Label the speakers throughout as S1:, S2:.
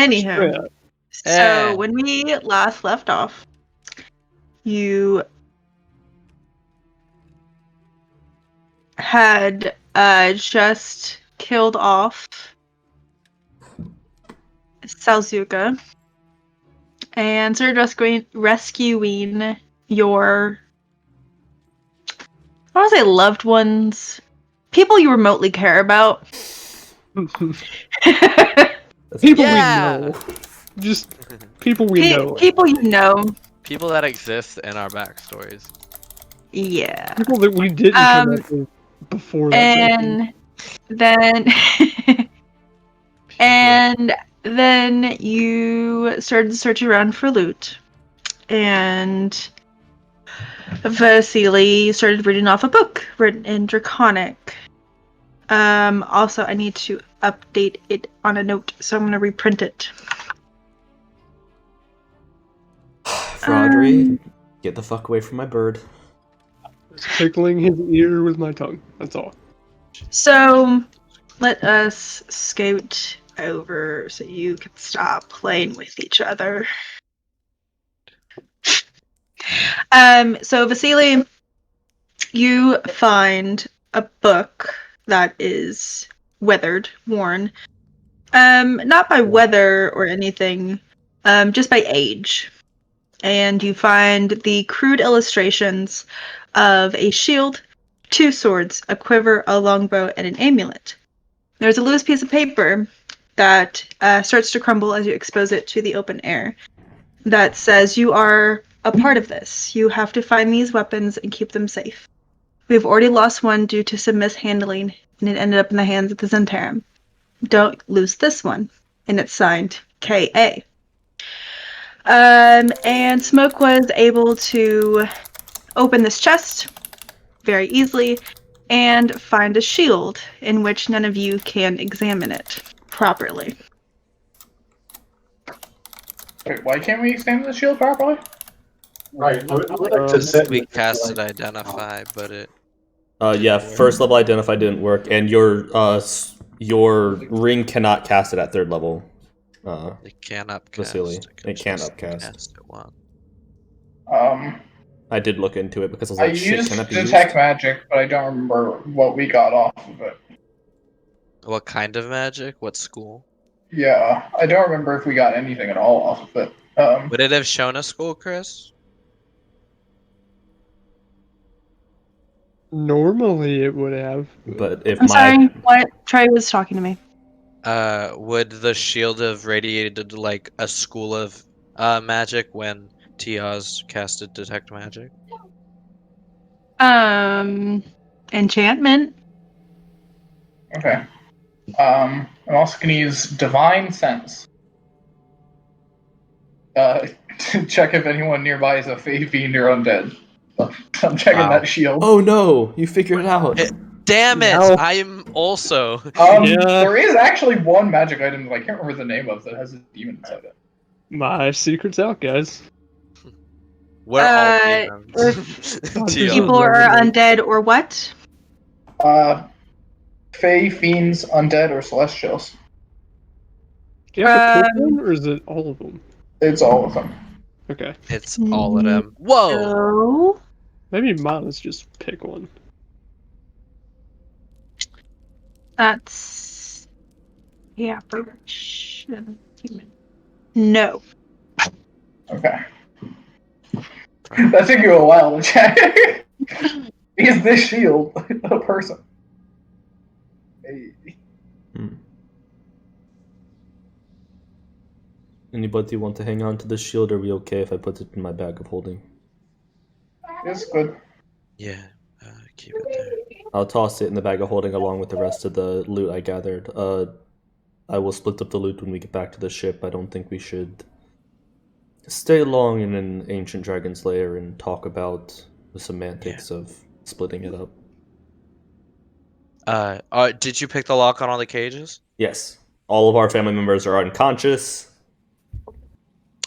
S1: Anywho, so
S2: Eh.
S1: when we last left off, you had just killed off Salzuka and started rescuing your, I want to say loved ones, people you remotely care about.
S3: People
S2: Yeah.
S3: we know. Just people we know.
S1: People you know.
S2: People that exist in our backstories.
S1: Yeah.
S3: People that we didn't connect with before that.
S1: And then and then you started searching around for loot. And Vasily started reading off a book written in Draconic. Also, I need to update it on a note, so I'm going to reprint it.
S4: Fraudry, get the fuck away from my bird.
S3: Just tickling his ear with my tongue. That's all.
S1: So, let us scoot over so you can stop playing with each other. So Vasily, you find a book that is weathered, worn. Not by weather or anything, just by age. And you find the crude illustrations of a shield, 2 swords, a quiver, a longbow, and an amulet. There's a loose piece of paper that starts to crumble as you expose it to the open air that says you are a part of this. You have to find these weapons and keep them safe. We've already lost one due to some mishandling, and it ended up in the hands of the Zentarum. Don't lose this one. And it's signed K.A. And Smoke was able to open this chest very easily and find a shield in which none of you can examine it properly.
S5: Wait, why can't we examine the shield properly?
S6: Right. I would like to sit
S2: We
S6: with
S2: casted
S6: like,
S2: identify, but it.
S4: Yeah, first level identify didn't work, and your ring cannot cast it at 3rd level.
S2: It can't upcast.
S4: Vasily, it can't upcast.
S2: Cast it one.
S4: I did look into it because I was
S5: I
S4: like, shit,
S5: used
S4: can that be
S5: detect
S4: used?
S5: magic, but I don't remember what we got off of it.
S2: What kind of magic? What school?
S5: Yeah, I don't remember if we got anything at all off of it.
S2: Would it have shown a school, Chris?
S3: Normally it would have.
S4: But if
S1: I'm
S4: my
S1: sorry, what? Trey was talking to me.
S2: Would the shield have radiated like a school of magic when Tiaz casted detect magic?
S1: Enchantment.
S5: Okay. I'm also gonna use divine sense. To check if anyone nearby is a fey fiend or undead. I'm checking
S2: Wow.
S5: that shield.
S4: Oh no, you figured it out.
S2: Damn it!
S3: No.
S2: I am also.
S3: Yeah.
S5: There is actually one magic item that I can't remember the name of that has a demon inside it.
S3: My secret's out, guys.
S2: We're all
S1: If
S2: demons.
S1: people are undead or what?
S5: Fey, fiends, undead, or celestials.
S3: Do you have to pick one, or is it all of them?
S5: It's all of them.
S3: Okay.
S2: It's all of them. Whoa!
S1: No.
S3: Maybe mine is just pick one.
S1: That's average. No.
S5: Okay. That took you a while to check. Is this shield a person? Hey.
S4: Anybody want to hang on to the shield? Are we okay if I put it in my bag of holding?
S5: It's good.
S2: Yeah, keep it there.
S4: I'll toss it in the bag of holding along with the rest of the loot I gathered. I will split up the loot when we get back to the ship. I don't think we should stay long in an ancient dragon's lair and talk about the semantics of splitting it up.
S2: Did you pick the lock on all the cages?
S4: Yes. All of our family members are unconscious.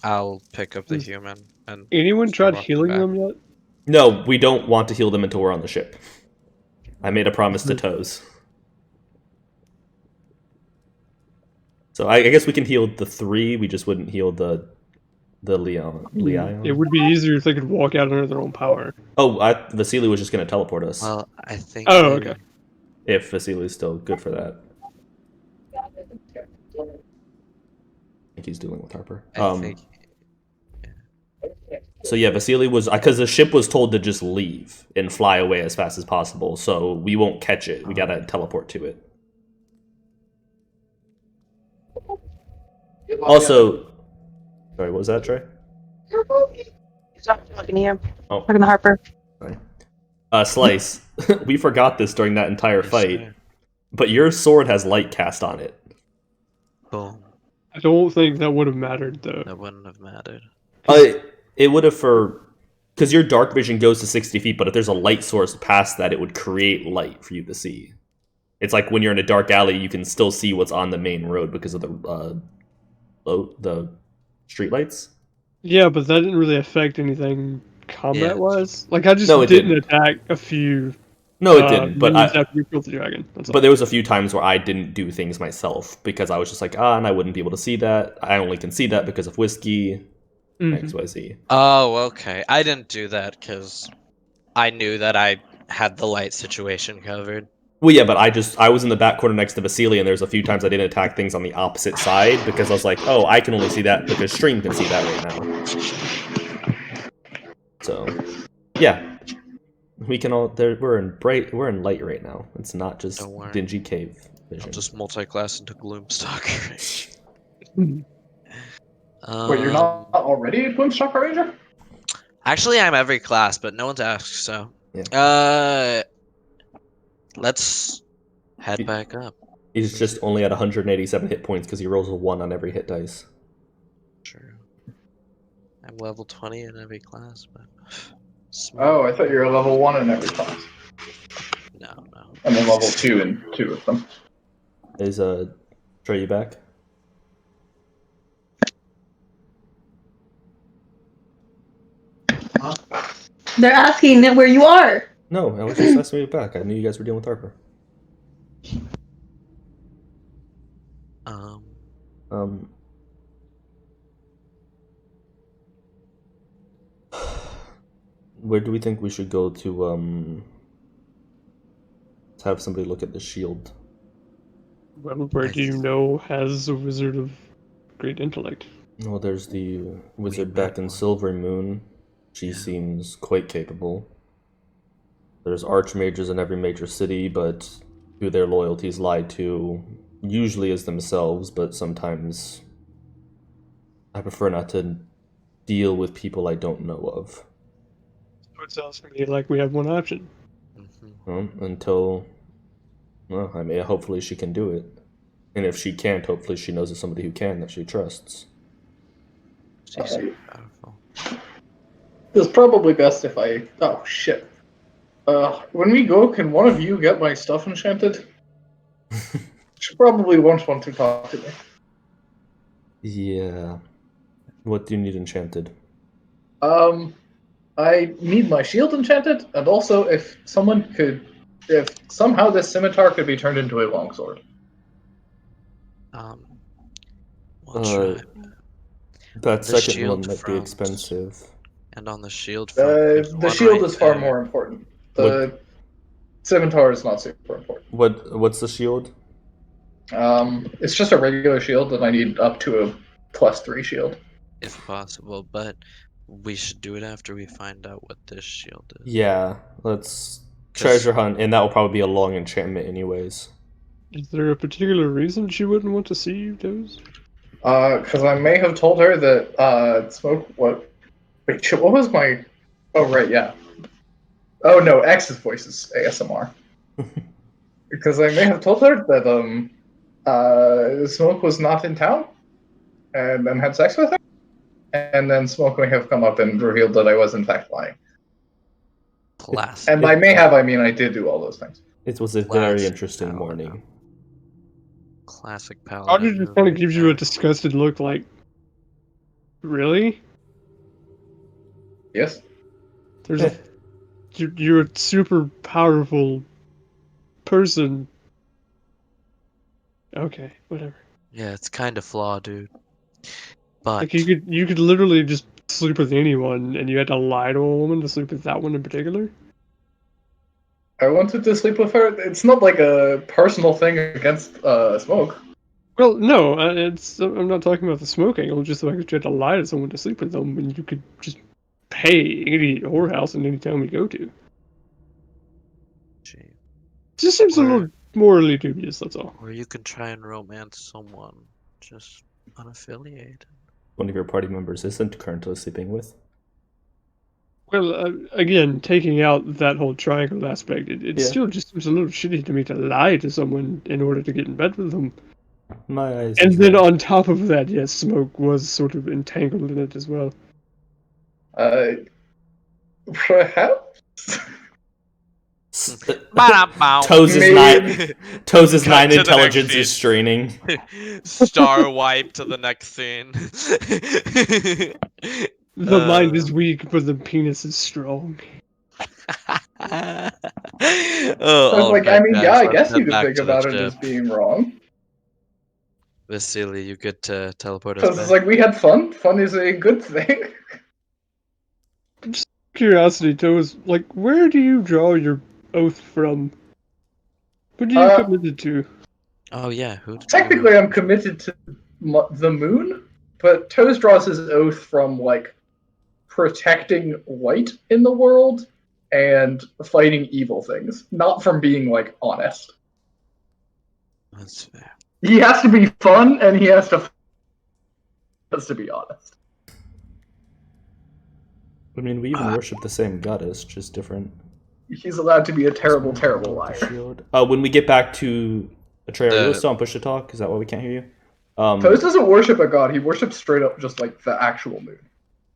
S2: I'll pick up the human. And
S3: Anyone tried
S2: walk
S3: healing
S2: back.
S3: them yet?
S4: No, we don't want to heal them until we're on the ship. I made a promise to Toes. So I guess we can heal the 3. We just wouldn't heal the Leon.
S3: It would be easier if they could walk out under their own power.
S4: Oh, Vasily was just going to teleport us.
S2: Well, I think.
S3: Oh,
S2: maybe-
S3: okay.
S4: If Vasily's still good for that. I think he's dealing with Harper.
S2: I think.
S4: So yeah, Vasily was because the ship was told to just leave and fly away as fast as possible. So we won't catch it. We gotta teleport to it. Also, sorry, what was that, Trey?
S1: He's not talking to you.
S4: Oh.
S1: Talking to Harper.
S4: Sorry. Slice. We forgot this during that entire fight,
S2: Sure.
S4: but your sword has light cast on it.
S2: Boom.
S3: I don't think that would have mattered though.
S2: That wouldn't have mattered.
S4: It would have because your dark vision goes to 60 feet, but if there's a light source past that, it would create light for you to see. It's like when you're in a dark alley, you can still see what's on the main road because of the street lights.
S3: Yeah, but that didn't really affect anything combat-wise. Like, I just
S4: No, it
S3: didn't attack a few.
S4: No, it didn't. But
S3: minions after we killed the dragon. That's all.
S4: But there was a few times where I didn't do things myself because I was just like, and I wouldn't be able to see that. I only can see that because of whiskey.
S3: Mhm.
S4: XYZ.
S2: Oh, okay. I didn't do that because I knew that I had the light situation covered.
S4: Well, yeah, but I was in the back corner next to Vasily, and there's a few times I didn't attack things on the opposite side because I was like, oh, I can only see that because Stream can see that right now. So, yeah, we can all. We're in light right now. It's not just
S2: Don't worry.
S4: dingy cave
S2: I'll
S4: vision.
S2: just multi-class into Gloomstalker.
S5: Wait, you're not already a Gloomstalker Ranger?
S2: Actually, I'm every class, but no one's asked, so.
S4: Yeah.
S2: Let's head back up.
S4: He's just only at 187 hit points because he rolls a 1 on every hit dice.
S2: True. I'm level 20 in every class, but.
S5: Oh, I thought you were level 1 in every class.
S2: No.
S5: And then level 2 in 2 of them.
S4: Is Trey, you back?
S1: They're asking where you are.
S4: No, I was just asking you back. I knew you guys were dealing with Harper.
S2: Um.
S4: Where do we think we should go to have somebody look at the shield?
S3: Well, where do you know has a wizard of great intellect?
S4: Well, there's the wizard back in Silver Moon. She seems quite capable. There's archmages in every major city, but who their loyalties lie to usually is themselves, but sometimes I prefer not to deal with people I don't know of.
S3: So it sounds to me like we have one option.
S2: Mhm.
S4: Hopefully she can do it. And if she can't, hopefully she knows of somebody who can that she trusts.
S2: She's so powerful.
S5: It's probably best if I... Oh, shit. When we go, can one of you get my stuff enchanted? She probably won't want to talk to me.
S4: Yeah. What do you need enchanted?
S5: I need my shield enchanted, and also if somehow this scimitar could be turned into a longsword.
S2: We'll try.
S4: That
S2: The
S4: second one
S2: shield
S4: might be
S2: front.
S4: expensive.
S2: And on the shield front, there's
S5: The
S2: one
S5: shield
S2: right
S5: is far
S2: there.
S5: more important. The scimitar is not super important.
S4: What's the shield?
S5: It's just a regular shield, and I need up to a +3 shield.
S2: If possible, but we should do it after we find out what this shield is.
S4: Yeah, let's treasure hunt, and that will probably be a long enchantment anyways.
S3: Is there a particular reason she wouldn't want to see you, Doze?
S5: Because I may have told her that, Smoke, what? Wait, shit, what was my... Oh, right, yeah. Oh, no, X's voice is ASMR. Because I may have told her that, Smoke was not in town, and then had sex with her, and then Smoke may have come up and revealed that I was in fact lying.
S2: Classic.
S5: And by may have, I mean I did do all those things.
S4: It was a very
S2: Classic
S4: interesting
S2: power.
S4: morning.
S2: Classic paladin.
S3: Audrey just kind of
S2: move
S3: gives you a
S2: there.
S3: disgusted look like, really?
S5: Yes?
S3: There's a... You're a super powerful person. Okay, whatever.
S2: Yeah, it's kind of flawed, dude. But
S3: Like you could literally just sleep with anyone, and you had to lie to a woman to sleep with that one in particular.
S5: I wanted to sleep with her. It's not like a personal thing against Smoke.
S3: Well, no, I'm not talking about the smoking. It was just like you had to lie to someone to sleep with them, and you could just pay any whorehouse in any town we go to.
S2: gee,
S3: It just seems a
S2: Or-
S3: little morally dubious. That's all.
S2: or you can try and romance someone just unaffiliated.
S4: One of your party members isn't currently sleeping with.
S3: Well, again, taking out that whole triangle aspect, it
S4: Yeah.
S3: still just seems a little shitty to me to lie to someone in order to get in bed with them.
S4: My eyes.
S3: And
S4: as
S3: then
S4: well.
S3: on top of that, yes, Smoke was sort of entangled in it as well.
S5: Perhaps.
S4: Toes is
S5: Maybe.
S4: Toes'
S2: Cut
S4: 9
S2: to the
S4: intelligence
S2: next
S4: is
S2: scene.
S4: straining.
S2: Star wipe to the next scene.
S3: The mind is weak, but the penis is strong.
S2: Oh,
S5: Like, I
S2: alright,
S5: mean,
S2: guys,
S5: yeah, I
S2: let's
S5: guess
S2: head
S5: you could
S2: back
S5: think
S2: to the
S5: about it
S2: ship.
S5: as being wrong.
S2: Vasily, you good to teleport us
S5: Because
S2: back?
S5: it's like we had fun. Fun is a good thing.
S3: Curiosity, Toes, like, where do you draw your oath from? What are you
S5: Uh,
S3: committed to?
S2: Oh yeah, who did
S5: Technically, I'm committed to the moon, but Toes draws his oath from, like, protecting light in the world and fighting evil things, not from being, like, honest.
S2: That's fair.
S5: He has to be fun, and he has to be honest.
S4: I mean, we even worship the same goddess, just different.
S5: He's allowed to be a terrible, terrible liar.
S4: Shield. When we get back to Atreya, are you
S2: The-
S4: still on push to talk? Is that why we can't hear you?
S5: Toes doesn't worship a god, he worships straight up just, like, the actual moon.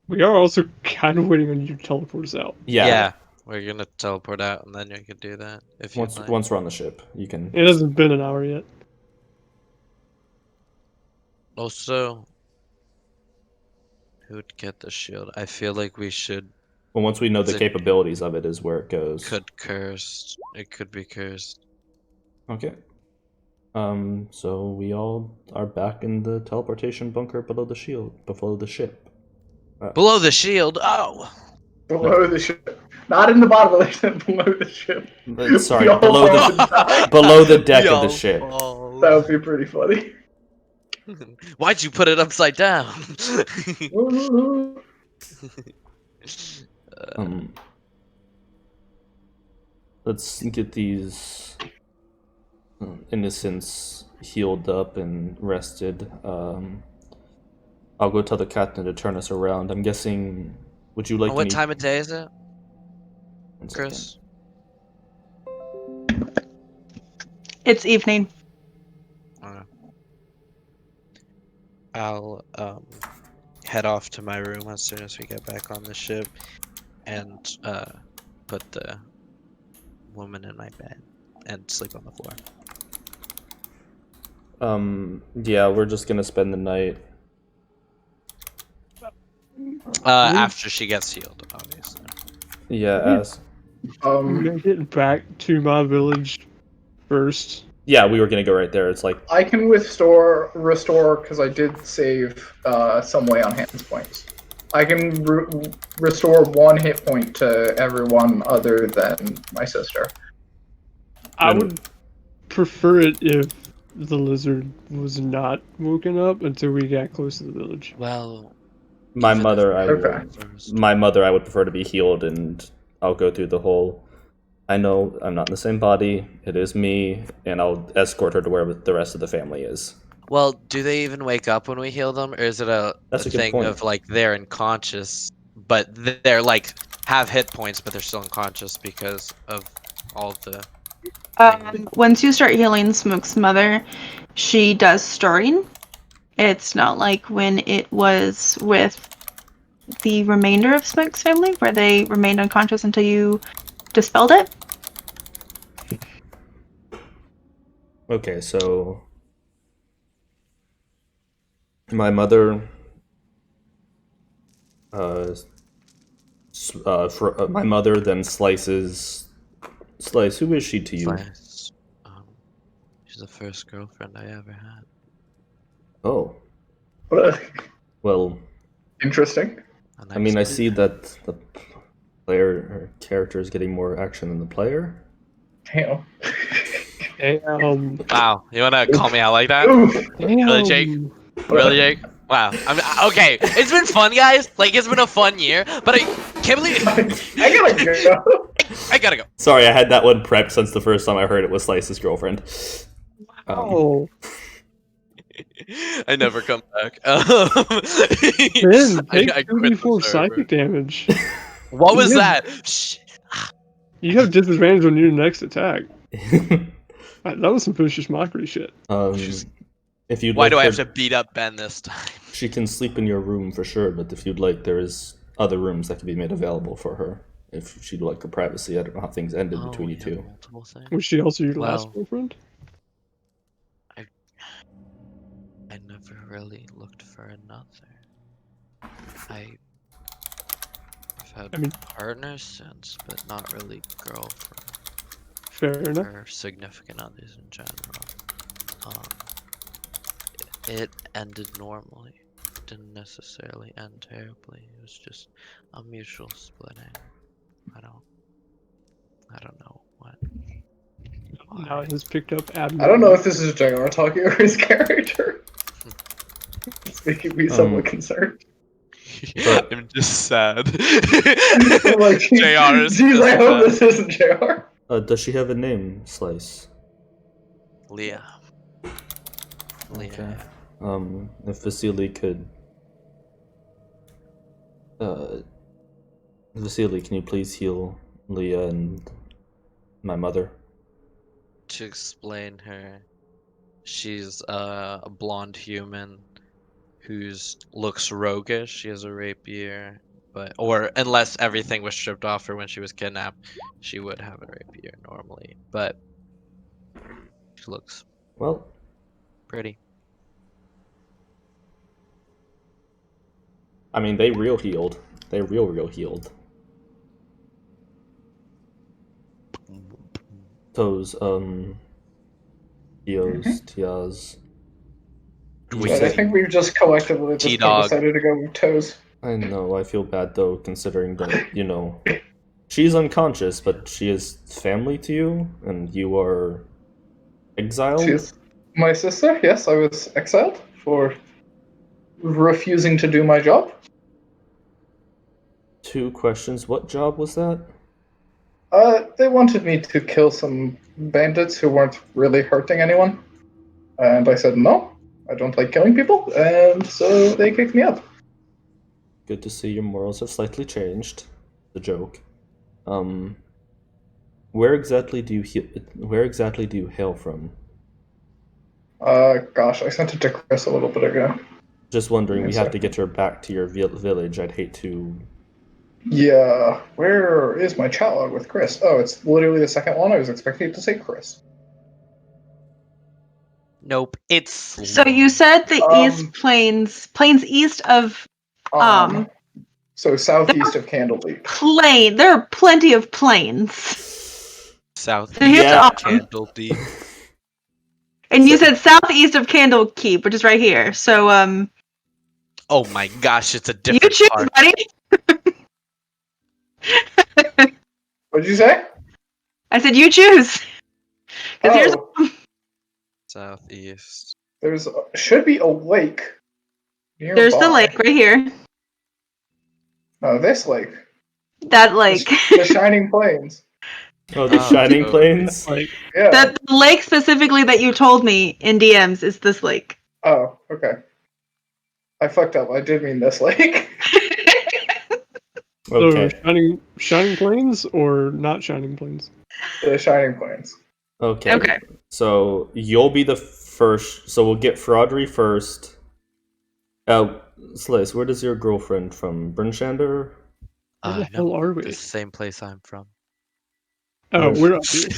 S3: We are also kind of waiting on you to teleport us out.
S4: Yeah.
S2: We're gonna teleport out and then you can do that if you
S4: Once
S2: like.
S4: once we're on the ship, you can.
S3: It hasn't been an hour yet.
S2: Also, who'd get the shield? I feel like we should
S4: Well, once we know the
S2: Is it-
S4: capabilities of it, is where it goes.
S2: could curse. It could be cursed.
S4: Okay. So we all are back in the teleportation bunker below the below the ship.
S2: Below the shield. Oh.
S5: Below the ship. Not in the bottom of the ship, below the ship.
S4: Sorry,
S5: We all
S4: below
S5: fall
S4: the
S5: and die.
S4: below the deck of the
S2: Yo,
S4: ship.
S2: balls.
S5: That would be pretty funny.
S2: Why'd you put it upside down?
S4: Let's get these innocents healed up and rested. I'll go tell the captain to turn us around. I'm guessing. Would you like?
S2: What
S4: any...
S2: time of day is it,
S4: One second.
S2: Chris?
S1: It's evening.
S2: I'll head off to my room as soon as we get back on the ship, and put the woman in my bed and sleep on the floor.
S4: Yeah, we're just gonna spend the night.
S2: After she gets healed, obviously.
S4: Yeah,
S3: Make it back to my village first.
S4: yeah, we were gonna go right there. It's like
S5: I can restore because I did save some way on hands points. I can restore 1 hit point to everyone other than my sister.
S3: I would prefer it if the lizard was not woken up until we got close to the village.
S2: Well,
S4: my
S2: even
S4: mother.
S2: if-
S4: My mother, I would prefer to be healed, and I'll go through the whole. I know I'm not in the same body. It is me, and I'll escort her to where the rest of the family is.
S2: Well, do they even wake up when we heal them, or is it
S4: That's a good
S2: thing
S4: point.
S2: of like they're unconscious, but they're like have hit points, but they're still unconscious because of all of the.
S1: Once you start healing Smoke's mother, she does stirring. It's not like when it was with the remainder of Smoke's family, where they remained unconscious until you dispelled it.
S4: Okay, so my mother, my mother then slices. Slice. Who is she to you?
S2: Slice. She's the first girlfriend I ever had.
S4: Oh, well,
S5: Interesting.
S4: I mean, I see that the player or character is getting more action than the player.
S5: Damn.
S2: Wow, you wanna call me out like that?
S5: Oof.
S2: Really, Jake? Really, Jake? Wow. Okay. It's been fun, guys. Like, it's been a fun year, but I can't believe
S5: I gotta go.
S2: I gotta go.
S4: Sorry, I had that one prepped since the first time I heard it was Slice's girlfriend.
S3: Oh,
S2: I never come back.
S3: Ben, take
S2: I quit the
S3: 2d4
S2: server.
S3: psychic damage.
S2: What was
S3: Yeah.
S2: that? Shh.
S3: You have disadvantage on your next attack. That was some vicious mockery shit.
S4: If you'd
S2: Why
S4: like
S2: do I
S4: her-
S2: have to beat up Ben this time?
S4: She can sleep in your room for sure, but if you'd like, there is other rooms that can be made available for her. If she'd like her privacy, I don't know how things ended between you two.
S2: Multiple things.
S3: Was she also your last
S2: Well.
S3: girlfriend?
S2: I never really looked for another. I've had partners since, but not really girlfriend
S3: Fair enough.
S2: or significant others in general. It ended normally. It didn't necessarily end terribly. It was just a mutual splitting. I don't know what.
S3: Now it has picked up admin.
S5: I don't know if this is JR talking or his character. It's making me somewhat concerned.
S4: But-
S2: I'm just sad.
S5: I'm like,
S2: JR is
S5: geez, I
S2: just
S5: hope
S2: sad.
S5: this isn't JR.
S4: Does she have a name, Slice?
S2: Leah.
S4: Okay. If Vasily could... Vasily, can you please heal Leah and my mother?
S2: To explain her, she's a blonde human who looks roguish. She has a rapier, or unless everything was stripped off her when she was kidnapped, she would have a rapier normally. But she looks
S4: Well,
S2: pretty.
S4: I mean, they real healed. They real healed. Those, Tios, Tias.
S2: We
S5: But I think we've just collectively at this point
S2: T-Dog.
S5: decided to go with toes.
S4: I know, I feel bad though, considering that, you know, she's unconscious, but she is family to you, and you are exiled?
S5: She's my sister. Yes, I was exiled for refusing to do my job.
S4: 2 questions. What job was that?
S5: They wanted me to kill some bandits who weren't really hurting anyone. And I said, no, I don't like killing people. And so they kicked me out.
S4: Good to see your morals have slightly changed. The joke. Where exactly do you hail from?
S5: Gosh, I sent it to Chris a little bit ago.
S4: Just wondering, we
S5: Yes,
S4: have
S5: sir.
S4: to get her back to your village. I'd hate to...
S5: Yeah, where is my chat log with Chris? Oh, it's literally the second one. I was expecting it to say Chris.
S2: Nope. It's
S1: So you said the East plains east of
S5: So southeast of Candledeep.
S1: plain. There are plenty of plains.
S2: south
S1: So here's
S4: Yeah.
S2: Candle Deep.
S1: And you said southeast of Candlekeep, which is right here. So
S2: Oh my gosh, it's a
S1: you
S2: different
S1: choose,
S2: part.
S1: buddy.
S5: What did you say?
S1: I said you choose. Because here's
S5: Oh,
S2: Southeast.
S5: there's should be a lake. Nearby.
S1: there's the lake right here.
S5: No, this lake.
S1: That lake.
S5: The Shining Plains.
S4: Oh, the
S2: Oh,
S4: Shining
S2: so-
S4: Plains?
S3: Like,
S5: Yeah.
S1: The lake specifically that you told me in DMs is this lake.
S5: Oh, okay. I fucked up. I did mean this lake.
S4: Okay.
S3: so shining plains or not shining plains?
S5: The Shining Plains.
S4: Okay.
S1: Okay.
S4: So you'll be the first. So we'll get Fraudry first. Slice, where does your girlfriend from? Brunchander?
S3: Where the hell are we?
S2: The same place I'm from.
S3: Oh, we're up here.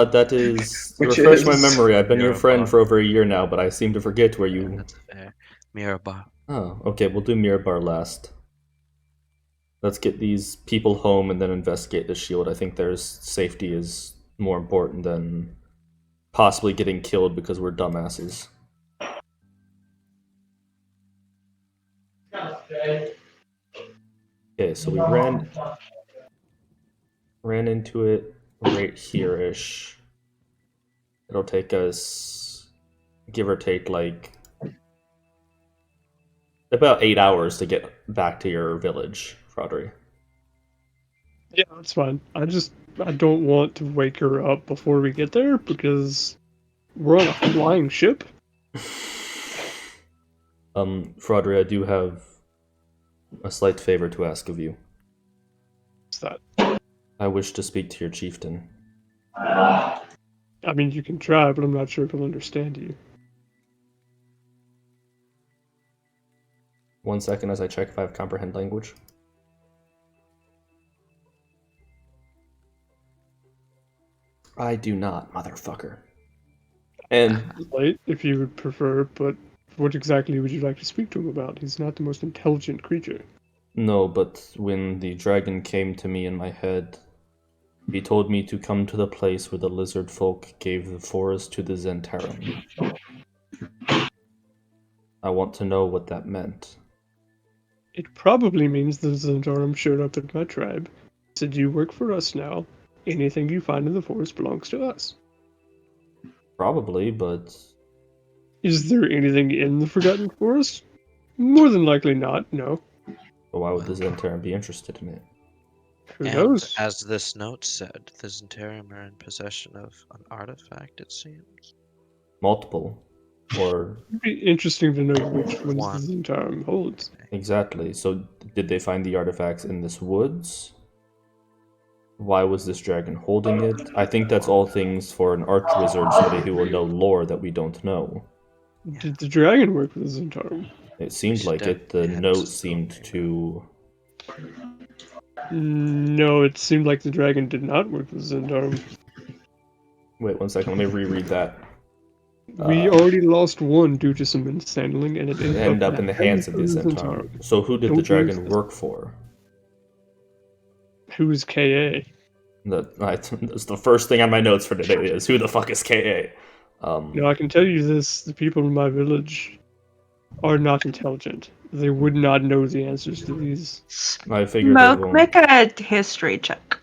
S4: That is.
S5: Which
S4: refresh my
S5: is-
S4: memory. I've been your friend
S2: Mirabar.
S4: for over a year now, but I seem to forget where you.
S2: That's fair. Mirabar.
S4: Oh, okay. We'll do Mirabar last. Let's get these people home and then investigate the shield. I think their safety is more important than possibly getting killed because we're dumbasses. Okay, so we ran into it right here-ish. It'll take us, give or take, like about 8 hours to get back to your village, Frodry.
S3: Yeah, that's fine. I don't want to wake her up before we get there because we're on a flying ship.
S4: Frodry, I do have a slight favor to ask of you.
S3: What's that?
S4: I wish to speak to your chieftain.
S3: I mean, you can try, but I'm not sure if he'll understand you.
S4: 1 second as I check if I have comprehend language. I do not, motherfucker. And
S3: Late, if you would prefer, but what exactly would you like to speak to him about? He's not the most intelligent creature.
S4: no, but when the dragon came to me in my head, he told me to come to the place where the lizard folk gave the forest to the Zentarum. I want to know what that meant.
S3: It probably means the Zentarum showed up at my tribe, said you work for us now. Anything you find in the forest belongs to us.
S4: Probably, but
S3: Is there anything in the Forgotten Forest? More than likely not, no.
S4: why would the Zentarum be interested in it?
S3: Who
S2: And
S3: knows?
S2: as this note said, the Zentarum are in possession of an artifact, it seems.
S4: Multiple. Or
S3: It'd be interesting to know which ones
S2: One.
S3: the Zentarum holds.
S4: exactly. So did they find the artifacts in this woods? Why was this dragon holding it? I think that's all things for an archwizard, somebody who will know lore that we don't know.
S3: Did the dragon work with the Zentarum?
S4: It seemed
S2: should
S4: like it. The
S2: definitely
S4: note
S2: have
S4: seemed
S2: spoken.
S4: to...
S3: No, it seemed like the dragon did not work with the Zentarum.
S4: Wait 1 second, let me reread that.
S3: We already lost one due to some mishandling, and it
S4: End up in the hands of the Zentarum. So who did the
S3: Don't
S4: dragon
S3: lose this.
S4: work for?
S3: Who is KA?
S4: That's the first thing on my notes for today is who the fuck is KA?
S3: Now, I can tell you this, the people in my village are not intelligent. They would not know the answers to these.
S4: I figured they
S1: Smoke,
S4: won't.
S1: make a history check.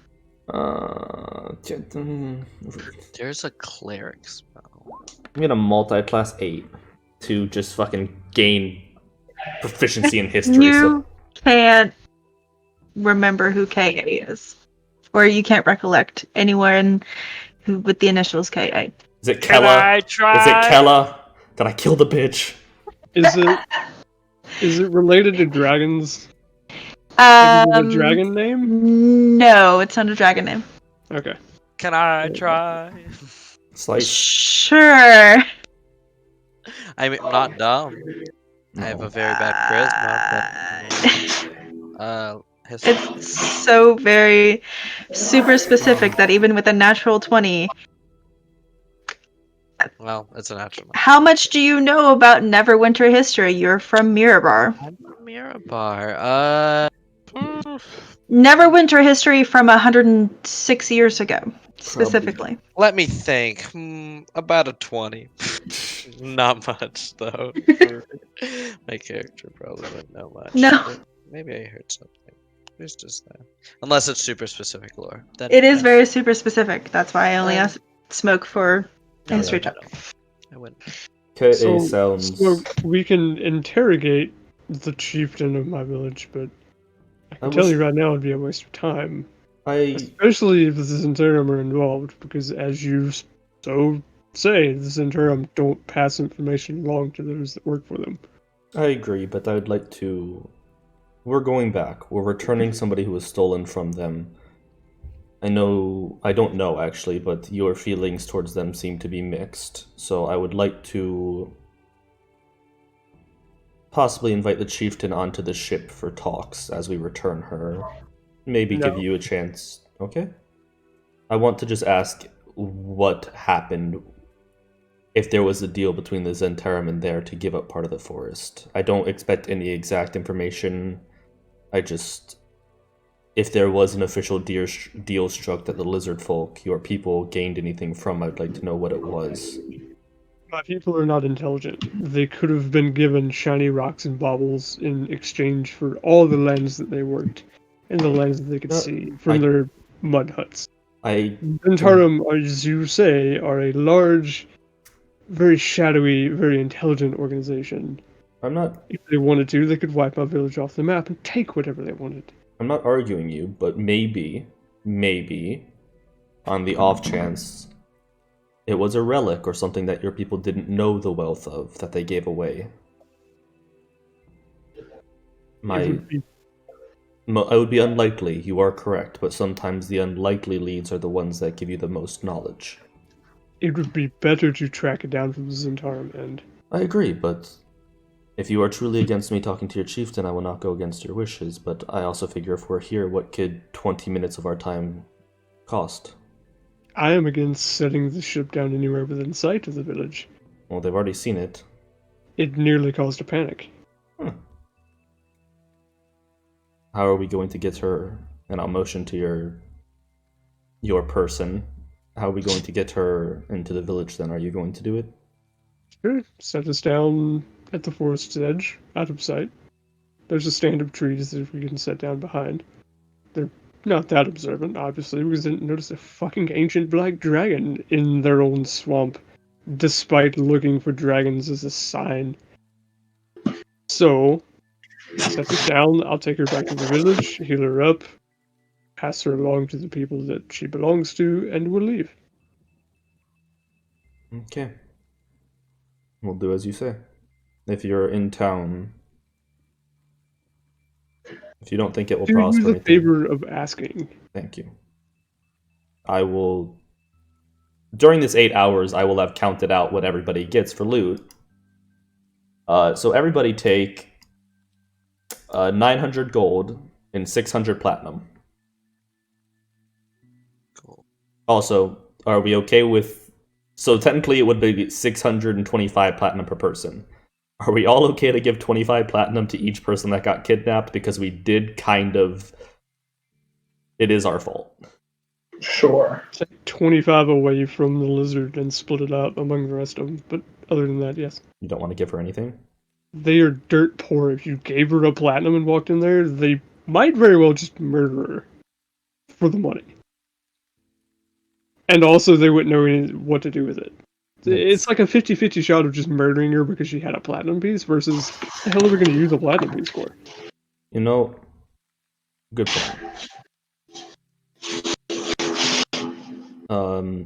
S2: There's a cleric spell.
S4: I'm gonna multi-class 8 to just fucking gain proficiency in history.
S1: You can't remember who KA is. Or you can't recollect anyone who with the initials KA.
S4: Is it
S7: Can
S4: Kella?
S7: I try?
S4: Is it Kella? Did I kill the bitch?
S3: Is it related to dragons? Like, is it a dragon name?
S1: No, it's not a dragon name.
S3: Okay.
S7: Can I try?
S4: It's like
S1: Sure.
S2: I'm not dumb. I have a very bad charisma, but history.
S1: It's so very super specific that even with a natural 20,
S2: Well, it's a natural.
S1: how much do you know about Neverwinter history? You're from Mirabar.
S2: I'm from Mirabar.
S1: Neverwinter history from 106 years ago, specifically.
S2: Let me think. About a 20. Not much though. My character probably wouldn't know much.
S1: No.
S2: But maybe I heard something. Who's just that? Unless it's super specific lore. Then
S1: It is
S2: yeah.
S1: very super specific. That's why I only asked Smoke for
S2: No,
S1: history
S2: no,
S1: check.
S2: no. I wouldn't.
S4: KA
S3: So
S4: sounds.
S3: we can interrogate the chieftain of my village, but I can tell you right now it'd be a waste of time. Especially if the Zentarum are involved, because as you so say, the Zentarum don't pass information along to those that work for them.
S4: I agree, but I would like to. We're going back. We're returning somebody who was stolen from them. I don't know actually, but your feelings towards them seem to be mixed. So I would like to possibly invite the chieftain onto the ship for talks as we return her. Maybe give you a chance. Okay? I want to just ask what happened if there was a deal between the Zentarum and there to give up part of the forest. I don't expect any exact information. If there was an official deal struck that the lizard folk, your people, gained anything from, I'd like to know what it was.
S3: My people are not intelligent. They could have been given shiny rocks and baubles in exchange for all the lands that they worked. in the lands that they could see from their mud huts.
S4: Zentarum,
S3: as you say, are a large, very shadowy, very intelligent organization. If they wanted to, they could wipe our village off the map and take whatever they wanted.
S4: I'm not arguing you, but maybe, on the off chance, it was a relic or something that your people didn't know the wealth of that they gave away. It would be unlikely, you are correct, but sometimes the unlikely leads are the ones that give you the most knowledge.
S3: It would be better to track it down from the Zentarum end.
S4: I agree, but if you are truly against me talking to your chieftain, I will not go against your wishes, but I also figure if we're here, what could 20 minutes of our time cost?
S3: I am against setting the ship down anywhere within sight of the village.
S4: Well, they've already seen it.
S3: It nearly caused a panic.
S4: How are we going to get her, and I'll motion to your person, how are we going to get her into the village then? Are you going to do it?
S3: Sure, set us down at the forest's edge, out of sight. There's a stand of trees that we can set down behind. They're not that observant, obviously, because they didn't notice a fucking ancient black dragon in their own swamp, despite looking for dragons as a sign. So, set us down, I'll take her back to the village, heal her up, pass her along to the people that she belongs to, and we'll leave.
S4: Okay. We'll do as you say. If you're in town, if you don't think it will prosper...
S3: Do the favor of asking.
S4: Thank you. I will... During this 8 hours, I will have counted out what everybody gets for loot. So everybody take 900 gold and 600 platinum.
S2: Cool.
S4: Also, are we okay with... So technically it would be 625 platinum per person. Are we all okay to give 25 platinum to each person that got kidnapped? Because we did kind of... It is our fault.
S5: Sure.
S3: Take 25 away from the lizard and split it up among the rest of them. But other than that, yes.
S4: You don't want to give her anything?
S3: They are dirt poor. If you gave her a platinum and walked in there, they might very well just murder her for the money. And also, they wouldn't know what to do with it. It's like a 50-50 shot of just murdering her because she had a platinum piece versus what the hell are we going to use a platinum piece for?
S4: You know, good point.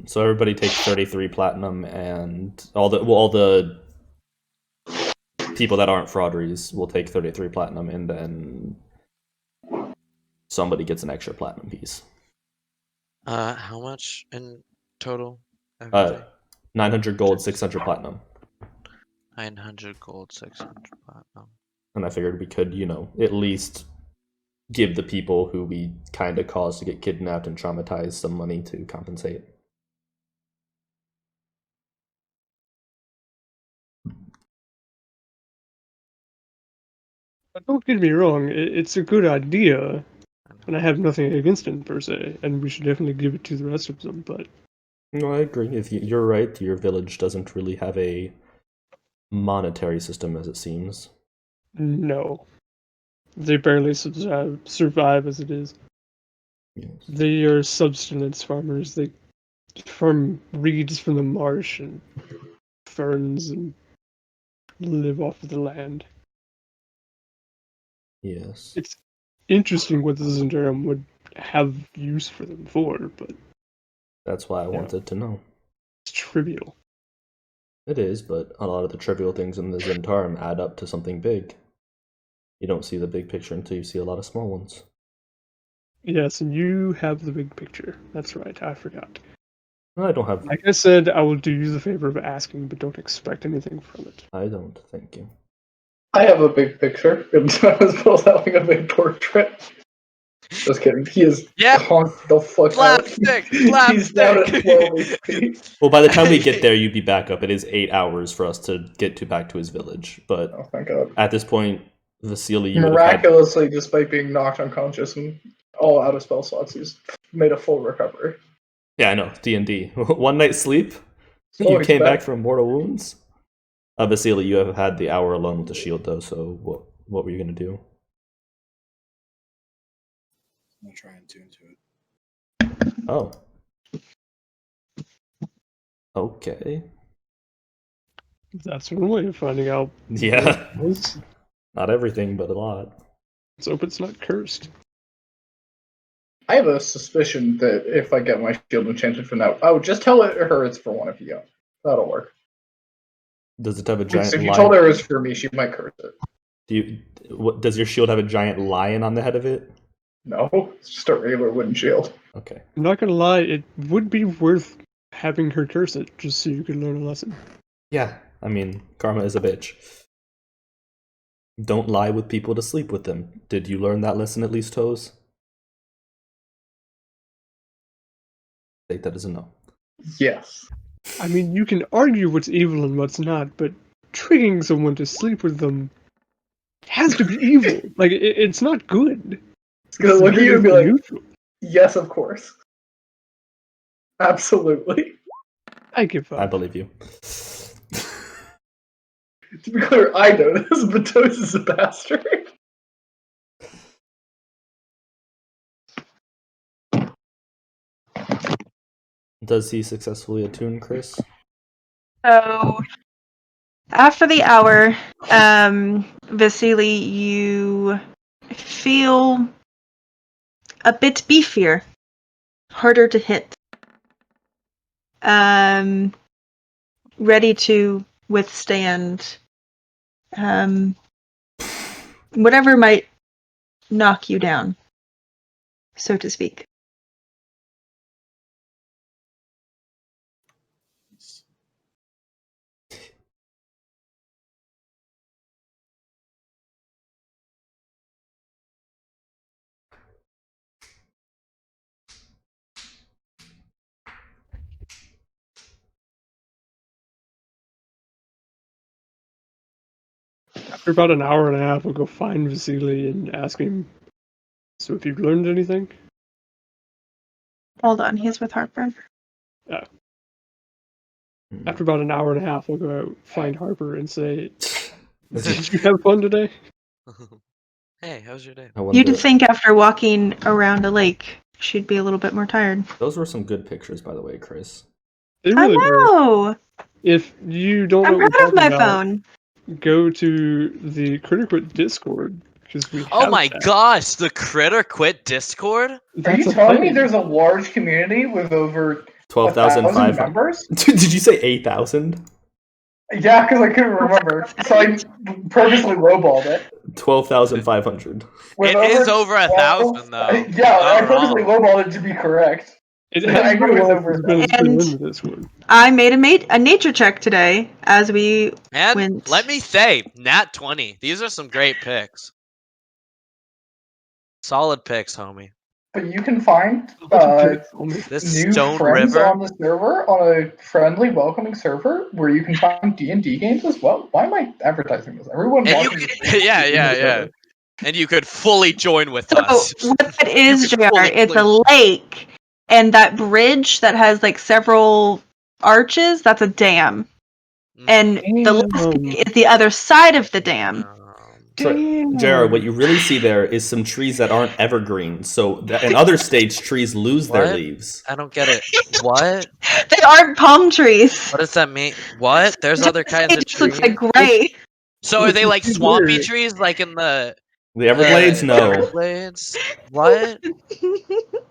S4: So everybody take 33 platinum, and all the people that aren't frauderies will take 33 platinum, and then somebody gets an extra platinum piece.
S2: How much in total?
S4: 900 gold, 600 platinum.
S2: 900 gold, 600 platinum.
S4: And I figured we could, at least give the people who we kind of caused to get kidnapped and traumatized some money to compensate.
S3: Don't get me wrong, it's a good idea, and I have nothing against it per se, and we should definitely give it to the rest of them, but...
S4: No, I agree. If you're right, your village doesn't really have a monetary system, as it seems.
S3: No. They barely survive as it is.
S4: Yes.
S3: They are subsistence farmers. They farm reeds from the marsh and ferns and live off of the land.
S4: Yes.
S3: It's interesting what the Zentarum would have use for them for, but...
S4: That's why I wanted to know.
S3: It's trivial.
S4: It is, but a lot of the trivial things in the Zentarum add up to something big. You don't see the big picture until you see a lot of small ones.
S3: Yes, and you have the big picture. That's right, I forgot.
S4: No, I don't have...
S3: Like I said, I will do you the favor of asking, but don't expect anything from it.
S4: I don't, thank you.
S5: I have a big picture, as well as having a big portrait. Just kidding. He is conked the fuck
S2: Slapstick!
S5: out. He's down at 12 HP.
S4: Well, by the time we get there, you'd be back up. It is 8 hours for us to get back to his village. But
S5: thank God.
S4: At this point, Vasily, you
S5: miraculously, despite being knocked unconscious and all out of spell slots, he's made a full recovery.
S4: Yeah, I know. D&D. One night's sleep?
S5: So
S4: you came back from mortal wounds? Vasily, you have had the hour alone with the shield, though, so what were you going to do?
S6: I'm gonna try and tune to it.
S4: Oh. Okay.
S3: That's one way of finding out.
S4: Yeah. Not everything, but a lot.
S3: Let's hope it's not cursed.
S5: I have a suspicion that if I get my shield enchanted from now, just tell her it's for one of you. That'll work.
S4: Does it have a
S5: Because
S4: giant
S5: if you
S4: lion?
S5: told her it was for me, she might curse it.
S4: Does your shield have a giant lion on the head of it?
S5: No, it's just a regular wooden shield.
S4: Okay.
S3: I'm not gonna lie, it would be worth having her curse it, just so you could learn a lesson.
S4: Yeah, I mean, karma is a bitch. Don't lie with people to sleep with them. Did you learn that lesson at least, Toes? Take that as a no.
S5: Yes.
S3: I mean, you can argue what's evil and what's not, but tricking someone to sleep with them has to be evil. Like, it's not good.
S5: It's gonna look at you and be like,
S3: neutral.
S5: yes, of course. Absolutely.
S3: I give up.
S4: I believe you.
S5: To be clear, I know this, but Toes is a bastard.
S4: Does he successfully attune Chris?
S1: So, after the hour, Vasily, you feel a bit beefier, harder to hit, ready to withstand whatever might knock you down, so to speak.
S3: After about an hour and a half, we'll go find Vasily and ask him, so if you've learned anything?
S1: Hold on, he's with Harper.
S3: After about an hour and a half, we'll go out, find Harper and say, did you have fun today?
S2: Hey, how's your day?
S1: You'd think after walking around a lake, she'd be a little bit more tired.
S4: Those were some good pictures, by the way, Chris.
S3: They really were.
S1: know!
S3: If you don't know
S1: I'm
S3: what
S1: proud
S3: we're
S1: of my
S3: talking about,
S1: phone.
S3: go to the Critter Quit Discord, because we
S2: Oh
S3: have
S2: my
S3: that.
S2: gosh, the Critter Quit Discord?
S5: Are
S3: That's
S5: you
S3: a
S5: telling me
S3: thing.
S5: there's a large community with over
S4: 12,500
S5: members?
S4: Did you say 8,000?
S5: Yeah, because I couldn't remember. So I purposely lowballed it.
S4: 12,500.
S5: With
S2: It is over
S5: 12
S2: 1,000 though.
S5: Yeah, I
S2: Not
S5: purposely
S2: wrong.
S5: lowballed it to be correct.
S3: It
S5: I
S3: has
S5: knew
S3: been
S5: it
S3: a
S5: was
S3: while
S5: over
S3: since it's been
S1: And-
S3: in the Discord.
S1: I made a nature check today as we
S2: And
S1: went.
S2: let me say, Nat 20. These are some great picks. Solid picks, homie.
S5: But you can find
S2: This
S5: new
S2: Stone
S5: friends
S2: River.
S5: on the server, on a friendly, welcoming server, where you can find D&D games as well. Why am I advertising this? Everyone
S2: And you
S5: watching
S2: could,
S5: this-
S2: yeah. And you could fully join with
S1: So
S2: us.
S1: what that is,
S2: could
S1: JR,
S2: fully
S1: it's a
S2: play.
S1: lake, and that bridge that has like several arches, that's a dam. And the last
S3: Damn.
S1: peak is the other side of the dam.
S4: So,
S3: Damn.
S4: Jared, what you really see there is some trees that aren't evergreen. So, in other states, trees lose their
S2: What?
S4: leaves.
S2: I don't get it. What?
S1: They aren't palm trees.
S2: What does that mean? What? There's other kinds
S1: It
S2: of
S1: just looks
S2: trees.
S1: like gray.
S2: So are they like
S3: It's
S2: swampy
S3: weird.
S2: trees, like in the
S4: The Everglades, no.
S2: Everglades? What?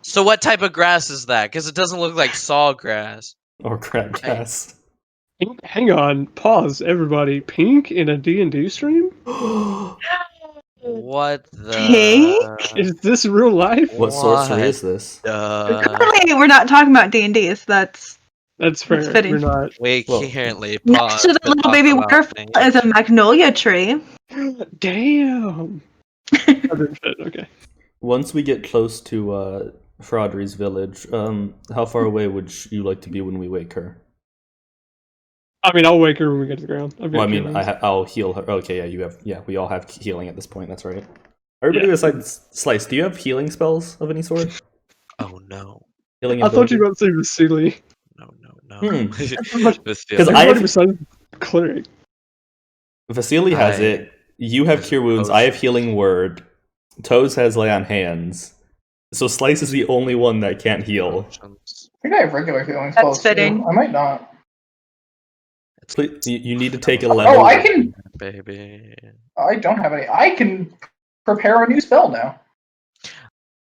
S2: So what type of grass is that? Because it doesn't look like sawgrass.
S4: Or crabgrass.
S3: Hang on, pause, everybody. Pink in a D&D stream?
S2: What the?
S1: Pink?
S3: Is this real life?
S4: What sorcery is this?
S1: Clearly, we're not talking about D&D, so that's
S3: That's fair.
S1: That's fitting.
S3: We're not.
S2: We
S4: Well,
S2: currently
S1: next
S2: pause
S1: to the
S2: to
S1: little
S2: talk
S1: baby
S2: about
S1: waterfall
S2: nature.
S1: is a magnolia tree.
S3: Damn. That didn't fit. Okay.
S4: Once we get close to Fraudry's village, how far away would you like to be when we wake her?
S3: I mean, I'll wake her when we get to the ground.
S4: Well, I mean, I'll heal her. Okay, we all have healing at this point. That's right. Everybody besides Slice, do you have healing spells of any sort?
S2: Oh no.
S4: Healing
S3: I thought you were
S4: ability?
S3: about to say Vasily.
S2: No.
S4: Because
S3: Everybody
S4: I have
S3: besides cleric.
S4: Vasily has it. You have Cure Wounds. I have Healing Word. Toes has Lay on Hands. So Slice is the only one that can't heal.
S2: Potions.
S5: I think I have regular healing
S1: That's
S5: spells
S1: fitting.
S5: too. I might not.
S4: Please, you need to take a level.
S5: Oh, I can.
S2: Baby.
S5: I don't have any. I can prepare a new spell now.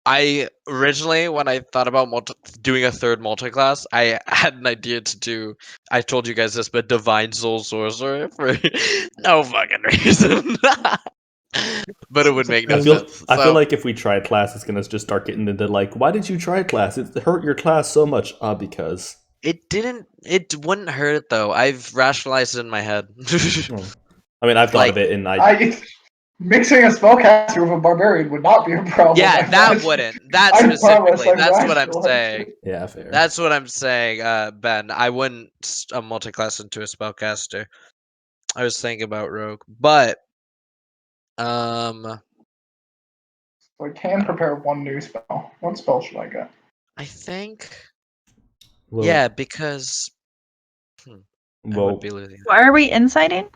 S2: I originally, when I thought about doing a third multi-class, I had an idea to do. I told you guys this, but Divine Soul Sorcerer for no fucking reason. But it would make no sense.
S4: I feel like if we try class, it's gonna just start getting into like, why did you try class? It hurt your class so much. Because
S2: it didn't. It wouldn't hurt it though. I've rationalized it in my head.
S4: I mean, I've thought of it, and
S5: Mixing a spellcaster with a barbarian would not be a problem.
S2: Yeah, that wouldn't. That specifically. That's what I'm saying.
S4: Yeah, fair.
S2: That's what I'm saying, Ben. I wouldn't multi-class into a spellcaster. I was thinking about rogue, but
S5: So I can prepare one new spell. What spell should I get?
S2: I think
S4: Well,
S2: because I
S4: well,
S2: would be losing.
S1: Why are we inciting?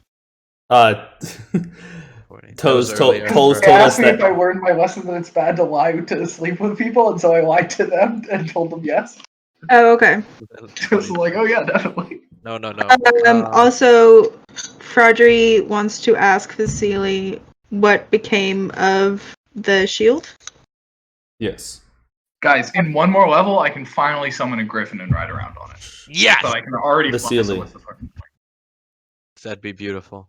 S4: Toes told
S5: They
S4: us
S5: asked me if
S4: that.
S5: I learned my lesson that it's bad to lie to sleep with people, and so I lied to them and told them yes.
S1: Oh, okay.
S5: It's like, oh yeah, definitely.
S2: No.
S1: Also, Fraudry wants to ask Vasily what became of the shield.
S4: Yes.
S5: Guys, in one more level, I can finally summon a griffin and ride around on it.
S2: Yes,
S5: So I can already fly,
S4: Vasily.
S5: so what's the fucking point?
S2: that'd be beautiful.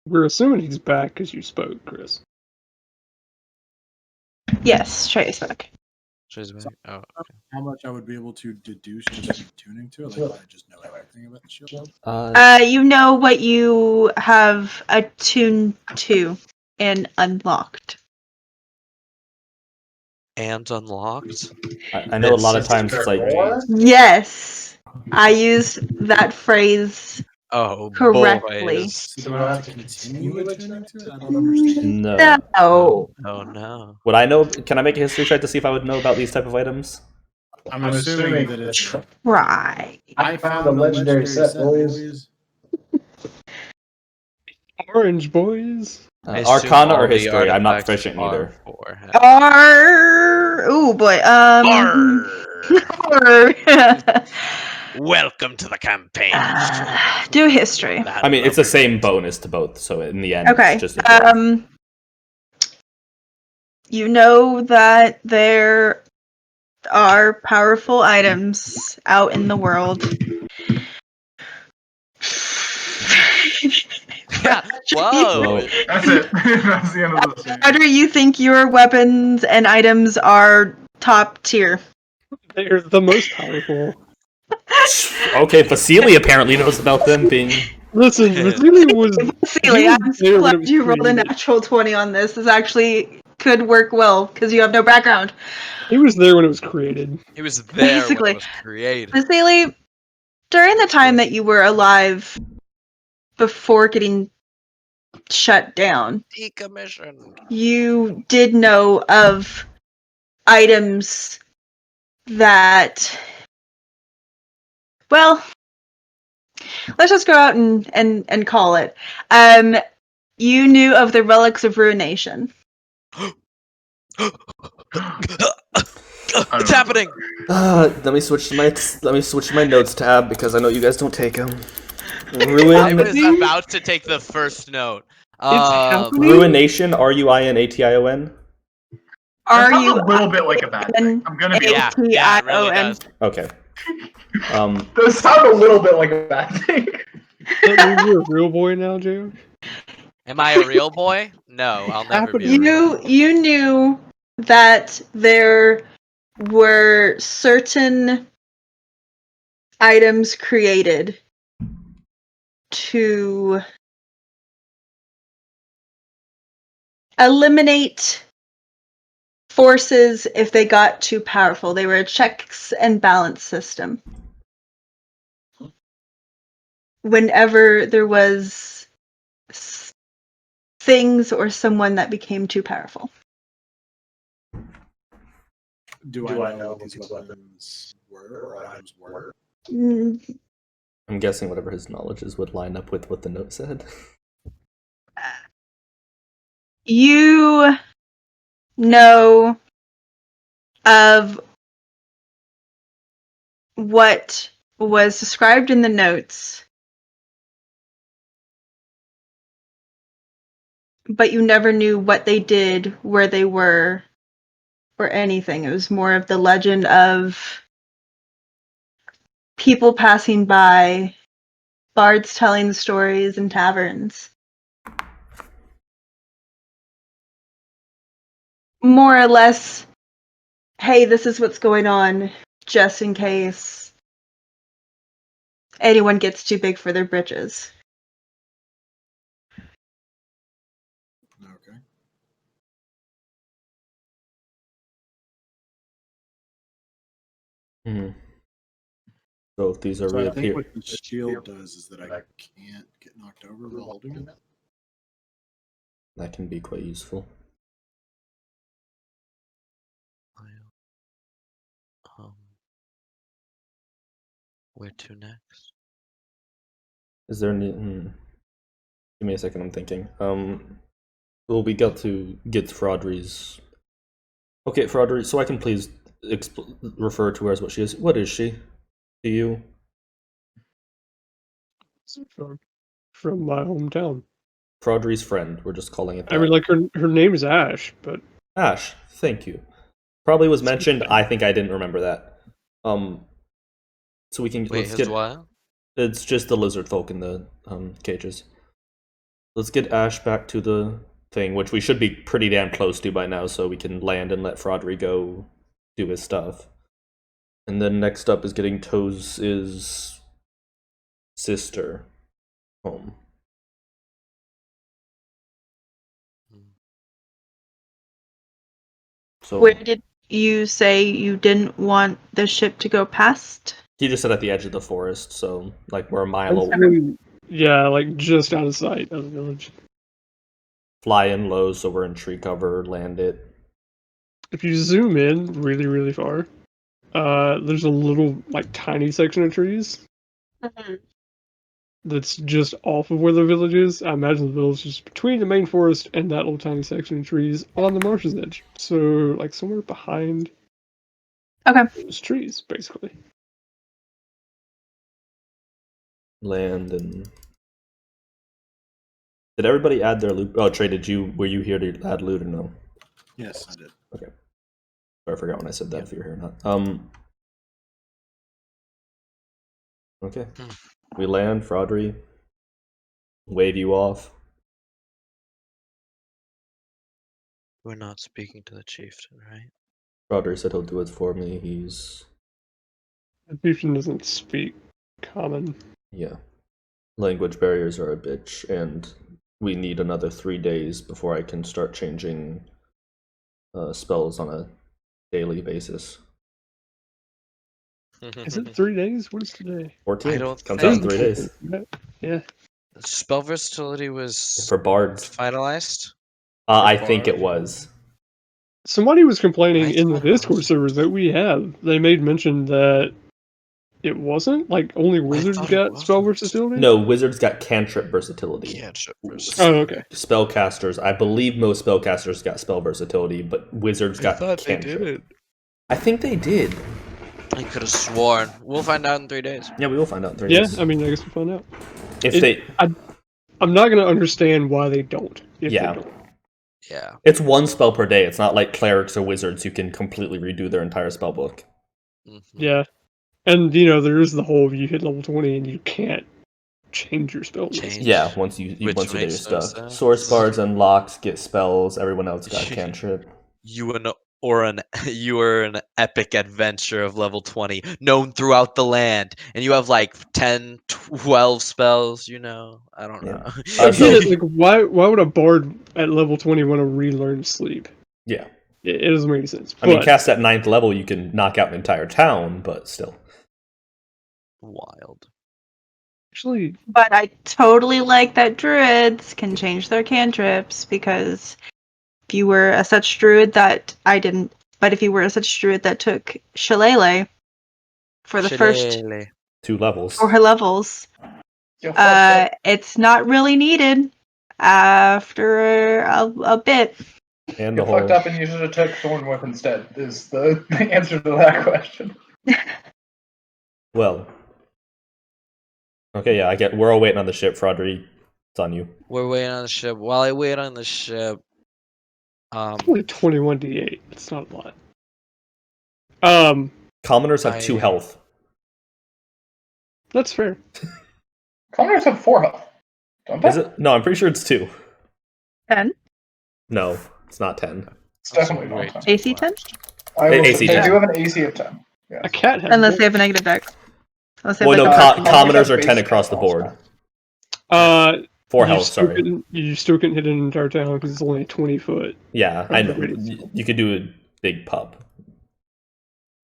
S3: We're assuming he's back because you spoke, Chris.
S1: Yes, Trey's back.
S2: She's back. Oh, okay.
S6: How much I would be able to deduce just from tuning to it? Like, I just know everything about the shield.
S1: You know what you have attuned to and unlocked.
S2: And unlocked.
S4: I know a lot of times it's like,
S1: Yes, I used that phrase
S2: Oh,
S1: correctly.
S2: boys.
S6: Do I have to continue attuning to it? I don't understand.
S4: no.
S1: No.
S2: Oh no.
S4: Would I know? Can I make a history check to see if I would know about these type of items?
S6: I'm assuming that it's.
S1: Right.
S6: I found the legendary set, boys.
S3: Orange boys.
S2: I assume
S4: Arcana
S2: all
S4: or
S2: the
S4: history? I'm not
S2: artifacts
S4: proficient
S2: are
S4: either.
S2: for him.
S1: Oh boy.
S2: Welcome to the campaign.
S1: Do history.
S4: I mean, it's the same bonus to both, so in the end,
S1: Okay.
S4: it's just a
S1: You know that there are powerful items out in the world.
S2: Whoa.
S5: That's it. That's the end of the scene.
S1: Audrey, you think your weapons and items are top tier?
S3: They're the most powerful.
S4: Okay, Vasily apparently knows about them being.
S3: Listen, Vasily was.
S1: Vasily, I'm so glad you rolled a natural 20 on this. This actually could work well because you have no background.
S3: He was there when it was created.
S2: He was there when
S1: Basically.
S2: it was created.
S1: Vasily, during the time that you were alive before getting shut down,
S2: Decommissioned.
S1: you did know of items that, well, let's just go out and call it. You knew of the Relics of Ruination.
S2: It's happening.
S4: Let me switch to my notes tab because I know you guys don't take them.
S2: I was about to take the first note.
S4: Ruination, Ruination.
S1: Are you
S5: a little bit like a bad thing? I'm gonna be
S2: Yeah, it really does.
S4: Okay.
S5: Those sound a little bit like a bad thing.
S3: You're a real boy now, Joe?
S2: Am I a real boy? No, I'll never be a real boy.
S1: You knew that there were certain items created to eliminate forces if they got too powerful. They were a checks and balance system. Whenever there was things or someone that became too powerful.
S6: Do I know what these weapons were or items were?
S4: I'm guessing whatever his knowledge is would line up with what the note said.
S1: You know of what was described in the notes, but you never knew what they did, where they were, or anything. It was more of the legend of people passing by, bards telling the stories in taverns. More or less, hey, this is what's going on, just in case anyone gets too big for their britches.
S6: Okay.
S4: Hmm. So if these are
S6: So I think
S4: reappear,
S6: what the shield does is that I can't get knocked over while holding it.
S4: that can be quite useful.
S2: Where to next?
S4: Is there any? Give me a second. I'm thinking. Well, we got to get Fraudry's. Okay, Fraudry. So I can please refer to her as what she is. What is she? To you?
S3: From my hometown.
S4: Fraudry's friend. We're just calling it that.
S3: I mean, like her name is Ash, but
S4: Ash. Thank you. Probably was mentioned. I think I didn't remember that. So we can
S2: Wait,
S4: let's get.
S2: What?
S4: It's just the lizard folk in the cages. Let's get Ash back to the thing, which we should be pretty damn close to by now, so we can land and let Fraudry go do his stuff. And then next up is getting Toes' sister home. So
S1: Where did you say you didn't want the ship to go past?
S4: he just said at the edge of the forest, so like we're a mile away.
S3: really, yeah, like just out of sight of the village.
S4: Fly in low, so we're in tree cover. Land it.
S3: If you zoom in really, really far, there's a little like tiny section of trees that's just off of where the village is. I imagine the village is between the main forest and that little tiny section of trees on the marsh's edge. So like somewhere behind those trees, basically.
S4: Land and did everybody add their loot? Oh, Trey, were you here to add loot or no?
S6: Yes, I did.
S4: Okay. Sorry, I forgot when I said that if you were here or not. Okay. We land, Fraudry. Wave you off.
S2: We're not speaking to the chieftain, right?
S4: Fraudry said he'll do it for me.
S3: The chieftain doesn't speak common.
S4: Yeah. Language barriers are a bitch, and we need another 3 days before I can start changing spells on a daily basis.
S3: Is it 3 days? What is today?
S4: 14.
S2: I don't
S4: Comes out in
S2: think-
S4: 3 days.
S3: Yeah.
S2: Spell versatility was
S4: For bards.
S2: finalized.
S4: I think it was.
S3: Somebody was complaining
S2: I
S3: in the
S2: thought it
S3: Discord
S2: was.
S3: servers that we have. They made mention that it wasn't like only wizards
S2: thought it
S3: got spell
S2: was.
S3: versatility.
S4: No, wizards got cantrip versatility.
S2: Cantrip
S3: Oh,
S2: versatility.
S3: okay.
S4: Spellcasters, I believe most spellcasters got spell versatility, but wizards got cantrip. I think they did.
S2: I could have sworn. We'll find out in 3 days.
S4: Yeah, we will find out in 3
S3: Yeah,
S4: days.
S3: I mean, I guess we'll find out.
S4: I'm
S3: not gonna understand why they don't. If
S4: Yeah.
S3: they don't.
S2: Yeah.
S4: It's one spell per day. It's not like clerics or wizards who can completely redo their entire spell book.
S3: Yeah, and there is the whole you hit level 20 and you can't change your spell list.
S2: Change.
S4: Yeah, once you
S2: Which
S4: do your
S2: makes no
S4: stuff.
S2: sense.
S4: Source bards and locks get spells. Everyone else got cantrip.
S2: You are an epic adventure of level 20, known throughout the land, and you have like 10, 12 spells. I don't know.
S3: I get it. Like, why would a bard at level 20 want to relearn sleep?
S4: Yeah.
S3: It doesn't make any sense.
S4: I mean, cast at 9th level, you can knock out an entire town, but still.
S2: Wild.
S3: Actually,
S1: but I totally like that druids can change their cantrips, because if you were a such druid that I didn't, but if you were a such druid that took Shillelagh for the first
S4: 2 levels.
S1: 4 levels, it's not really needed. after a bit.
S4: And
S5: Get
S4: the whole
S5: fucked up and you should have took Thornwhip instead, is the answer to that question.
S4: well. Okay, yeah, we're all waiting on the ship, Fraudry. It's on you.
S2: We're waiting on the ship. While I wait on the ship,
S3: Only 21d8. It's not a lot.
S4: Commoners have 2 health.
S3: That's fair.
S5: Commoners have 4 health. Don't they?
S4: Is it? No, I'm pretty sure it's 2.
S1: 10?
S4: No, it's not 10.
S5: It's definitely not 10.
S1: AC 10?
S4: AC
S5: They
S4: 10.
S5: do have an AC of 10. Yes.
S3: A cat has
S1: Unless they have a negative dex. Unless they have
S4: Well, no,
S1: like a-
S4: commoners are
S5: base
S4: 10 across the
S5: health
S4: board.
S3: also.
S4: 4
S3: You
S4: health,
S3: still
S4: sorry.
S3: you still couldn't hit an entire town because it's only a 20-foot.
S4: Yeah, I know.
S3: Radius.
S4: You could do a big pub.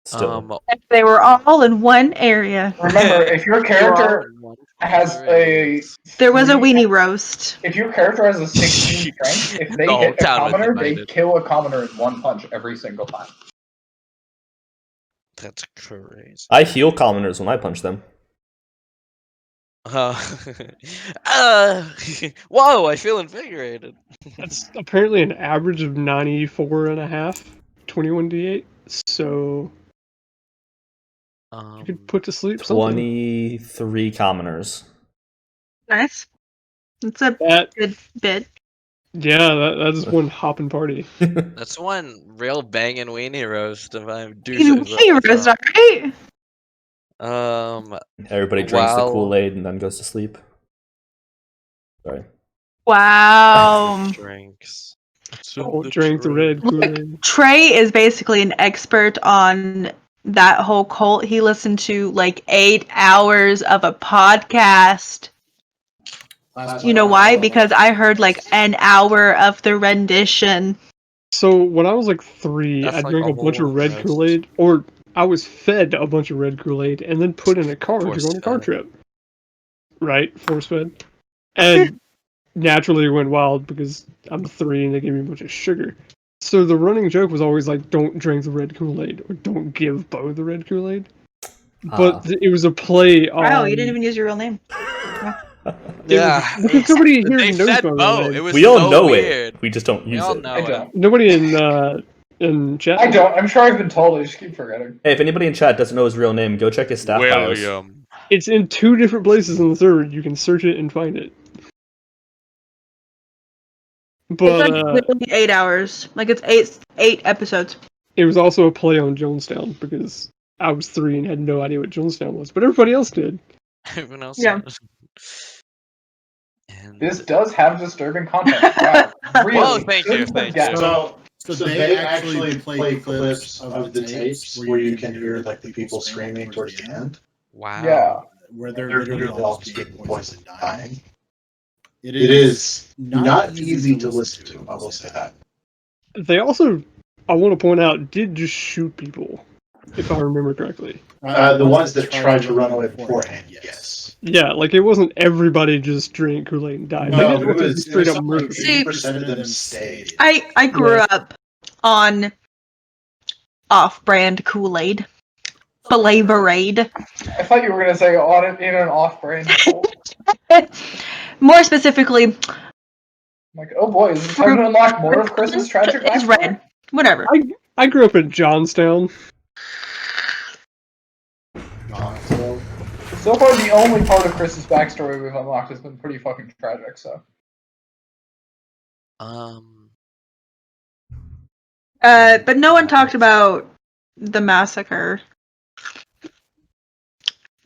S4: Still.
S1: If they were all in one area.
S5: Remember, if your character has a...
S1: There was a weenie roast.
S5: If your character has a 16 strength, if they
S2: The whole
S5: hit a
S2: town was
S5: commoner, they
S2: invited.
S5: kill a commoner in one punch every single time.
S2: That's crazy.
S4: I heal commoners when I punch them.
S2: Whoa! I feel invigorated.
S3: That's apparently an average of 94.5, 21d8. So you could put to sleep something.
S4: 23 commoners.
S1: Nice. It's a
S3: That,
S1: good bit.
S3: yeah, that's one hopping party.
S2: That's one real banging weenie roast if I do
S1: Even
S2: say
S1: weenie roast, alright?
S2: so.
S4: Everybody drinks the
S2: Wow.
S4: Kool-Aid and then goes to sleep. Sorry.
S1: Wow.
S2: Drinks.
S3: Don't drink the red Kool-Aid.
S1: Trey is basically an expert on that whole cult. He listened to like 8 hours of a podcast. You know why? Because I heard like an hour of the rendition.
S3: So when I was like 3,
S2: That's
S3: I
S2: like
S3: drank
S2: a
S3: a bunch
S2: whole
S3: of red
S2: roast.
S3: Kool-Aid, or I was fed a bunch of red Kool-Aid and then put in a car to go on a car
S2: Force-fed.
S3: trip. Right? Force-fed. And naturally it went wild because I'm 3 and they gave me a bunch of sugar. So the running joke was always like, don't drink the red Kool-Aid, or don't give Bo the red Kool-Aid. But it was a play on...
S1: Wow, you didn't even use your real name.
S2: Yeah.
S3: Because nobody here
S2: They
S3: knows
S2: said
S3: my real
S2: Bo.
S3: name.
S2: It was
S4: We all
S2: so
S4: know
S2: weird.
S4: it. We just don't
S2: We
S4: use
S2: all
S4: it.
S2: know
S5: I
S2: it.
S5: don't.
S3: Nobody in chat.
S5: I don't. I'm sure I've been told. I just keep forgetting.
S4: Hey, if anybody in chat doesn't know his real name, go check his staff bios.
S2: William.
S3: It's in 2 different places on the server. You can search it and find it. But
S1: It's like literally 8 hours. Like it's eight episodes.
S3: it was also a play on Jonestown because I was 3 and had no idea what Jonestown was, but everybody else did.
S2: Everyone else.
S1: Yeah.
S2: knows. And
S5: This does have disturbing content. Wow. Really?
S2: Well, thank you,
S5: Shouldn't
S2: thank
S5: forget.
S2: you.
S6: So they actually play clips of the tapes where you can hear like the people screaming towards the end,
S2: wow.
S5: Yeah.
S6: where they're
S8: They're
S6: literally
S8: literally
S6: all
S8: all
S6: speaking
S8: speaking
S6: voices
S8: voices
S6: and
S8: dying.
S6: dying.
S8: It is not easy to listen to, I will say that.
S3: They also, I want to point out, did just shoot people, if I remember correctly.
S8: The ones that tried to run away beforehand, yes.
S3: Yeah, like it wasn't everybody just drank Kool-Aid and died.
S8: No,
S3: They
S8: it was
S3: just straight up
S8: something like
S3: murdered.
S8: 80% of them stayed.
S1: I grew up on off-brand Kool-Aid. Flavorade.
S5: I thought you were going to say on it in an off-brand cult.
S1: More specifically,
S5: Like, oh boy, is it time to unlock more of Chris's tragic
S1: it's
S5: backstory?
S1: red. Whatever.
S3: I grew up in Johnstown.
S5: So far, the only part of Chris's backstory we've unlocked has been pretty fucking tragic, so.
S1: But no one talked about the massacre.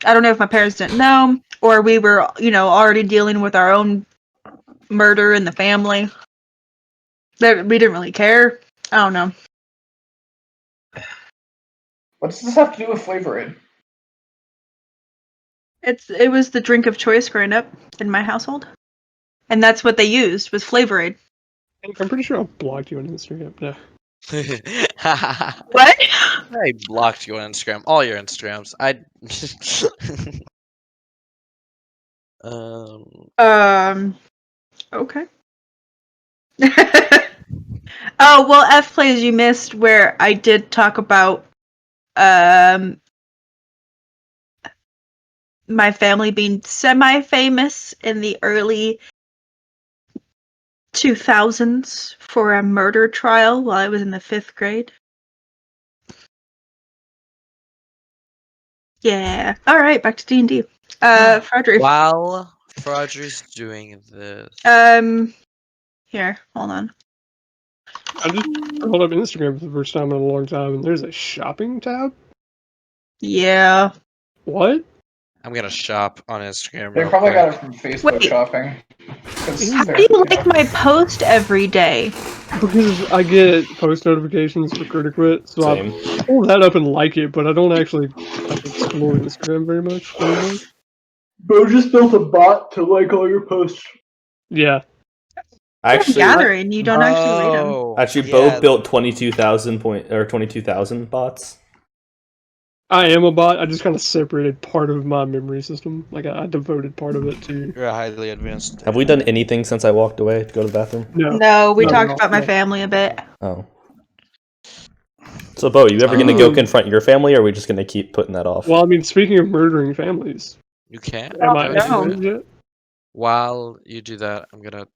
S1: I don't know if my parents didn't know, or we were, already dealing with our own murder in the family. That we didn't really care. I don't know.
S5: What does this have to do with Flavorade?
S1: It was the drink of choice growing up in my household, and that's what they used was Flavorade.
S3: I'm pretty sure I blocked you on Instagram. No.
S1: What?
S2: I blocked you on Instagram. All your Instagrams.
S1: Okay. Oh, well, F plays you missed where I did talk about my family being semi-famous in the early 2000s for a murder trial while I was in the 5th grade. Yeah. All right, back to D&D. Frederick.
S2: While Frodry's doing this,
S1: Here, hold on.
S3: I just pulled up Instagram for the first time in a long time, and there's a shopping tab.
S1: Yeah.
S3: What?
S2: I'm gonna shop on Instagram.
S5: They
S2: real
S5: probably
S2: quick.
S5: got it from Facebook
S1: Wait.
S5: shopping.
S1: How do you like my post every day?
S3: Because I get post notifications for Critic Quit, so
S4: Same.
S3: I pull that up and like it, but I don't actually explore Instagram very much anymore.
S5: Bo just built a bot to like all your posts.
S3: Yeah.
S4: Actually,
S1: Gathering, you don't actually read them.
S4: Actually,
S2: yeah.
S4: Bo built 22,000 bots.
S3: I am a bot. I just kind of separated part of my memory system. Like, I devoted part of it to...
S2: You're a highly advanced.
S4: Have we done anything since I walked away to go to the bathroom?
S1: No, we
S3: Not
S1: talked
S3: at all,
S1: about my
S3: no.
S1: family a bit.
S4: Oh. So, Bo, you ever gonna go confront your family, or are we just gonna keep putting that off?
S3: Well, I mean, speaking of murdering families,
S2: You can't.
S3: am I
S1: no.
S3: undead yet?
S2: While you do that, I'm gonna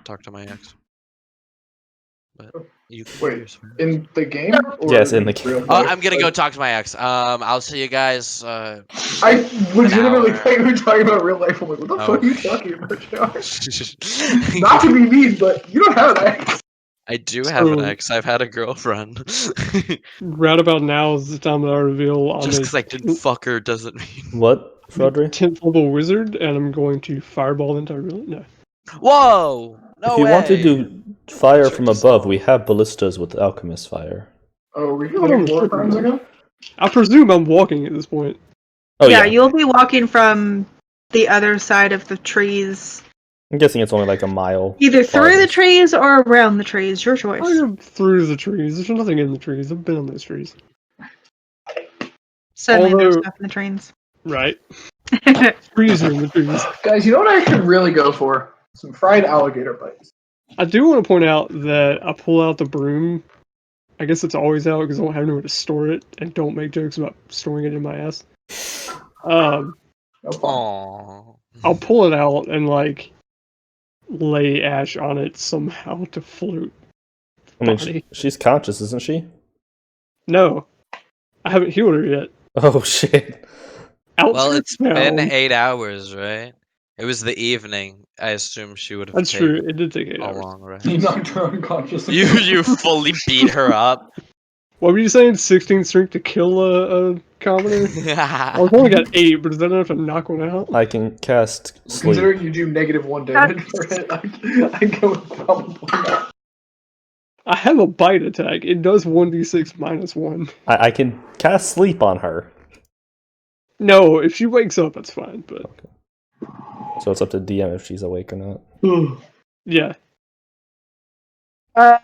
S2: talk to my ex. But you can do
S5: Wait,
S2: yours first.
S5: in the game? Or
S4: Yes, in the game.
S5: real
S2: Oh,
S5: life?
S2: I'm gonna go talk to my ex. I'll see you guys.
S5: I legitimately
S2: hour.
S5: thought you were talking about real life. I'm like, what the
S2: Oh.
S5: fuck are you talking about, Josh? Not to be mean, but you don't have an ex.
S2: I do have an
S3: So-
S2: ex. I've had a girlfriend.
S3: Right about now is the time that I reveal I'm
S2: Just
S3: a
S2: because I didn't fuck her doesn't mean.
S4: What, Frodry?
S3: 10th level wizard, and I'm going to fireball the entire village. No.
S2: Whoa! No
S4: If you
S2: way.
S4: want to do fire
S2: Trick
S4: from
S2: us
S4: above,
S2: all.
S4: we have ballistas with alchemist fire.
S5: Oh, were you
S3: Hold on
S5: like
S3: a
S5: 4
S3: second.
S5: times ago?
S3: I presume I'm walking at this point.
S4: Oh
S1: yeah,
S4: yeah,
S1: you'll be walking from the other side of the trees.
S4: I'm guessing it's only like a mile.
S1: Either through the
S4: farthest.
S1: trees or around the trees. Your choice.
S3: I go through the trees. There's nothing in the trees. I've been on those trees.
S1: Suddenly there's
S3: Although-
S1: stuff in the trains.
S3: Right. Trees are in the trees.
S5: Guys, you know what I should really go for? Some fried alligator bites.
S3: I do want to point out that I pull out the broom. I guess it's always out because I don't have nowhere to store it, and don't make jokes about storing it in my ass.
S5: No problem.
S2: Aww.
S3: I'll pull it out and like lay ash on it somehow to float.
S4: I mean,
S3: Body.
S4: she's conscious, isn't she?
S3: No, I haven't healed her yet.
S4: Oh shit.
S2: Well, it's been
S3: Outskirts
S2: 8 hours, right? It was the evening. I assume she would have.
S3: That's true. It did take 8
S2: A
S3: hours.
S2: long rest.
S5: You knocked her unconscious.
S2: You fully beat her up.
S3: What were you saying? 16 strength to kill a commoner? I've only got 8, but is that enough to knock one out?
S4: I can cast sleep.
S5: Considering you do -1 damage for it, I go with probably not.
S3: I have a bite attack. It does 1d6 minus 1.
S4: I can cast sleep on her.
S3: No, if she wakes up, it's fine. But
S4: So it's up to DM if she's awake or not.
S3: yeah,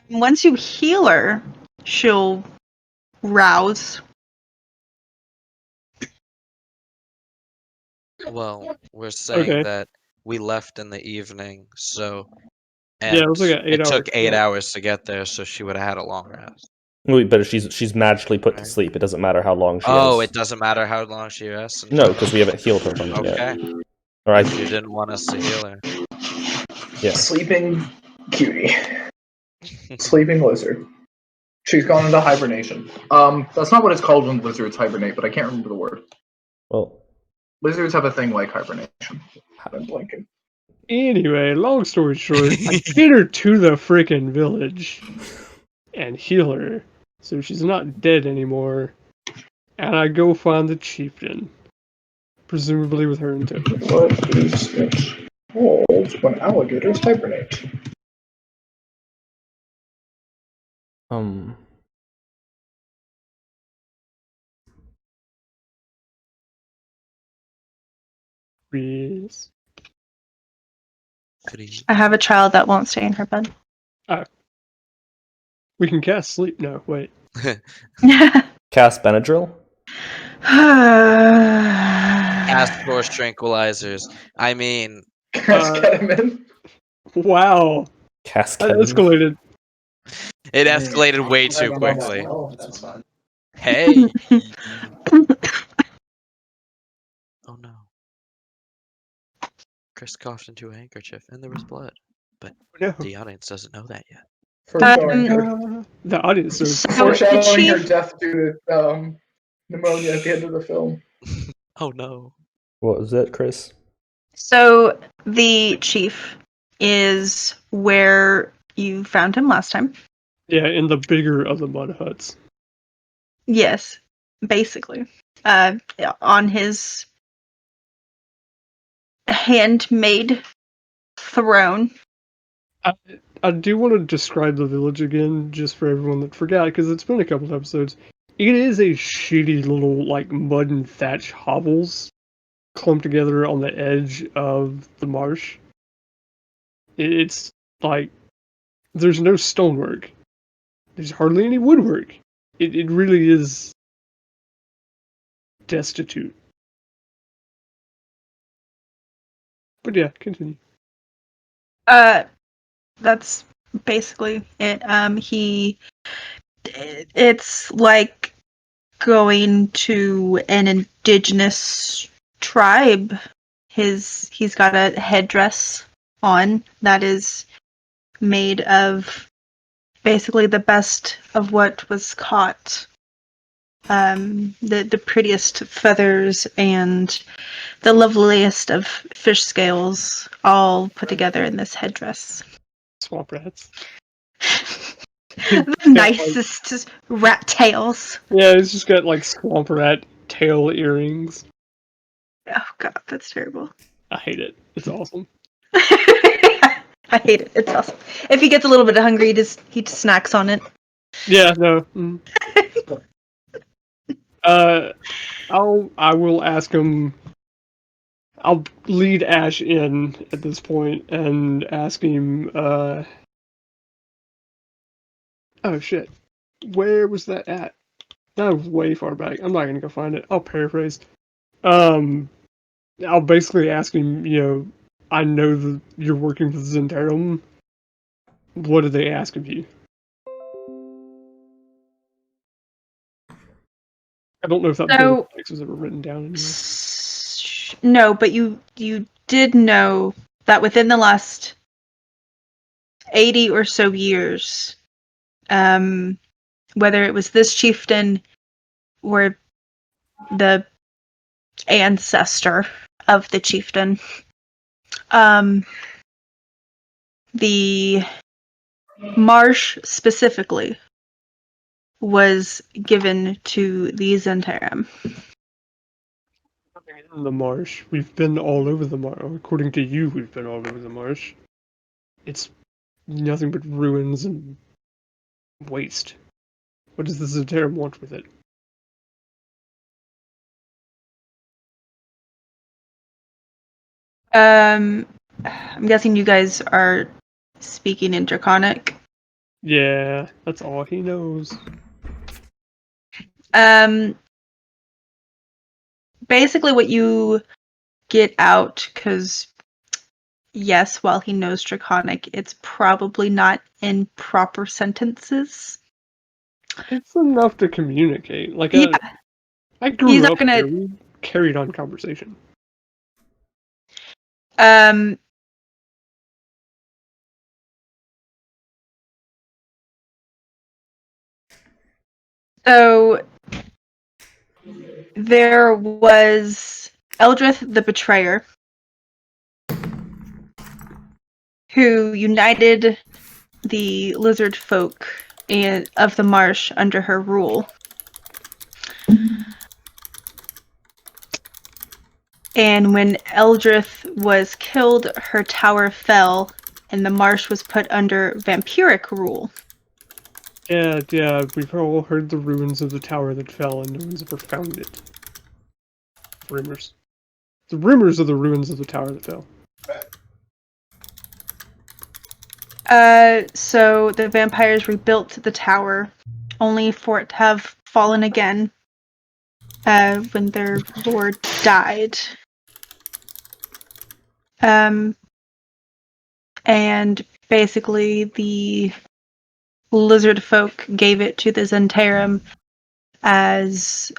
S1: Once you heal her, she'll rouse.
S2: Well, we're saying
S3: Okay.
S2: that we left in the evening, so.
S3: Yeah, it was like an 8
S2: it took
S3: hour
S2: 8
S3: trip.
S2: hours to get there, so she would have had a long rest.
S4: Wait, but she's magically put to
S2: Right.
S4: sleep. It doesn't matter how long she
S2: Oh,
S4: has.
S2: it doesn't matter how long she rests.
S4: No, because we haven't healed her from it yet.
S2: Okay.
S4: Or I,
S2: You didn't want us to heal her.
S4: yeah.
S5: Sleeping cutie. Sleeping lizard. She's gone into hibernation. That's not what it's called when lizards hibernate, but I can't remember the word.
S4: Well,
S5: Lizards have a thing like hibernation. I'm blanking.
S3: Anyway, long story short, I get her to the freaking village and heal her, so she's not dead anymore. And I go find the chieftain, presumably with her in tow.
S5: What is it called when alligators hibernate?
S3: Yes.
S1: I have a child that won't stay in her bed.
S3: We can cast sleep. No, wait.
S4: cast Benadryl?
S2: Ask for tranquilizers. I mean,
S5: Ketamine?
S3: Wow,
S4: Cast
S3: that
S4: ketamine?
S3: escalated.
S2: it escalated way too quickly.
S6: Oh, that's fine.
S2: Hey. Oh no. Chris coughed into a handkerchief and there was blood. but
S3: No.
S2: the audience doesn't know that yet.
S5: Foreshadowing her,
S3: The audience knows.
S1: So the
S5: foreshadowing her
S1: chief,
S5: death due to pneumonia at the end of the film.
S2: Oh no.
S4: What was that, Chris?
S1: so the chief is where you found him last time.
S3: Yeah, in the bigger of the mud huts.
S1: Yes, basically. On his handmade throne.
S3: I do want to describe the village again, just for everyone that forgot, because it's been a couple episodes. It is a shitty little, like, mud and thatch hovels clumped together on the edge of the marsh. It's, like, there's no stonework. There's hardly any woodwork. It really is destitute. But yeah, continue.
S1: That's basically it. It's like going to an indigenous tribe. He's got a headdress on that is made of basically the best of what was caught. The prettiest feathers and the loveliest of fish scales all put together in this headdress.
S3: Swamp rats.
S1: The nicest rat tails.
S3: Yeah, it's just got, like, swamp rat tail earrings.
S1: Oh god, that's terrible.
S3: I hate it. It's awesome.
S1: I hate it. It's awesome. If he gets a little bit hungry, he just snacks on it.
S3: Yeah, no. I will ask him. I'll lead Ash in at this point and ask him. Oh shit, where was that at? That was way far back. I'm not gonna go find it. I'll paraphrase. I'll basically ask him. I know that you're working for the Zentarum. What did they ask of you? I don't know if that was ever written down anywhere.
S1: No, but you did know that within the last 80 or so years, whether it was this chieftain or the ancestor of the chieftain, the marsh specifically was given to the Zentarum.
S3: In the marsh. We've been all over the marsh. According to you, we've been all over the marsh. It's nothing but ruins and waste. What does the Zentarum want with it?
S1: I'm guessing you guys are speaking in Draconic.
S3: Yeah, that's all he knows.
S1: Basically what you get out, because yes, while he knows Draconic, it's probably not in proper sentences.
S3: It's enough to communicate. Like,
S1: yeah.
S3: I grew up here. We carried on conversation.
S1: So there was Eldrith the Betrayer, who united the lizard folk of the marsh under her rule. And when Eldrith was killed, her tower fell, and the marsh was put under vampiric rule.
S3: Yeah, we've all heard the ruins of the tower that fell, and no one's ever found it. Rumors. The rumors of the ruins of the tower that fell.
S1: So the vampires rebuilt the tower, only for it to have fallen again when their lord died. And basically the lizard folk gave it to the Zentarum as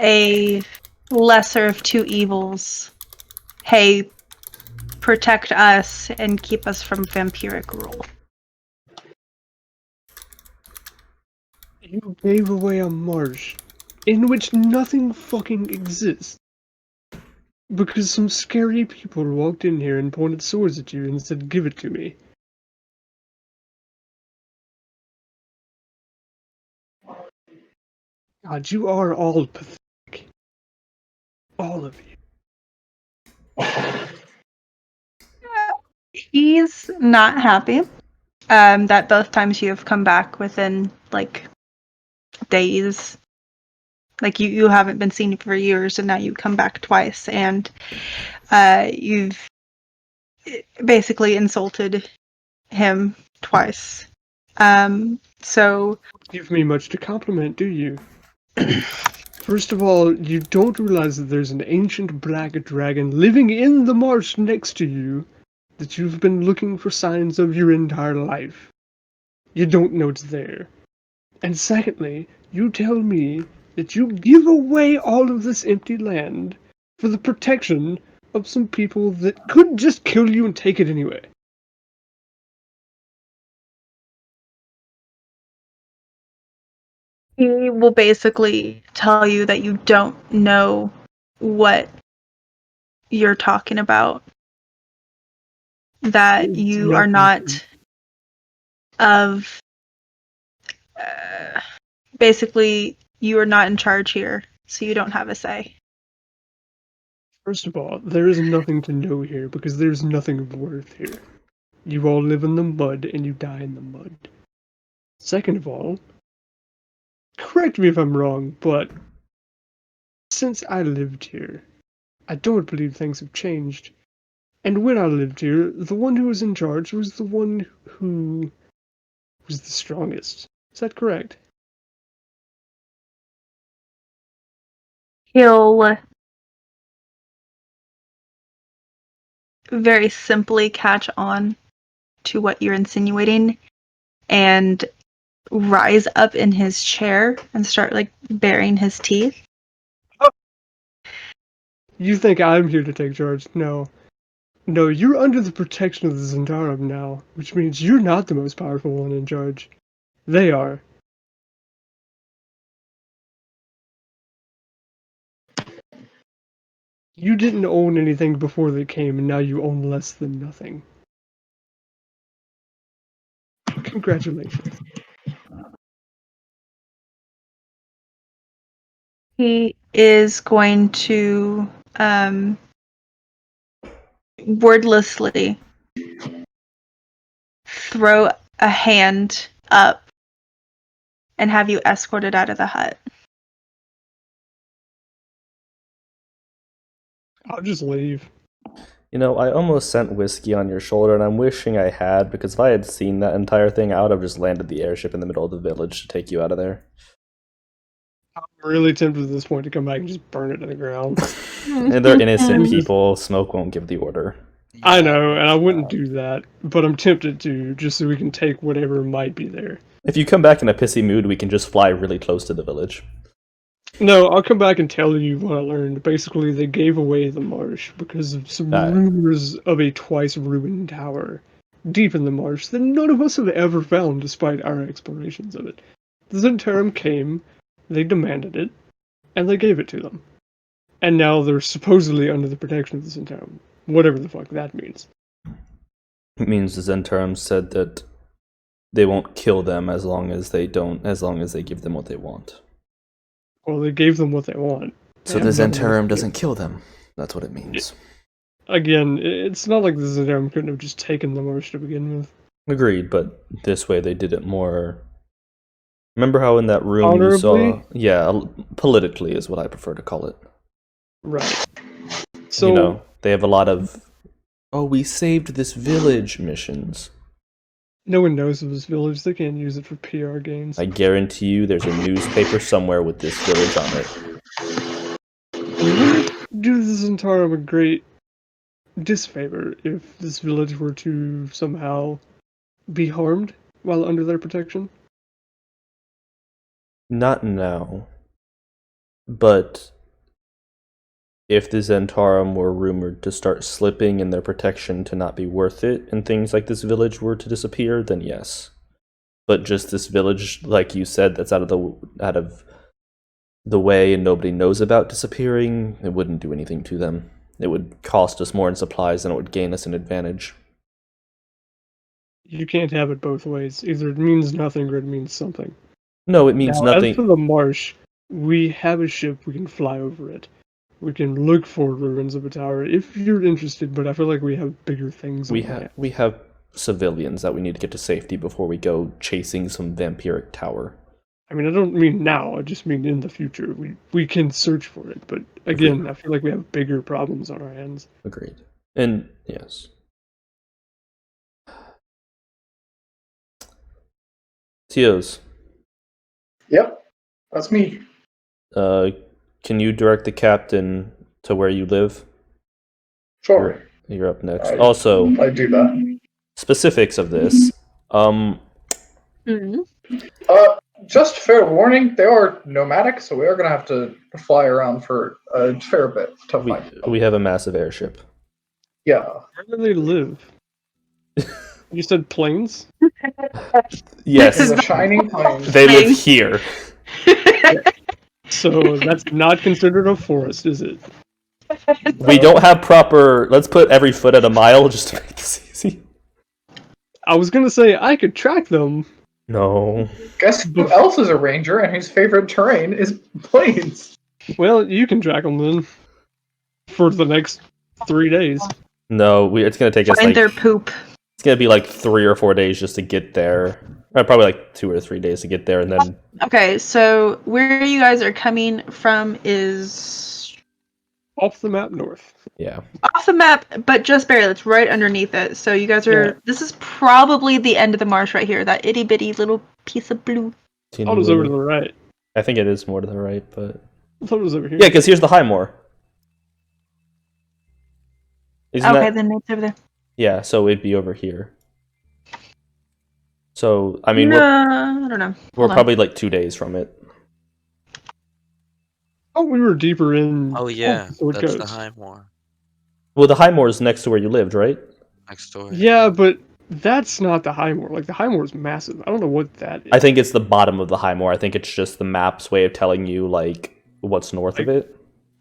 S1: a lesser of two evils. Hey, protect us and keep us from vampiric rule.
S3: You gave away a marsh in which nothing fucking exists. Because some scary people walked in here and pointed swords at you and said, "Give it to me." God, you are all pathetic. All of you.
S1: He's not happy that both times you have come back within, like, days. Like, you haven't been seen for years, and now you come back twice, and you've basically insulted him twice. So...
S3: Give me much to compliment, do you? First of all, you don't realize that there's an ancient black dragon living in the marsh next to you that you've been looking for signs of your entire life. You don't know it's there. And secondly, you tell me that you give away all of this empty land for the protection of some people that could just kill you and take it anyway.
S1: He will basically tell you that you don't know what you're talking about. That you are not of... basically, you are not in charge here, so you don't have a say.
S3: First of all, there is nothing to know here because there's nothing of worth here. You all live in the mud and you die in the mud. Second of all, correct me if I'm wrong, but since I lived here, I don't believe things have changed. And when I lived here, the one who was in charge was the one who was the strongest. Is that correct?
S1: He'll very simply catch on to what you're insinuating and rise up in his chair and start, like, baring his teeth.
S3: You think I'm here to take charge? No. No, you're under the protection of the Zentarum now, which means you're not the most powerful one in charge. They are. You didn't own anything before they came, and now you own less than nothing. Congratulations.
S1: He is going to wordlessly throw a hand up and have you escorted out of the hut.
S3: I'll just leave.
S4: You know, I almost sent whiskey on your shoulder, and I'm wishing I had, because if I had seen that entire thing, I would have just landed the airship in the middle of the village to take you out of there.
S3: I'm really tempted at this point to come back and just burn it to the ground.
S4: And they're innocent people. Smoke won't give the order.
S3: I know, and I wouldn't do that, but I'm tempted to, just so we can take whatever might be there.
S4: If you come back in a pissy mood, we can just fly really close to the village.
S3: No, I'll come back and tell you what I learned. Basically, they gave away the marsh because of some rumors of a twice-ruined tower deep in the marsh that none of us have ever found despite our explorations of it. The Zentarum came, they demanded it, and they gave it to them. And now they're supposedly under the protection of the Zentarum. Whatever the fuck that means.
S4: It means the Zentarum said that they won't kill them as long as they give them what they want.
S3: Well, they gave them what they want.
S4: So the Zentarum doesn't kill them. That's what it means.
S3: Again, it's not like the Zentarum couldn't have just taken the marsh to begin with.
S4: Agreed, but this way they did it more... Remember how in that room
S3: honorably?
S4: You saw... Yeah, politically is what I prefer to call it.
S3: Right. So,
S4: you know, they have a lot of, oh, we saved this village missions.
S3: No one knows of this village. They can't use it for PR gains.
S4: I guarantee you there's a newspaper somewhere with this village on it.
S3: It would do the Zentarum a great disfavor if this village were to somehow be harmed while under their protection.
S4: Not now. But if the Zentarum were rumored to start slipping and their protection to not be worth it, and things like this village were to disappear, then yes. But just this village, like you said, that's out of the way and nobody knows about disappearing, it wouldn't do anything to them. It would cost us more in supplies than it would gain us an advantage.
S3: You can't have it both ways. Either it means nothing or it means something.
S4: No, it means
S3: now,
S4: nothing.
S3: As for the marsh, we have a ship, we can fly over it. We can look for ruins of a tower if you're interested, but I feel like we have bigger things.
S4: We have civilians that we need to get to safety before we go chasing some vampiric tower.
S3: I mean, I don't mean now, I just mean in the future. We can search for it, but again, I feel like we have bigger problems on our hands.
S4: Agreed. And, yes. Tios.
S5: Yep, that's me.
S4: Can you direct the captain to where you live?
S5: Sure.
S4: You're up next. Also,
S5: I do that.
S4: Specifics of this.
S5: Just fair warning, they are nomadic, so we are going to have to fly around for a fair bit to find them.
S4: We have a massive airship.
S5: Yeah.
S3: Where do they live? You said planes?
S4: Yes.
S5: In the shining plains.
S4: They live here.
S3: So that's not considered a forest, is it?
S4: We don't have proper... Let's put every foot at a mile just to make this easy.
S3: I was gonna say, I could track them.
S4: No.
S5: Guess who else is a ranger and whose favorite terrain is plains?
S3: Well, you can track them then. For the next 3 days.
S4: No, it's gonna take us
S1: Find
S4: like...
S1: their poop.
S4: It's gonna be like 3 or 4 days just to get there. Probably like 2 or 3 days to get there, and then...
S1: Okay, so where you guys are coming from is...
S3: Off the map north.
S4: Yeah.
S1: Off the map, but just barely. It's right underneath it. So you guys are... Yeah. This is probably the end of the marsh right here. That itty-bitty little piece of blue.
S3: I thought it was over to the right.
S4: I think it is more to the right, but...
S3: I thought it was over here.
S4: Yeah, because here's the Highmoor.
S1: Okay, then it's over there.
S4: Yeah, so it'd be over here. So, I mean,
S1: I don't know.
S4: We're probably like 2 days from it.
S3: Oh, we were deeper in.
S2: Oh yeah, that's the Highmoor.
S4: Well, the Highmoor is next to where you lived, right?
S2: Next door.
S3: Yeah, but that's not the Highmoor. Like, the Highmoor is massive. I don't know what that is.
S4: I think it's the bottom of the Highmoor. I think it's just the map's way of telling you, like, what's north of it.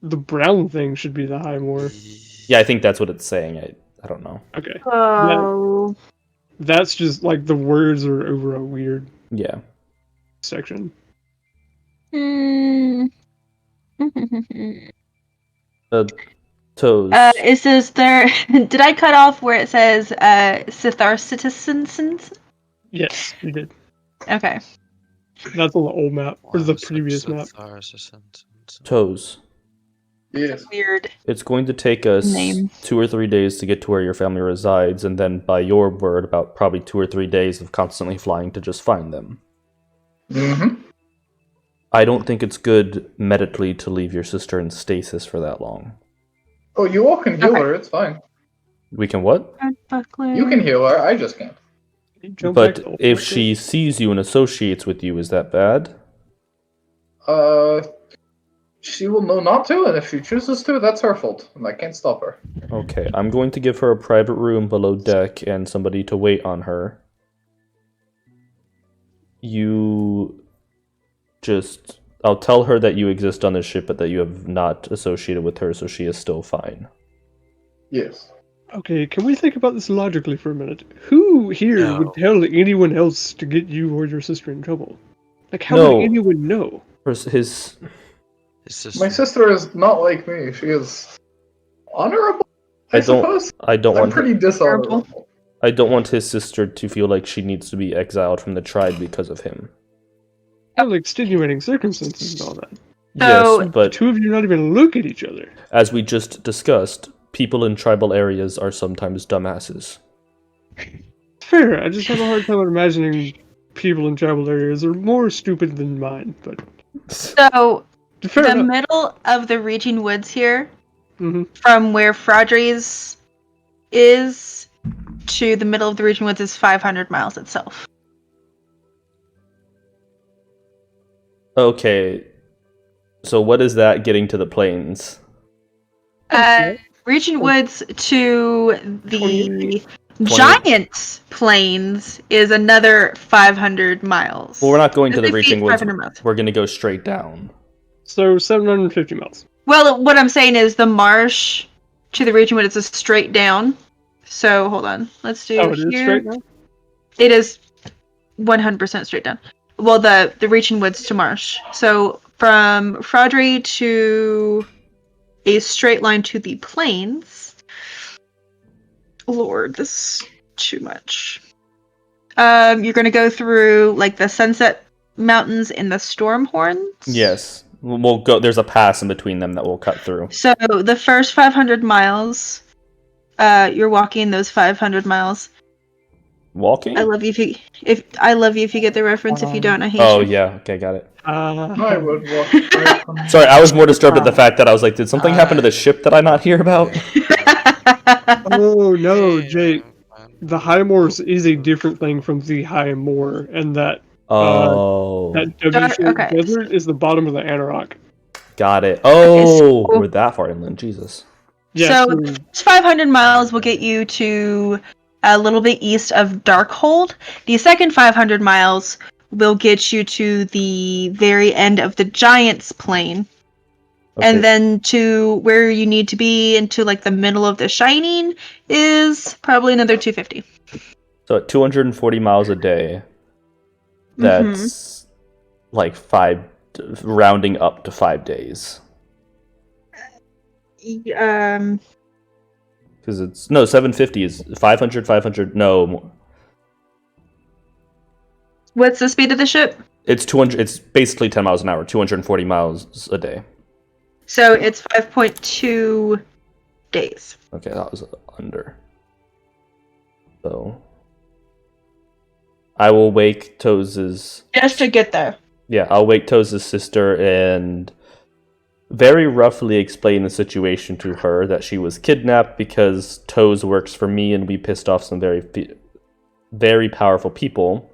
S3: The brown thing should be the Highmoor.
S4: Yeah, I think that's what it's saying. I don't know.
S3: Okay.
S1: Oh.
S3: That's just, like, the words are over a weird...
S4: Yeah.
S3: ...section.
S4: Toes.
S1: It says there... Did I cut off where it says Sithar citizens?
S3: Yes, you did.
S1: Okay.
S3: That's on the old map, or the previous map.
S4: Toes.
S5: Yes.
S1: Weird.
S4: It's going to take us 2 or 3 days to get to where your family resides, and then, by your word, about probably 2 or 3 days of constantly flying to just find them.
S5: Mm-hmm.
S4: I don't think it's good medically to leave your sister in stasis for that long.
S5: Oh, you all can heal her, it's fine.
S4: We can what?
S5: You can heal her, I just can't.
S4: But if she sees you and associates with you, is that bad?
S5: She will know not to, and if she chooses to, that's her fault, and I can't stop her.
S4: Okay, I'm going to give her a private room below deck and somebody to wait on her. I'll tell her that you exist on this ship, but that you have not associated with her, so she is still fine.
S5: Yes.
S3: Okay, can we think about this logically for a minute? Who here would tell anyone else to get you or your sister in trouble? Like, how would anyone know?
S4: His
S2: sister.
S5: My sister is not like me. She is honorable, I suppose.
S4: I'm
S5: pretty dishonorable.
S4: I don't want his sister to feel like she needs to be exiled from the tribe because of him.
S3: Well, extenuating circumstances and all that.
S4: Yes, but...
S3: The two of you not even look at each other.
S4: As we just discussed, people in tribal areas are sometimes dumbasses.
S3: Fair, I just have a hard time imagining people in tribal areas are more stupid than mine, but...
S1: So... The middle of the Raging Woods here, from where Fraudry's is to the middle of the Raging Woods is 500 miles itself.
S4: Okay, so what is that getting to the plains?
S1: Regent Woods to the
S4: 20.
S1: Giant Plains is another 500 miles.
S4: Well, we're not going to the
S1: Physically,
S4: Reaching Woods.
S1: 500 miles.
S4: We're going to go straight down.
S3: So 750 miles.
S1: Well, what I'm saying is the marsh to the Reaching Woods is straight down. So hold on, let's do
S3: Oh, it
S1: here.
S3: is straight now?
S1: It is 100% straight down. Well, the Reaching Woods to marsh. So from Fraudry to a straight line to the plains. Lord, this is too much. You're gonna go through like the Sunset Mountains and the Stormhorns.
S4: Yes, we'll go. There's a pass in between them that we'll cut through.
S1: So the first 500 miles, you're walking those 500 miles.
S4: Walking?
S1: I love you if you get the reference. If you don't, I hate you.
S4: Oh yeah, okay, got it.
S5: I would walk.
S4: Sorry, I was more disturbed at the fact that I was like, did something happen to the ship that I not hear about?
S3: Oh no, Jake. The High Moors is a different thing from the High Moor, and that that W-shaped desert is the bottom of the Anorak.
S4: Got it. Oh, we're that far inland, Jesus.
S1: Yeah, so 500 miles will get you to a little bit east of Darkhold. The second 500 miles will get you to the very end of the Giant's Plain. Okay. And then to where you need to be into like the middle of the Shining is probably another 250.
S4: So at 240 miles a day, that's like rounding up to 5 days. Because it's 750 is 500 no more.
S1: What's the speed of the ship?
S4: It's 200. It's basically 10 miles an hour, 240 miles a day.
S1: So it's 5.2 days.
S4: Okay, that was under. So I will wake Toze's...
S1: Just to get there.
S4: Yeah, I'll wake Toze's sister and very roughly explain the situation to her, that she was kidnapped because Toze works for me and we pissed off some very powerful people,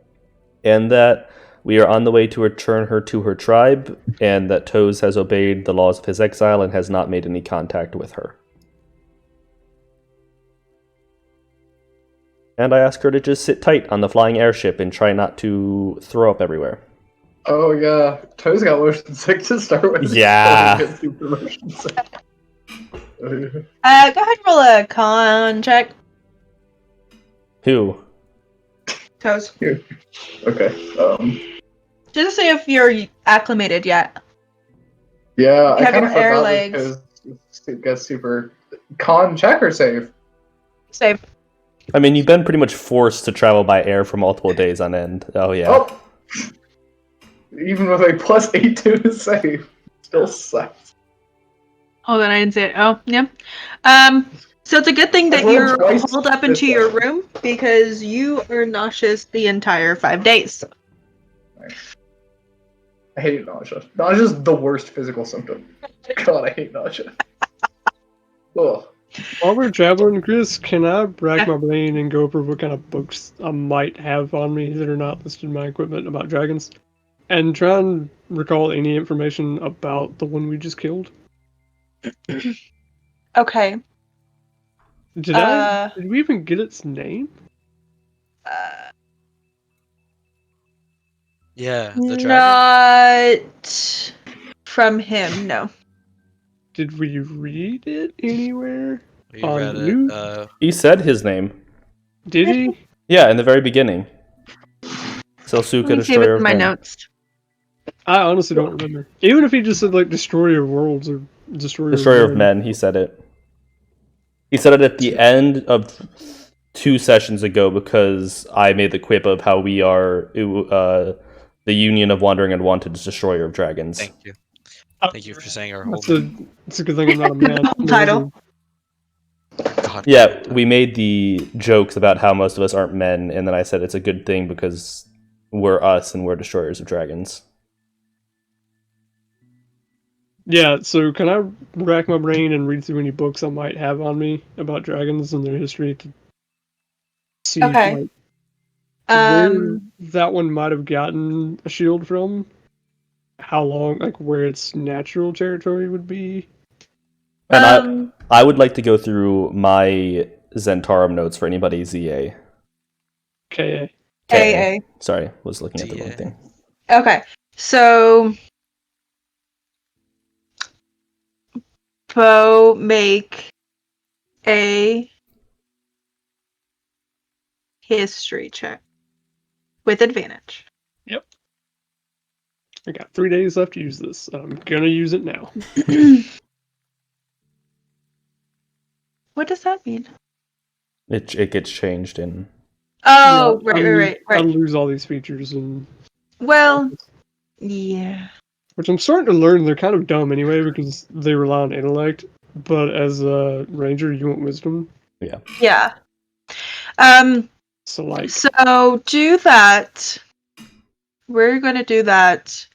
S4: and that we are on the way to return her to her tribe, and that Toze has obeyed the laws of his exile and has not made any contact with her. And I ask her to just sit tight on the flying airship and try not to throw up everywhere.
S5: Oh yeah, Toze got motion sick to start with.
S4: Yeah.
S5: Super motion sick.
S1: Go ahead and roll a con check.
S4: Who?
S1: Toze.
S5: Okay.
S1: Just to see if you're acclimated yet.
S5: Yeah,
S1: you
S5: I kind of
S1: air
S5: forgot
S1: legs.
S5: because it gets super con check or save.
S1: Save.
S4: I mean, you've been pretty much forced to travel by air for multiple days on end. Oh yeah.
S5: Oh. Even with a +8 to save, still sucks.
S1: Hold on, I didn't see it. Oh, yeah. So it's a good thing that you're holed up into your room because you are nauseous the entire 5 days.
S5: Nice. I hate nausea. Nausea is the worst physical symptom. God, I hate nausea. Ugh.
S3: While we're traveling, Chris, can I rack my brain and go over what kind of books I might have on me that are not listed in my equipment about dragons? And try and recall any information about the one we just killed?
S1: Okay.
S3: Did we even get its name?
S2: Yeah, the dragon.
S1: Not from him, no.
S3: Did we read it anywhere?
S2: We read it.
S4: He said his name.
S3: Did he?
S4: Yeah, in the very beginning. Selsuka, Destroyer of
S1: my
S4: Men.
S1: notes.
S3: I honestly don't remember. Even if he just said like Destroyer of Worlds or Destroyer
S4: of Men, he said it. He said it at the end of 2 sessions ago because I made the quip of how we are the Union of Wandering Unwanteds, Destroyer of Dragons.
S2: Thank you. Thank you for saying our whole
S3: It's a good thing I'm not a man.
S1: Title.
S2: God.
S4: Yeah, we made the jokes about how most of us aren't men, and then I said it's a good thing because we're us and we're Destroyers of Dragons.
S3: Yeah, so can I rack my brain and read through any books I might have on me about dragons and their history to see
S1: Okay.
S3: where that one might have gotten a shield from? How long, like where its natural territory would be?
S4: And I would like to go through my Zentarum notes for anybody ZA.
S3: KA.
S1: AA.
S4: Sorry, was looking at the wrong
S2: TA.
S4: thing.
S1: Okay, so Bo, make a history check with advantage.
S3: Yep. I got 3 days left to use this. I'm gonna use it now.
S1: What does that mean?
S4: It gets changed in.
S1: Oh,
S3: Yeah,
S1: right.
S3: I lose all these features, and
S1: Well, yeah.
S3: which I'm starting to learn they're kind of dumb anyway because they rely on intellect. But as a ranger, you want wisdom.
S1: Yeah.
S3: So like,
S1: So do that. We're gonna do that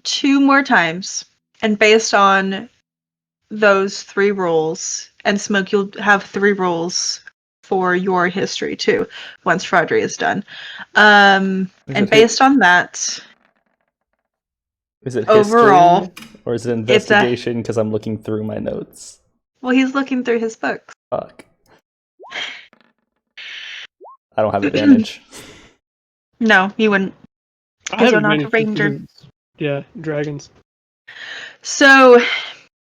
S1: 2 more times, and based on those 3 rolls, and Smoke, you'll have 3 rolls for your history too, once Fraudry is done. And based on that,
S4: Is it
S1: overall,
S4: history or is it investigation? Because I'm looking through my notes.
S1: well, he's looking through his books.
S4: Fuck. I don't have advantage.
S1: No, you wouldn't.
S3: I have
S1: you're not a
S3: advantage
S1: ranger.
S3: because, yeah, dragons.
S1: So
S3: You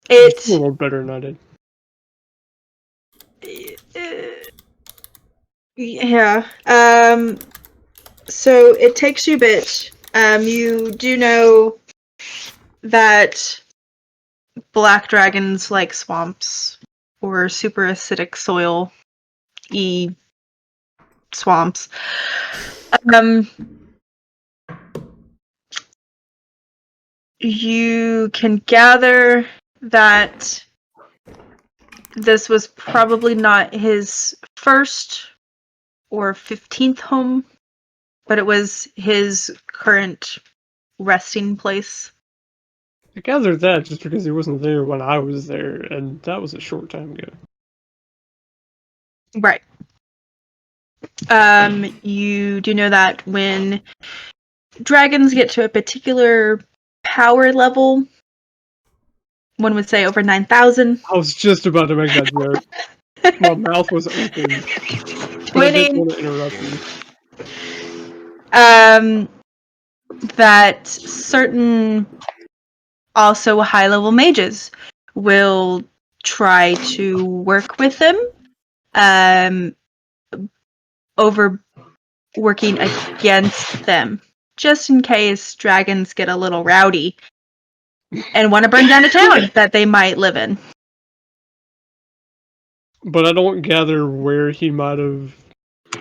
S1: it's
S3: rolled better than I did.
S1: yeah. So it takes you a bit. You do know that black dragons like swamps or super acidic soil swamps. You can gather that this was probably not his first or 15th home, but it was his current resting place.
S3: I gathered that just because he wasn't there when I was there, and that was a short time ago.
S1: Right. You do know that when dragons get to a particular power level, one would say over 9,000.
S3: I was just about to make that joke. My mouth was open, but I didn't want to interrupt you.
S1: That certain also high-level mages will try to work with them, over working against them, just in case dragons get a little rowdy and want to burn down a town that they might live in.
S3: But I don't gather where he might have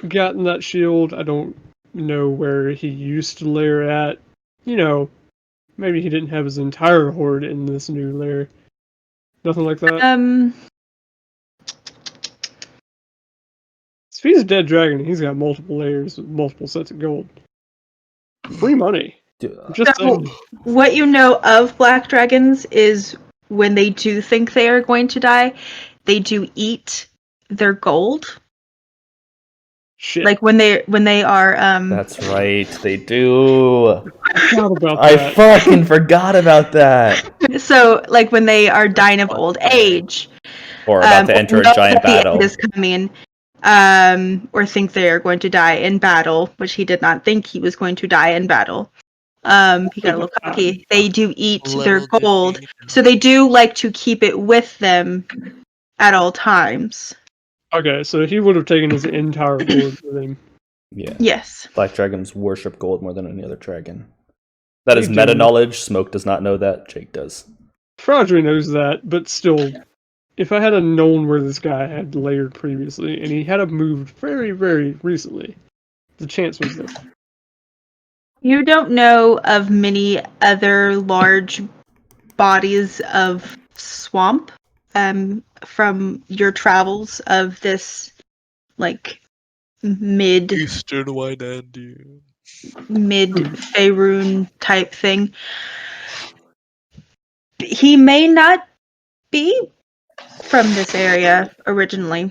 S3: gotten that shield. I don't know where he used to lair at. You know, maybe he didn't have his entire horde in this new lair. Nothing like that. If he's a dead dragon, he's got multiple layers with multiple sets of gold. Free money. Just saying.
S1: What you know of black dragons is when they do think they are going to die, they do eat their gold.
S3: Shit.
S1: Like when they are
S4: That's right, they do.
S3: I forgot about
S4: I
S3: that.
S4: fucking forgot about that.
S1: So like when they are dying of old age,
S4: Or about to enter a
S1: know
S4: giant
S1: that the
S4: battle.
S1: end is coming, or think they are going to die in battle, which he did not think he was going to die in battle. He got a little cocky. They do eat their gold, so they do like to keep it with them at all times.
S3: Okay, so he would have taken his entire horde with him.
S4: Yeah.
S1: Yes.
S4: Black dragons worship gold more than any other dragon. That is
S3: They
S4: meta
S3: do.
S4: knowledge. Smoke does not know that. Jake does.
S3: Fraudry knows that, but still, if I had known where this guy had layered previously, and he had moved very, very recently, the chance was there.
S1: You don't know of many other large bodies of swamp from your travels of this like mid
S2: Eastern White Andean.
S1: Faerun type thing. He may not be from this area originally.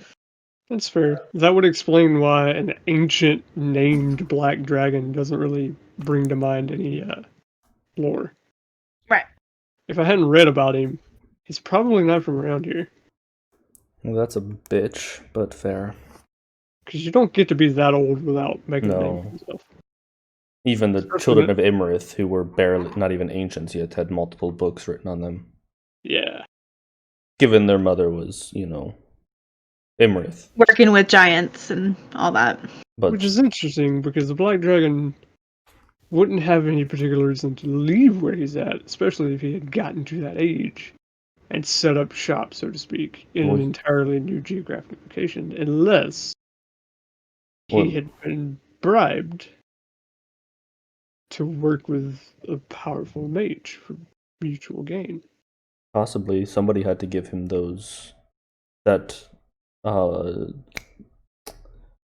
S3: That's fair. That would explain why an ancient named black dragon doesn't really bring to mind any lore.
S1: Right.
S3: If I hadn't read about him, He's probably not from around here.
S4: Well, that's a bitch, but fair.
S3: Because you don't get to be that old without making a name for yourself.
S4: Even the children of Imarith, who were barely, not even ancients yet, had multiple books written on them.
S3: Yeah.
S4: Given their mother was, Imarith.
S1: Working with giants and all that.
S3: Which is interesting, because the Black Dragon wouldn't have any particular reason to leave where he's at, especially if he had gotten to that age and set up shop, so to speak, in an entirely new geographic location, unless he had been bribed to work with a powerful mage for mutual gain.
S4: Possibly somebody had to give him that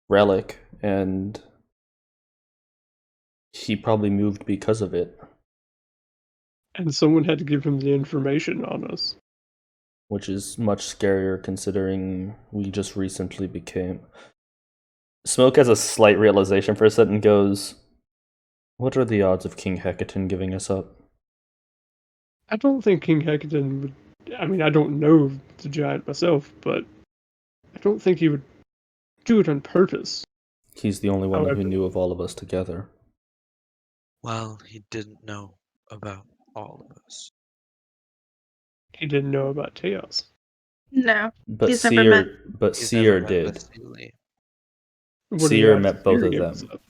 S4: relic, and he probably moved because of it.
S3: And someone had to give him the information on us.
S4: Which is much scarier considering we just recently became... Smoke has a slight realization for a second and goes, what are the odds of King Hecaton giving us up?
S3: I don't think King Hecaton would... I mean, I don't know the giant myself, but I don't think he would do it on purpose.
S4: He's the only one who knew of all of us together.
S2: Well, he didn't know about all of us.
S3: He didn't know about Teos.
S1: No.
S4: But
S1: he's never met.
S4: Seer did. Seer met both of them.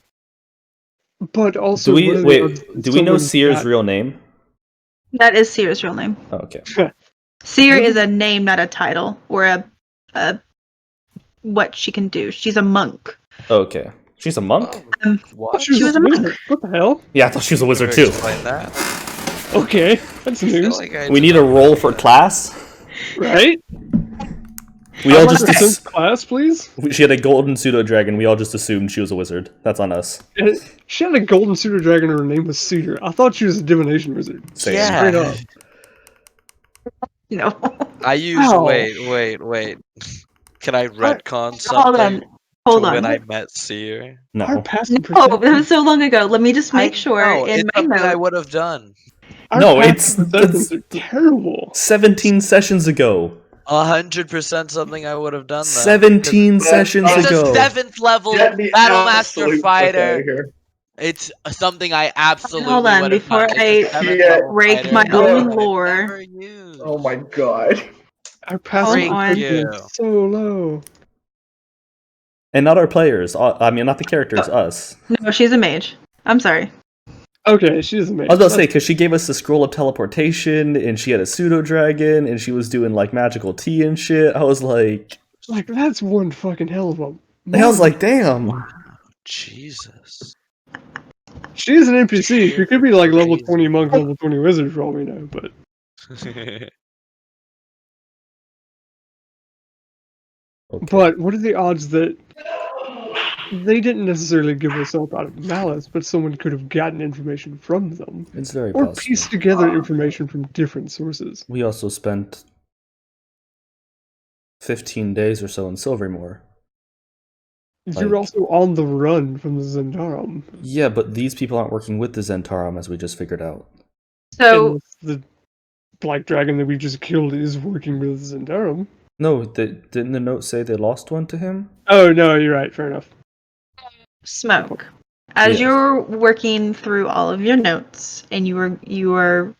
S3: But also,
S4: do we know Seer's real name?
S1: That is Seer's real name.
S4: Oh, okay.
S1: Seer is a name, not a title, or a what she can do. She's a monk.
S4: Okay. She's a monk?
S2: What?
S1: She was a monk.
S3: What the hell?
S4: Yeah, I thought she was a wizard too.
S2: Explain that.
S3: Okay, that's news.
S4: We need a roll for class,
S3: right?
S4: We all just
S3: class, please.
S4: She had a golden pseudo dragon. We all just assumed she was a wizard. That's on us.
S3: She had a golden pseudo dragon, and her name was Cedar. I thought she was a divination wizard.
S4: Yeah.
S3: Straight up.
S1: No.
S2: I use. Wait. Can I retcon something?
S1: Hold on.
S2: When I met Seer?
S4: No.
S1: That was so long ago. Let me just make sure in my notes.
S2: I would have done.
S4: No, it's
S3: terrible.
S4: 17 sessions ago.
S2: 100% something I would have done.
S4: 17 sessions ago.
S2: It's a 7th level Battlemaster fighter. It's something I absolutely
S1: Hold on, before I break my own lore.
S5: Oh my god.
S3: Our passive is so low.
S4: And not our players. I mean, not the characters, us.
S1: No, she's a mage. I'm sorry.
S3: Okay, she's a mage.
S4: I was about to say, because she gave us the scroll of teleportation, and she had a pseudo dragon, and she was doing like magical tea and shit. I was like,
S3: that's one fucking hell of a.
S4: I was like, damn.
S2: Jesus.
S3: She's an NPC. She could be like level 20 monk, level 20 wizard for all we know, but.
S4: Okay.
S3: But what are the odds that they didn't necessarily give us up out of malice, but someone could have gotten information from them?
S4: It's very
S3: or
S4: possible.
S3: pieced together information from different sources.
S4: We also spent 15 days or so in Silvermoor.
S3: You're also on the run from the Zentarum.
S4: Yeah, but these people aren't working with the Zentarum, as we just figured out.
S1: So
S3: the Black Dragon that we just killed is working with the Zentarum.
S4: No, didn't the note say they lost one to him?
S3: Oh, no, you're right. Fair enough.
S1: Smoke. As you're working through all of your notes, and you are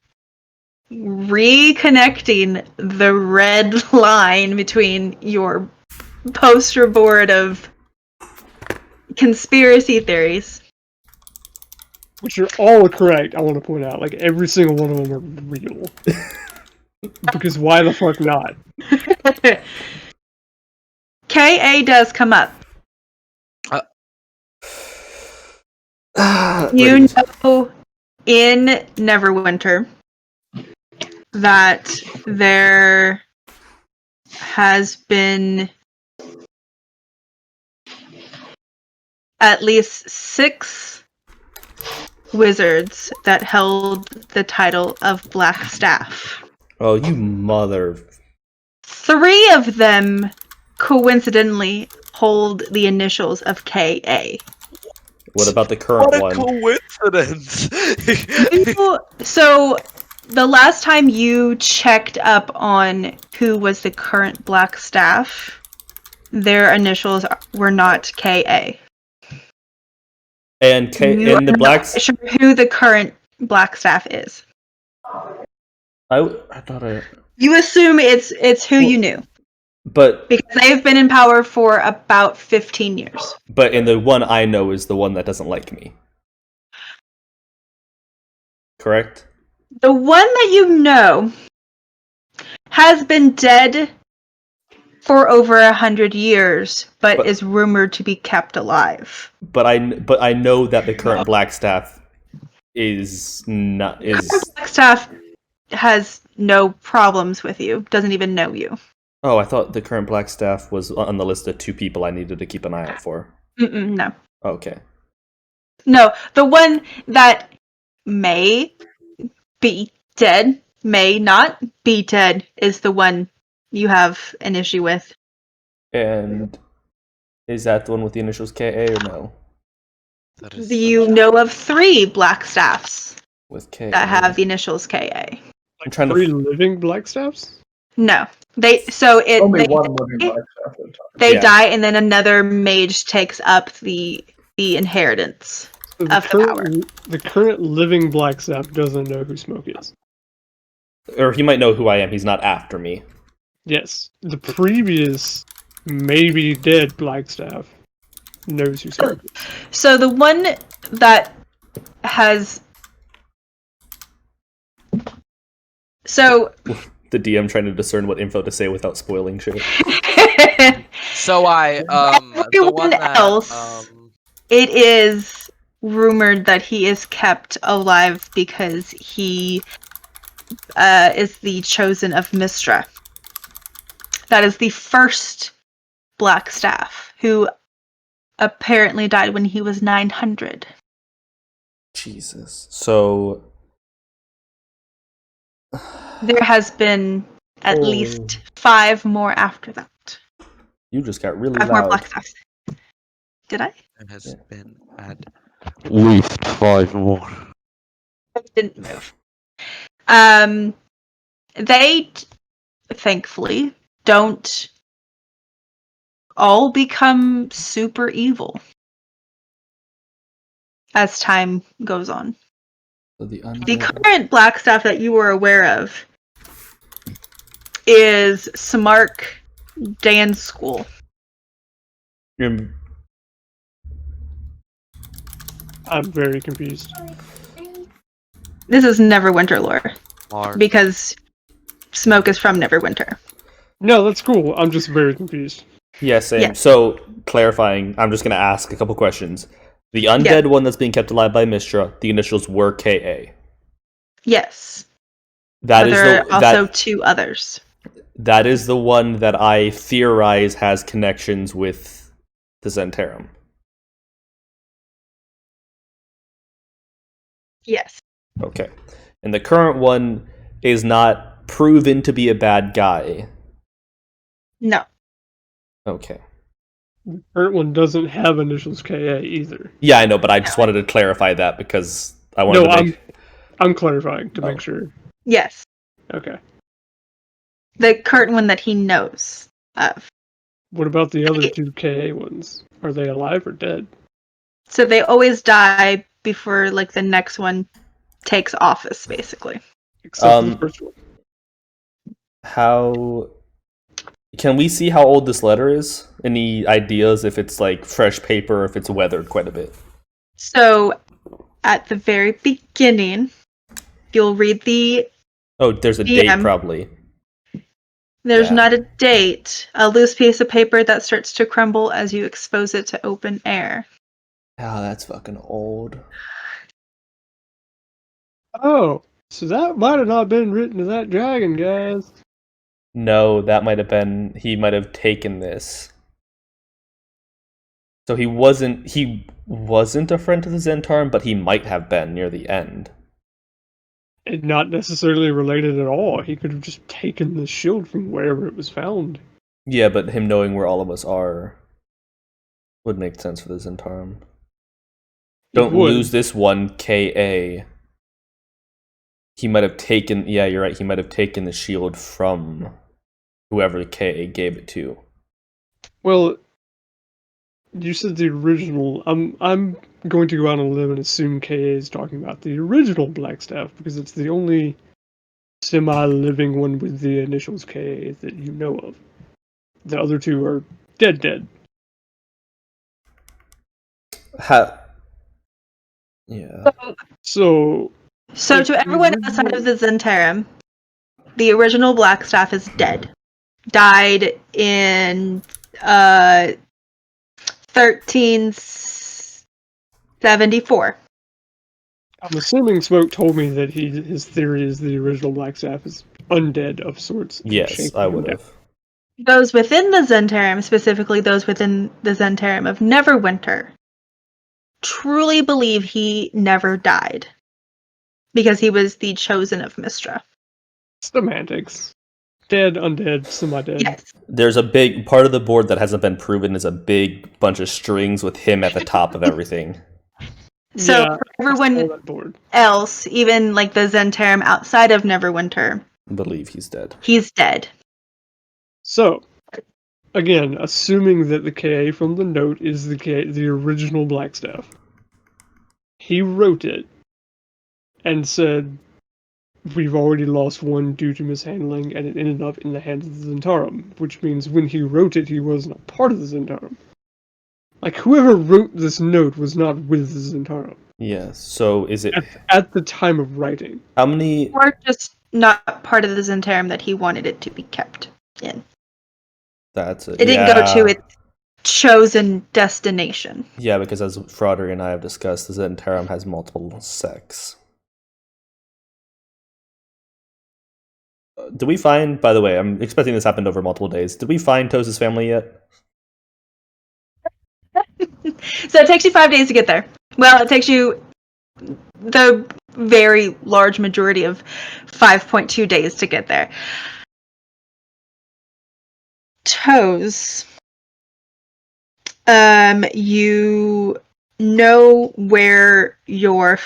S1: reconnecting the red line between your poster board of conspiracy theories,
S3: which are all correct, I want to point out. Like, every single one of them are real. Because why the fuck not?
S1: KA does come up. You know, in Neverwinter, that there has been at least 6 wizards that held the title of Black Staff.
S4: Oh, you mother.
S1: 3 of them coincidentally hold the initials of KA.
S4: What about the current one?
S2: What a coincidence!
S1: So the last time you checked up on who was the current Black Staff, their initials were not KA.
S4: And the Blacks.
S1: Not sure who the current Black Staff is.
S4: I thought
S1: You assume it's who you knew.
S4: But
S1: because they've been in power for about 15 years.
S4: But in the one I know is the one that doesn't like me. Correct?
S1: The one that you know has been dead for over 100 years, but is rumored to be kept alive.
S4: But I know that the current Black Staff is not
S1: Black Staff has no problems with you. Doesn't even know you.
S4: Oh, I thought the current Black Staff was on the list of 2 people I needed to keep an eye out for.
S1: No.
S4: Okay.
S1: No, the one that may be dead, may not be dead, is the one you have an issue with.
S4: And is that the one with the initials KA or no?
S1: You know of 3 Black Staffs
S4: with KA
S1: that have the initials KA.
S3: I'm trying 3 living Black Staffs?
S1: No.
S5: Only one living Black Staff at a time.
S1: They die, and then another mage takes up the inheritance of the power.
S3: The current living Black Staff doesn't know who Smoke is.
S4: Or he might know who I am. He's not after me.
S3: Yes. The previous, maybe dead Black Staff knows who Smoke is.
S1: So the one that has... So...
S4: The DM trying to discern what info to say without spoiling shit.
S2: So
S1: everyone else, it is rumored that he is kept alive because he is the chosen of Mistra. That is the first Black Staff, who apparently died when he was 900.
S4: Jesus. So...
S1: There has been at least 5 more after that.
S4: You just got really
S1: 5
S4: loud.
S1: more Black Staffs. Did I?
S2: There has been at least 5 more.
S1: I didn't move. They, thankfully, don't all become super evil as time goes on.
S4: So
S1: the current Black Staff that you were aware of is Smark Dance School.
S3: I'm very confused.
S1: This is Neverwinter lore.
S2: Mark.
S1: Because Smoke is from Neverwinter.
S3: No, that's cool. I'm just very confused.
S4: Yeah, same. Yeah. So, clarifying, I'm just going to ask a couple questions. The undead one that's being kept alive by Mistra, the initials were KA.
S1: Yes.
S4: That
S1: but
S4: is
S1: there are also 2 others.
S4: That is the one that I theorize has connections with the Zentarum.
S1: Yes.
S4: Okay. And the current one is not proven to be a bad guy.
S1: No.
S4: Okay.
S3: The current one doesn't have initials KA either.
S4: Yeah, I know, but I just wanted to clarify that because I wanted to make...
S3: I'm clarifying to make sure.
S1: Yes.
S3: Okay.
S1: The current one that he knows of.
S3: What about the other 2 KA ones? Are they alive or dead?
S1: So they always die before the next one takes office, basically.
S3: Except for the first one.
S4: How... Can we see how old this letter is? Any ideas if it's fresh paper or if it's weathered quite a bit?
S1: So, at the very beginning, you'll read the...
S4: Oh, there's a date probably.
S1: There's not a date. A loose piece of paper that starts to crumble as you expose it to open air.
S4: Oh, that's fucking old.
S3: Oh, so that might have not been written to that dragon, guys.
S4: No, that might have been... He might have taken this. So he wasn't a friend to the Zentarum, but he might have been near the end.
S3: And not necessarily related at all. He could have just taken the shield from wherever it was found.
S4: Yeah, but him knowing where all of us are would make sense for the Zentarum. Don't lose this one, KA. He might have taken. Yeah, you're right. He might have taken the shield from whoever the KA gave it to.
S3: Well, you said the original. I'm going to go out on a limb and assume KA is talking about the original Blackstaff because it's the only semi-living one with the initials KA that you know of. The other two are dead.
S4: Yeah.
S3: So
S1: to everyone outside of the Zentarum, the original Blackstaff is dead. Died in 1374.
S3: I'm assuming Smoke told me that his theory is the original Blackstaff is undead of sorts.
S4: Yes, I would have.
S1: Those within the Zentarum, specifically those within the Zentarum of Neverwinter, truly believe he never died because he was the chosen of Mystra.
S3: Semantics. Dead, undead, semi-dead.
S1: Yes.
S4: There's a big part of the board that hasn't been proven is a big bunch of strings with him at the top of everything.
S1: So
S3: Yeah,
S1: for everyone else, even like the Zentarum outside of Neverwinter,
S4: believe he's dead.
S1: He's dead.
S3: So, again, assuming that the KA from the note is the original Blackstaff, he wrote it and said, "We've already lost one due to mishandling, and it ended up in the hands of the Zentarum," which means when he wrote it, he was not part of the Zentarum. Like, whoever wrote this note was not with the Zentarum.
S4: Yes, so is it...
S3: At the time of writing.
S4: How many...
S1: Or just not part of the Zentarum that he wanted it to be kept in.
S4: That's it.
S1: It didn't go to its chosen destination.
S4: Yeah, because as Fraudry and I have discussed, the Zentarum has multiple sects. Did we find, by the way, I'm expecting this happened over multiple days, did we find Toza's family yet?
S1: So it takes you 5 days to get there. Well, it takes you the very large majority of 5.2 days to get there. Toes. You know where your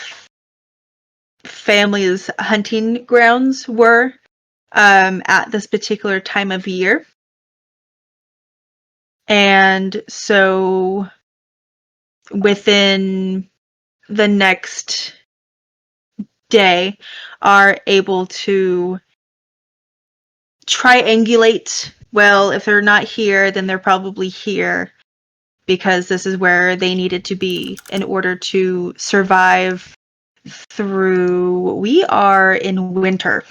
S1: family's hunting grounds were at this particular time of year. And so within the next day are able to triangulate. Well, if they're not here, then they're probably here because this is where they needed to be in order to survive through... We are in winter.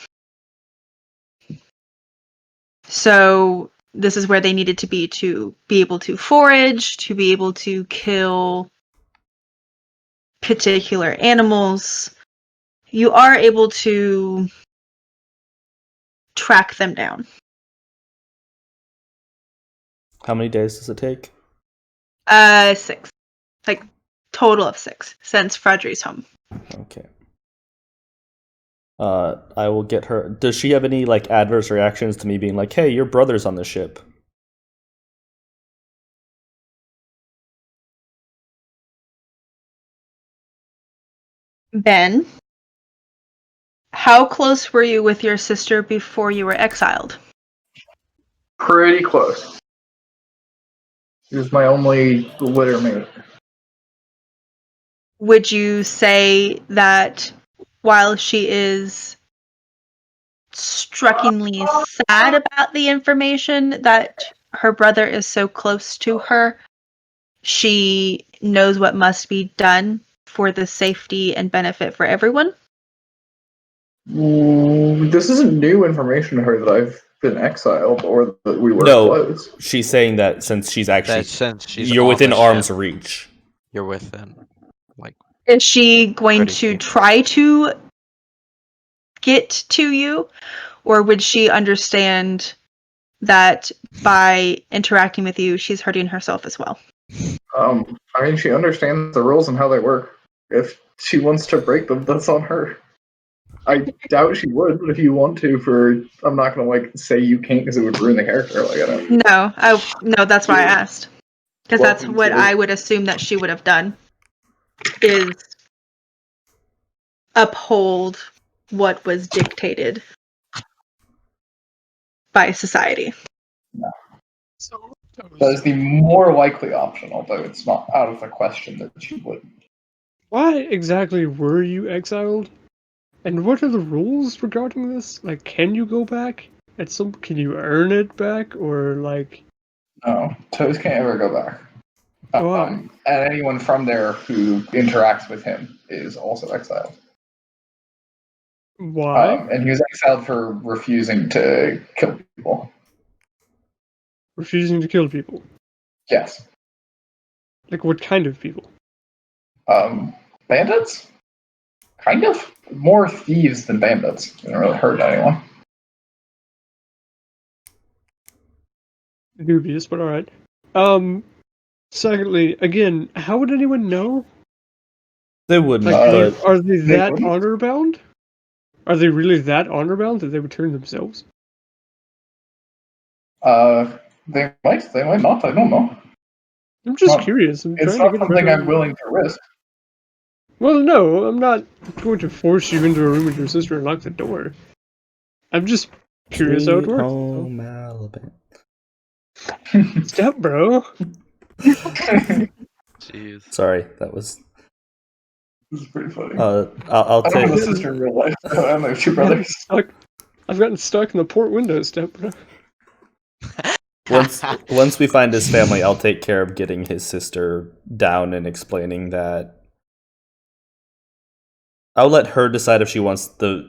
S1: So this is where they needed to be able to forage, to be able to kill particular animals. You are able to track them down.
S4: How many days does it take?
S1: 6. Like, total of 6 since Fredry's home.
S4: Okay. I will get her... Does she have any, like, adverse reactions to me being like, hey, your brother's on the ship?
S1: Ben, how close were you with your sister before you were exiled?
S5: Pretty close. She was my only litter mate.
S1: Would you say that while she is strikingly sad about the information that her brother is so close to her, she knows what must be done for the safety and benefit for everyone?
S5: This isn't new information to her that I've been exiled or that we were close.
S4: She's saying that since she's actually...
S2: Since she's
S4: you're within arm's reach.
S2: You're within. Like,
S1: is she going to try to get to you? Or would she understand that by interacting with you, she's hurting herself as well?
S5: I mean, she understands the rules and how they work. If she wants to break them, that's on her. I doubt she would, but if you want to, I'm not gonna like say you can't because it would ruin the character. Like, I don't.
S1: No, that's why I asked, because that's what I would assume that she would have done, is uphold what was dictated by society.
S5: No.
S3: So
S5: That is the more likely option, although it's not out of the question that you wouldn't.
S3: why exactly were you exiled? And what are the rules regarding this? Like, can you go back? Can you earn it back, or like?
S5: No, Toes can't ever go back.
S3: Why?
S5: And anyone from there who interacts with him is also exiled.
S3: Why?
S5: And he was exiled for refusing to kill people.
S3: Refusing to kill people.
S5: Yes.
S3: Like, what kind of people?
S5: Bandits? Kind of. More thieves than bandits. Didn't really hurt anyone.
S3: Dubious, but alright. Secondly, again, how would anyone know?
S4: They wouldn't.
S3: Like, are they that
S5: wouldn't.
S3: honor bound? Are they really that honor bound that they would turn themselves?
S5: They might not. I don't know.
S3: I'm just
S5: Well,
S3: curious.
S5: It's not something I'm willing to risk.
S3: Well, no, I'm not going to force you into a room with your sister and lock the door. I'm just curious how it
S4: Sweet
S3: works.
S4: home Alabama.
S3: Step, bro.
S2: Jeez.
S4: Sorry, that was.
S5: This is pretty funny.
S4: I'll
S5: I don't have a
S4: take.
S5: sister in real life. I only have two brothers.
S3: I've gotten stuck in the port window, Step, bro.
S4: Once we find his family, I'll take care of getting his sister down and explaining that. I'll let her decide if she wants to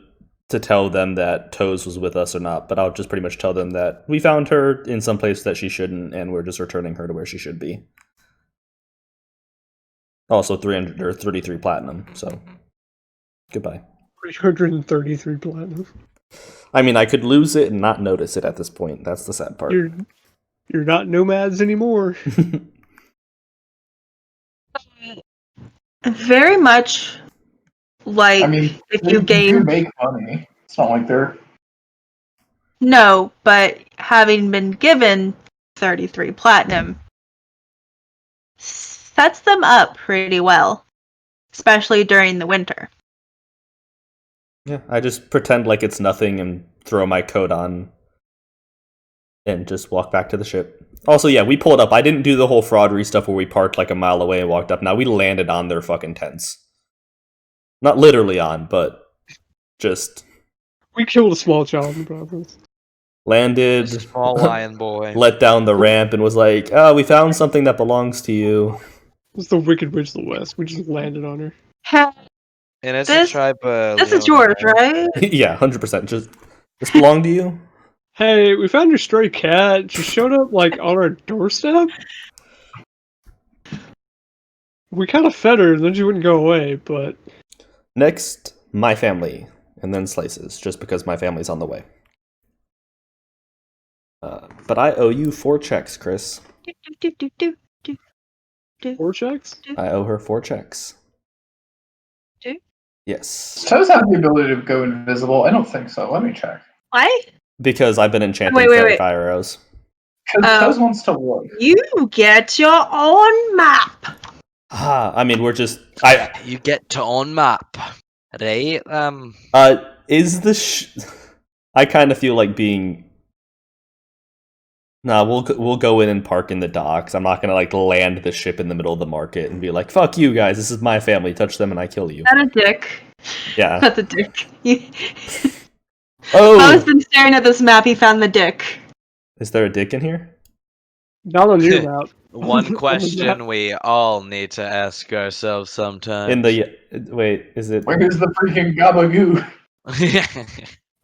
S4: tell them that Toes was with us or not, but I'll just pretty much tell them that we found her in some place that she shouldn't, and we're just returning her to where she should be. Also 333 platinum, so goodbye.
S3: 333 platinum.
S4: I mean, I could lose it and not notice it at this point. That's the sad part.
S3: You're not nomads anymore.
S1: Very much like
S5: I mean,
S1: if
S5: they
S1: you gain.
S5: do make money. It's not like they're.
S1: No, but having been given 33 platinum sets them up pretty well, especially during the winter.
S4: Yeah, I just pretend like it's nothing and throw my coat on and just walk back to the ship. Also, yeah, we pulled up. I didn't do the whole fraudery stuff where we parked like a mile away and walked up. Now, we landed on their fucking tents. Not literally on, but just...
S3: We killed a small child in progress.
S4: Landed,
S2: Small lion boy.
S4: let down the ramp, and was like, oh, we found something that belongs to you.
S3: It's the Wicked Witch of the West. We just landed on her.
S2: And it's
S1: This-
S2: a tribe.
S1: This is yours, right?
S4: Yeah, 100%. Just this belong to you?
S3: Hey, we found your stray cat. She showed up, like, on our doorstep. We kind of fed her, and then she wouldn't go away, but...
S4: Next, my family, and then Slices, just because my family's on the way. But I owe you 4 checks, Chris.
S3: 4 checks?
S4: I owe her 4 checks.
S1: Do?
S4: Yes.
S5: Toes have the ability to go invisible. I don't think so. Let me check.
S1: Why?
S4: Because I've been enchanting
S1: Wait.
S4: fire arrows.
S5: Because Toes wants to look.
S1: You get your own map.
S4: I mean, we're just...
S2: You get to on map, right?
S4: Is the I kind of feel like being... Nah, we'll go in and park in the docks. I'm not gonna, like, land the ship in the middle of the market and be like, fuck you guys, this is my family, touch them and I kill you.
S1: Not a dick.
S4: Yeah.
S1: Not the dick.
S4: Oh!
S1: Po's been staring at this map, he found the dick.
S4: Is there a dick in here?
S3: Not on your map.
S2: One question we all need to ask ourselves sometimes.
S4: In the... Wait, is it...
S5: Where's the freaking gabagoo?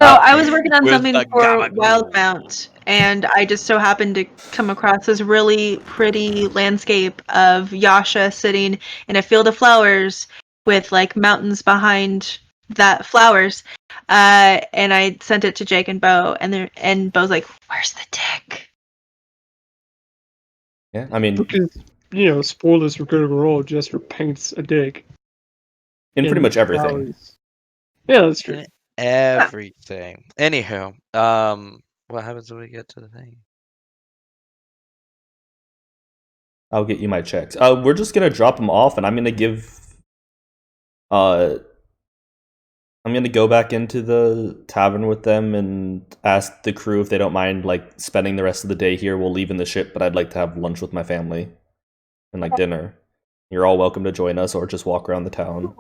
S1: So I was working on
S2: Where's
S1: something
S2: the
S1: for
S2: gabagool?
S1: Wildmount, and I just so happened to come across this really pretty landscape of Yasha sitting in a field of flowers with like mountains behind that flowers. And I sent it to Jake and Bo, and Bo's like, "Where's the dick?"
S4: Yeah, I mean...
S3: Because, spoilers for Critical Role, Jester paints a dick.
S4: In pretty much everything.
S3: Flowers. Yeah, that's true.
S2: Everything. Anywho, what happens when we get to the thing?
S4: I'll get you my checks. We're just gonna drop them off, and I'm gonna I'm gonna go back into the tavern with them and ask the crew if they don't mind like spending the rest of the day here. We'll leave in the ship, but I'd like to have lunch with my family and like dinner. You're all welcome to join us or just walk around the town.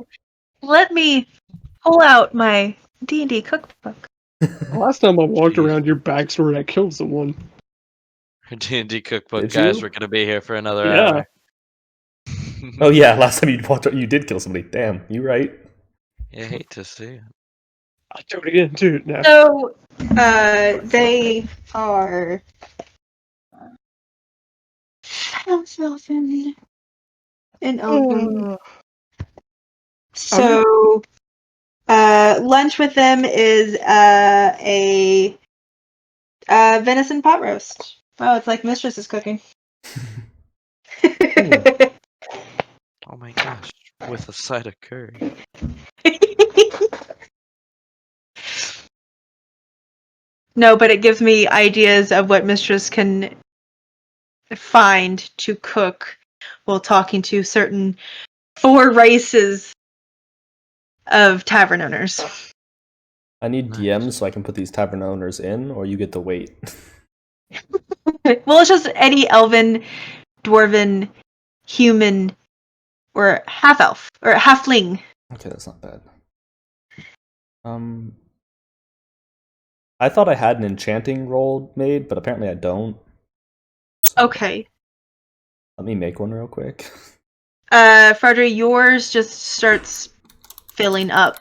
S1: Let me pull out my D&D cookbook.
S3: Last time I walked around your backstory, I killed someone.
S2: D&D cookbook,
S4: Did
S2: guys.
S4: you?
S2: We're gonna be here for another
S3: Yeah.
S2: hour.
S4: Oh yeah, last time you did kill somebody. Damn, you right.
S2: You hate to see it.
S3: I'll do it again too. Now.
S1: So, they are in Elven. So, lunch with them is a venison pot roast. Wow, it's like Mistress is cooking.
S2: Oh my gosh, with a side of curry.
S1: No, but it gives me ideas of what Mistress can find to cook while talking to certain 4 races of tavern owners.
S4: I need
S2: Nice.
S4: DMs so I can put these tavern owners in, or you get to wait.
S1: Well, it's just any elven, dwarven, human, or half-elf, or halfling.
S4: Okay, that's not bad. I thought I had an enchanting roll made, but apparently I don't. So
S1: Okay.
S4: let me make one real quick.
S1: Frederick, yours just starts filling up.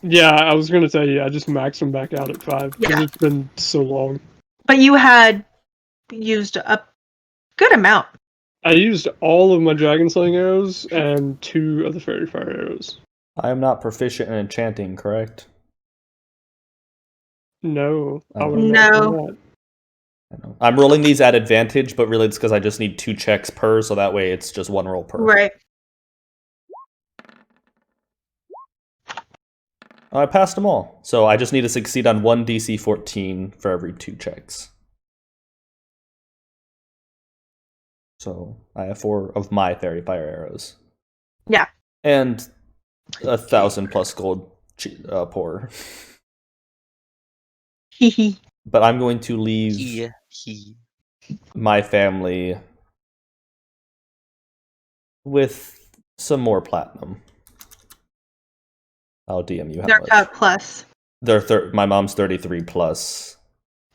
S3: Yeah, I was gonna tell you, I just maxed them back out at 5 because
S1: Yeah.
S3: it's been so long.
S1: But you had used a good amount.
S3: I used all of my dragon slaying arrows and 2 of the fairy fire arrows.
S4: I am not proficient in enchanting, correct?
S3: No, I
S4: Oh.
S3: would not do
S1: No.
S3: that.
S4: I know. I'm rolling these at advantage, but really it's because I just need 2 checks per, so that way it's just 1 roll per.
S1: Right.
S4: I passed them all, so I just need to succeed on 1 DC 14 for every 2 checks. So I have 4 of my fairy fire arrows.
S1: Yeah.
S4: And 1,000 plus gold pour.
S1: Hehe.
S4: But I'm going to leave my family with some more platinum. I'll DM you how
S1: They're
S4: much.
S1: cut plus.
S4: My mom's 33 plus.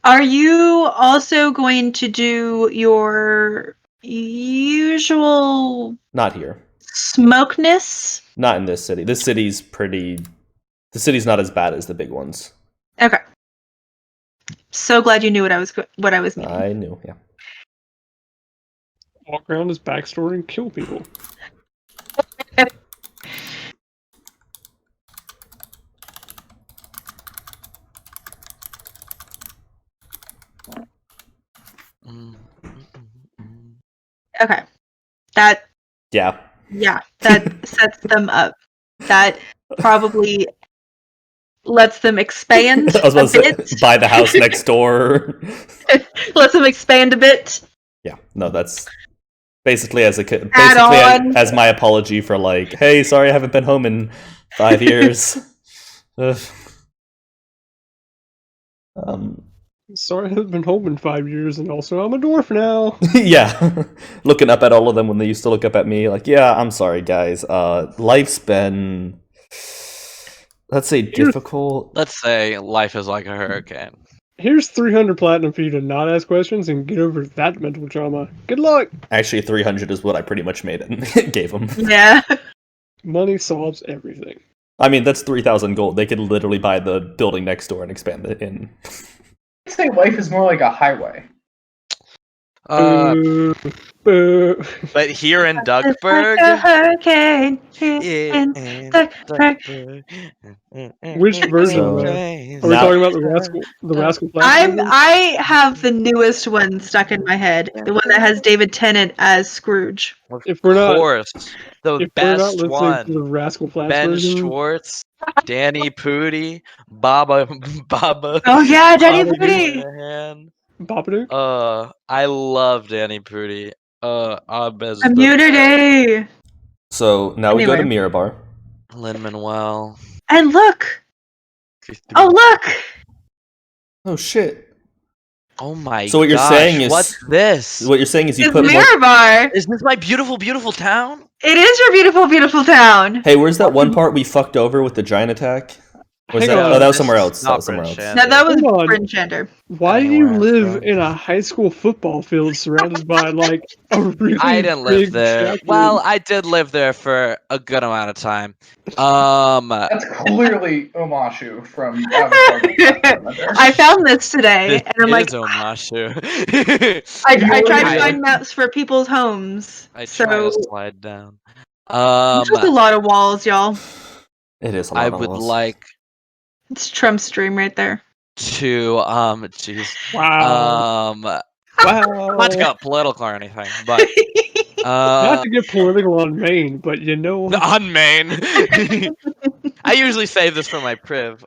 S1: Are you also going to do your usual
S4: Not here.
S1: smokeness?
S4: Not in this city. This city's pretty... The city's not as bad as the big ones.
S1: Okay. So glad you knew what I was meaning.
S4: I knew, yeah.
S3: Walk around his backstory and kill people.
S1: Okay. That
S4: Yeah.
S1: that sets them up. That probably lets them expand
S4: I was about
S1: a
S4: to
S1: bit.
S4: say, buy the house next door.
S1: Lets them expand a bit.
S4: Yeah, no, that's basically as my apology for like, hey, sorry I haven't been home in 5 years.
S3: Sorry I haven't been home in 5 years, and also I'm a dwarf now.
S4: Yeah, looking up at all of them when they used to look up at me, like, yeah, I'm sorry, guys. Life's been, let's say, difficult.
S2: Let's say life is like a hurricane.
S3: Here's 300 platinum for you to not ask questions and get over that mental trauma. Good luck!
S4: Actually, 300 is what I pretty much made it. Gave them.
S1: Yeah.
S3: Money solves everything.
S4: I mean, that's 3,000 gold. They could literally buy the building next door and expand it in.
S5: I'd say life is more like a highway.
S3: Boo.
S2: But here in Duckburg,
S1: Like a hurricane.
S2: yeah,
S1: in Duckburg.
S3: Which version
S4: So,
S3: of that? Are we
S4: now-
S3: talking about the Rascal Flatts version?
S1: I have the newest one stuck in my head. The one that has David Tennant as Scrooge.
S3: If we're not-
S2: of course, the
S3: If we're not
S2: best
S3: listening to the
S2: one.
S3: Rascal Flatts
S2: Ben
S3: version,
S2: Schwartz, Danny Pudi, Baba.
S1: Oh yeah, Danny
S3: Baba
S1: Pudi.
S2: Moynihan.
S3: Babadook?
S2: I love Danny Pudi. Abez
S1: Immunity.
S4: So now we go to
S1: Anyway.
S4: Mirabar.
S2: Lin-Manuel.
S1: And look, Oh, look!
S4: Oh shit.
S2: Oh my
S4: So what you're
S2: gosh,
S4: saying is
S2: what's this?
S4: What you're saying is you
S1: It's
S4: put more.
S1: Mirror Bar!
S2: Is this my beautiful, beautiful town?
S1: It is your beautiful, beautiful town!
S4: Hey, where's that one part we fucked over with the giant attack? Was
S3: Hang
S4: that?
S3: on.
S4: Oh, that was
S2: This
S4: somewhere
S2: is
S4: else. That
S2: not
S4: was somewhere else.
S2: Bryn
S1: No, that was
S3: Hold on.
S1: Bryn Shander.
S3: Why do you
S2: Anywhere,
S3: live
S2: bro.
S3: in a high school football field surrounded by like a really
S2: I didn't live
S3: big
S2: there.
S3: jacket?
S2: Well, I did live there for a good amount of time.
S5: That's clearly Omashu from Avatar The Last Airbender.
S1: I found this today,
S2: This
S1: and I'm like,
S2: is Omashu.
S1: I tried to
S5: I-
S1: find maps for people's homes.
S2: I
S1: so
S2: try to slide down.
S1: it's just a lot of walls, y'all.
S4: It is a lot
S2: I
S4: of
S2: would
S4: walls.
S2: like
S1: It's Trump's dream right there.
S2: to jeez.
S3: Wow. Wow.
S2: Not to get political or anything, but
S3: Not to get political on Maine, but you know what?
S2: on Maine. I usually save this for my priv.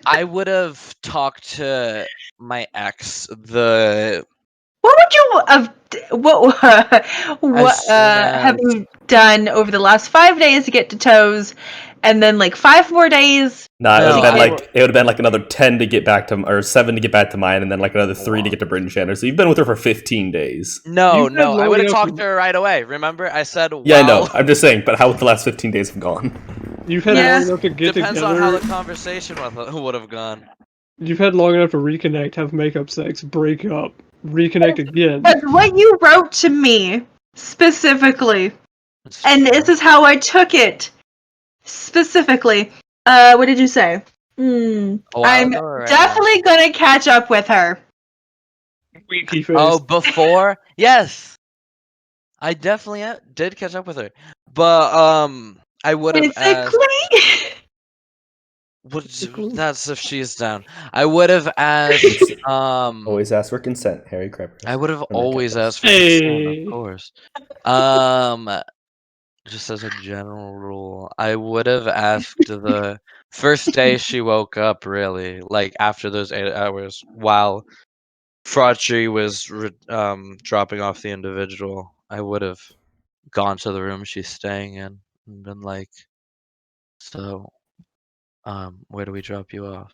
S2: I would have talked to my ex.
S1: What would you have? What
S2: soon
S1: have
S2: as-
S1: you done over the last 5 days to get to Toes, and then like 5 more days?
S4: Nah,
S2: No,
S4: it would have been
S2: I-
S4: like it would have been like another 10 to get back to, or 7 to get back to mine, and then like another 3 to get to Bryn Shander. So you've been with her for 15 days.
S2: No,
S3: You've had
S2: no, I
S3: long
S2: would have
S3: enough
S2: talked
S3: to-
S2: to her right away. Remember, I said,
S4: Yeah, I know.
S2: well,
S4: I'm just saying. But how would the last 15 days have gone?
S3: You've had
S1: Yeah.
S3: long enough to get
S2: depends
S3: together.
S2: on how the conversation would have gone.
S3: You've had long enough to reconnect, have makeup sex, break up, reconnect again.
S1: But what you wrote to me specifically,
S2: It's
S1: and
S2: true.
S1: this is how I took it specifically. What did you say?
S2: A while
S1: I'm
S2: ago or right
S1: definitely gonna catch up with her.
S3: Winky face.
S2: now? Oh, before? Yes, I definitely did catch up with her, but I would have asked.
S1: Basically.
S2: That's if she's down. I would have asked.
S4: Always ask for consent, Harry Crepper.
S2: I would have
S4: From the
S2: always
S4: get-go.
S2: asked for consent,
S3: Hey.
S2: of course. Just as a general rule, I would have asked the first day she woke up, really, like after those 8 hours, while Fraudry was dropping off the individual. I would have gone to the room she's staying in and been like, "So, where do we drop you off?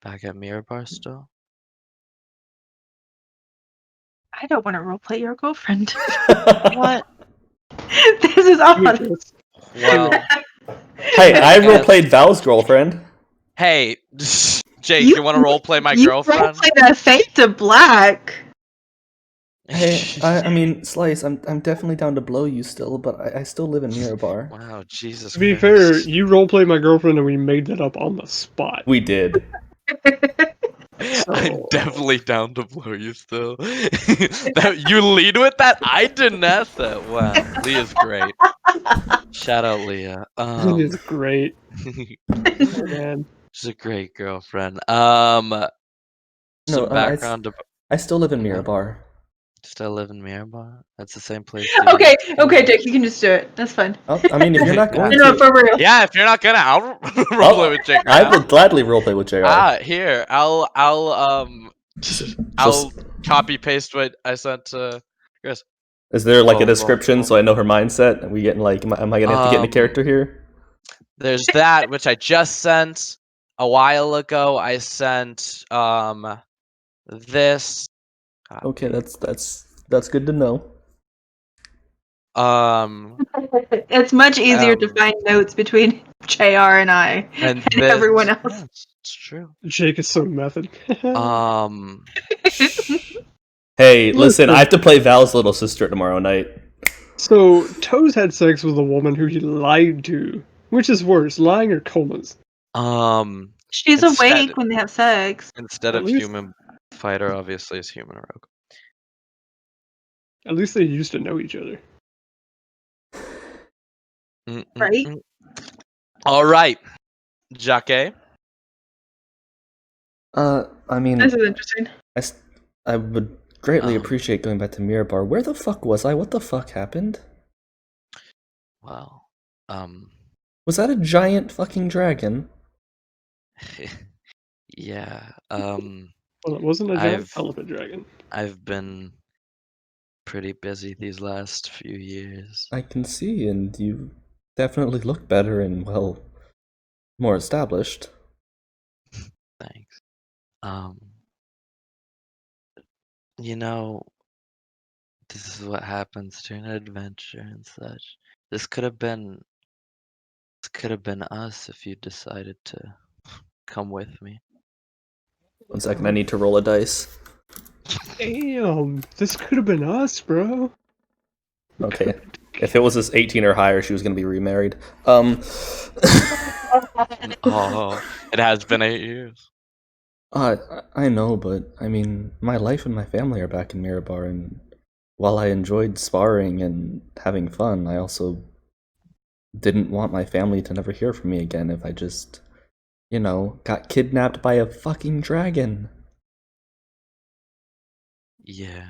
S2: Back at Mirror Bar still?"
S1: I don't want to roleplay your girlfriend.
S2: What?
S1: This is odd.
S2: Well,
S4: Hey, I roleplayed Val's girlfriend.
S2: hey, Jake, you want to roleplay my girlfriend?
S1: You roleplay the Fade to Black.
S4: Hey, I mean, Slice, I'm definitely down to blow you still, but I still live in Mirror Bar.
S2: Wow, Jesus.
S3: To be
S2: Christ.
S3: fair, you roleplay my girlfriend and we made that up on the spot.
S4: We did.
S2: I'm definitely down to blow you still. You lead with that? I didn't ask that. Wow, Leah's great. Shout out Leah.
S3: It is great. Oh, man.
S2: She's a great girlfriend. Some
S4: No,
S2: background.
S4: I still live in Mirror Bar.
S2: Still live in Miramar? That's the same place.
S1: Okay, Dick, you can just do it. That's fine.
S4: I mean, if you're not going
S1: No,
S4: to,
S1: for real.
S2: Yeah, if you're not gonna, I'll roleplay with Jake.
S4: I will gladly roleplay with JR.
S2: Here, I'll copy paste what I sent to Chris.
S4: Is there like a
S2: Well,
S4: description so I know her mindset? Are we getting like, am I gonna have to get into character here?
S2: There's that which I just sent a while ago. I sent this.
S4: Okay, that's good to know.
S1: It's much easier to find notes between JR and I
S2: and
S1: everyone else.
S2: Yeah, it's true.
S3: Jake is so method.
S4: Hey, listen, I have to play Val's little sister tomorrow night.
S3: So, Toes had sex with a woman who he lied to. Which is worse, lying or comas?
S1: She's awake when they have sex.
S2: Instead of human fighter, obviously, is human rogue.
S3: At least they used to know each other.
S1: Right?
S2: All right, Jacques.
S4: I mean,
S1: This is interesting.
S4: I would greatly appreciate going back to Mirror Bar. Where the fuck was I? What the fuck happened?
S2: Well,
S4: was that a giant fucking dragon?
S2: Yeah.
S3: Well, it wasn't a giant elephant dragon.
S2: I've been pretty busy these last few years.
S4: I can see, and you definitely look better and, well, more established.
S2: Thanks. You know, this is what happens during an adventure and such. This could have been us if you decided to come with me.
S4: 1 second, I need to roll a dice.
S3: Damn, this could have been us, bro.
S4: Okay. If it was this 18 or higher, she was going to be remarried.
S2: Oh, it has been 8 years.
S4: I know, but I mean, my life and my family are back in Mirabar, and while I enjoyed sparring and having fun, I also didn't want my family to never hear from me again if I just, got kidnapped by a fucking dragon.
S2: Yeah,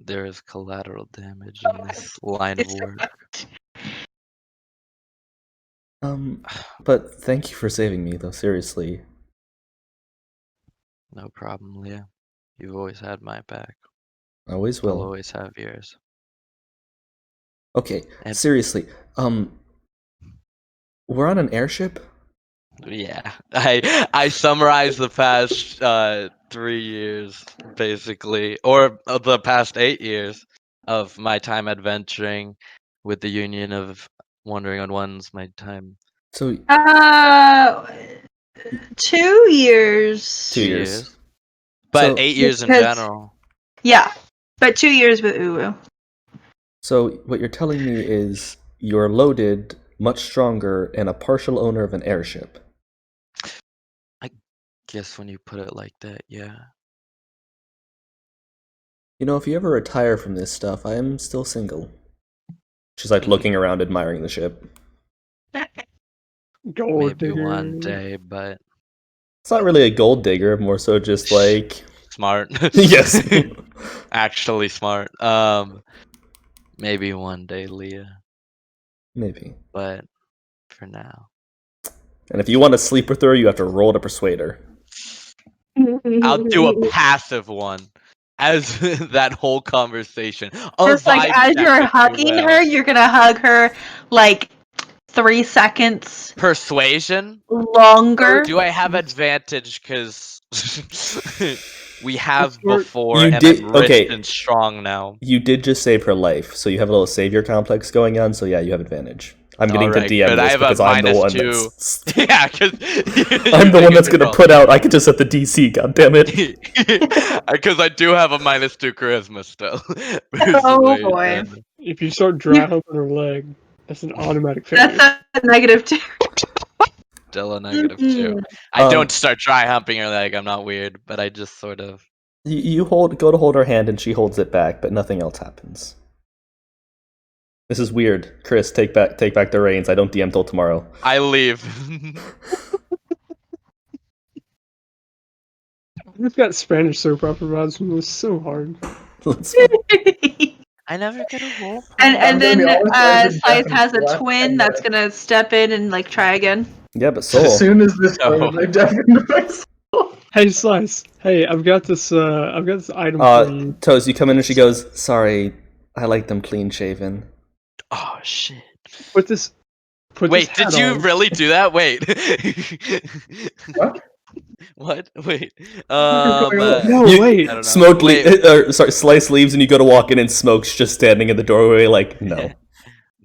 S2: there is collateral damage in this line of work.
S4: But thank you for saving me, though, seriously.
S2: No problem, Leah. You've always had my back.
S4: Always
S2: I'll
S4: will.
S2: always have yours.
S4: Okay,
S2: And-
S4: seriously, we're on an airship?
S2: Yeah, I summarized the past 3 years, basically, or the past 8 years of my time adventuring with the Union of Wandering Unwanteds, my time.
S4: So,
S1: 2 years.
S4: 2 years.
S2: But
S4: So-
S2: 8 years in
S1: Because-
S2: general.
S1: Yeah, but 2 years with UwU.
S4: So, what you're telling me is you're loaded, much stronger, and a partial owner of an airship.
S2: Guess when you put it like that, yeah.
S4: If you ever retire from this stuff, I am still single. She's like looking around, admiring the ship.
S3: Gold
S2: Maybe
S3: digger.
S2: one day, but
S4: It's not really a gold digger, more so just like...
S2: smart.
S4: Yes.
S2: Actually smart. Maybe one day, Leah.
S4: Maybe.
S2: But for now.
S4: And if you want to sleep with her, you have to roll to persuade her.
S2: I'll do a passive one. As that whole conversation.
S1: Just like
S2: vibe
S1: as
S2: check,
S1: you're
S2: if you
S1: hugging
S2: will.
S1: her, you're gonna hug her like 3 seconds
S2: Persuasion?
S1: longer.
S2: Do I have advantage because we have
S3: That's smart.
S2: before
S4: You
S2: and
S4: did-
S2: I'm rich
S4: okay.
S2: and strong now?
S4: You did just save her life, so you have a little savior complex going on, so yeah, you have advantage. I'm getting
S2: Alright,
S4: to DM
S2: good. I
S4: this
S2: have a
S4: because I'm the one
S2: -2.
S4: that's...
S2: Yeah, because
S4: I'm the one that's going to put out... I could just set the DC, goddammit.
S2: Because I do have a -2 charisma still.
S1: Oh, boy.
S3: If you start dry humping her leg, that's an automatic failure.
S1: That's a -2.
S2: Still a -2. I don't start dry humping her leg. I'm not weird, but I just sort of.
S4: You go to hold her hand and she holds it back, but nothing else happens. This is weird. Chris, take back the reins. I don't DM till tomorrow.
S2: I leave.
S3: We've got Spanish soap operas, and it was so hard.
S2: I never get a roll.
S1: And
S5: I'm gonna
S1: then
S5: be honest, I've been
S1: Scythe has a
S5: definitely
S1: twin that's gonna step in and like try again.
S4: Yeah, but Soul.
S5: As soon as this
S2: No.
S5: goes, I definitely myself.
S3: Hey, Slice. Hey, I've got this item for you.
S4: Toes, you come in and she goes, "Sorry, I like them clean shaven."
S2: Oh shit!
S3: Put this
S2: Wait,
S3: hat
S2: did you
S3: on.
S2: really do that? Wait.
S5: What?
S2: What? Wait.
S5: going on?
S3: No,
S4: You-
S3: wait.
S2: I don't know.
S4: Smoke,
S2: Wait.
S4: Slice leaves and you go to walk in and Smoke's just standing in the doorway like, no.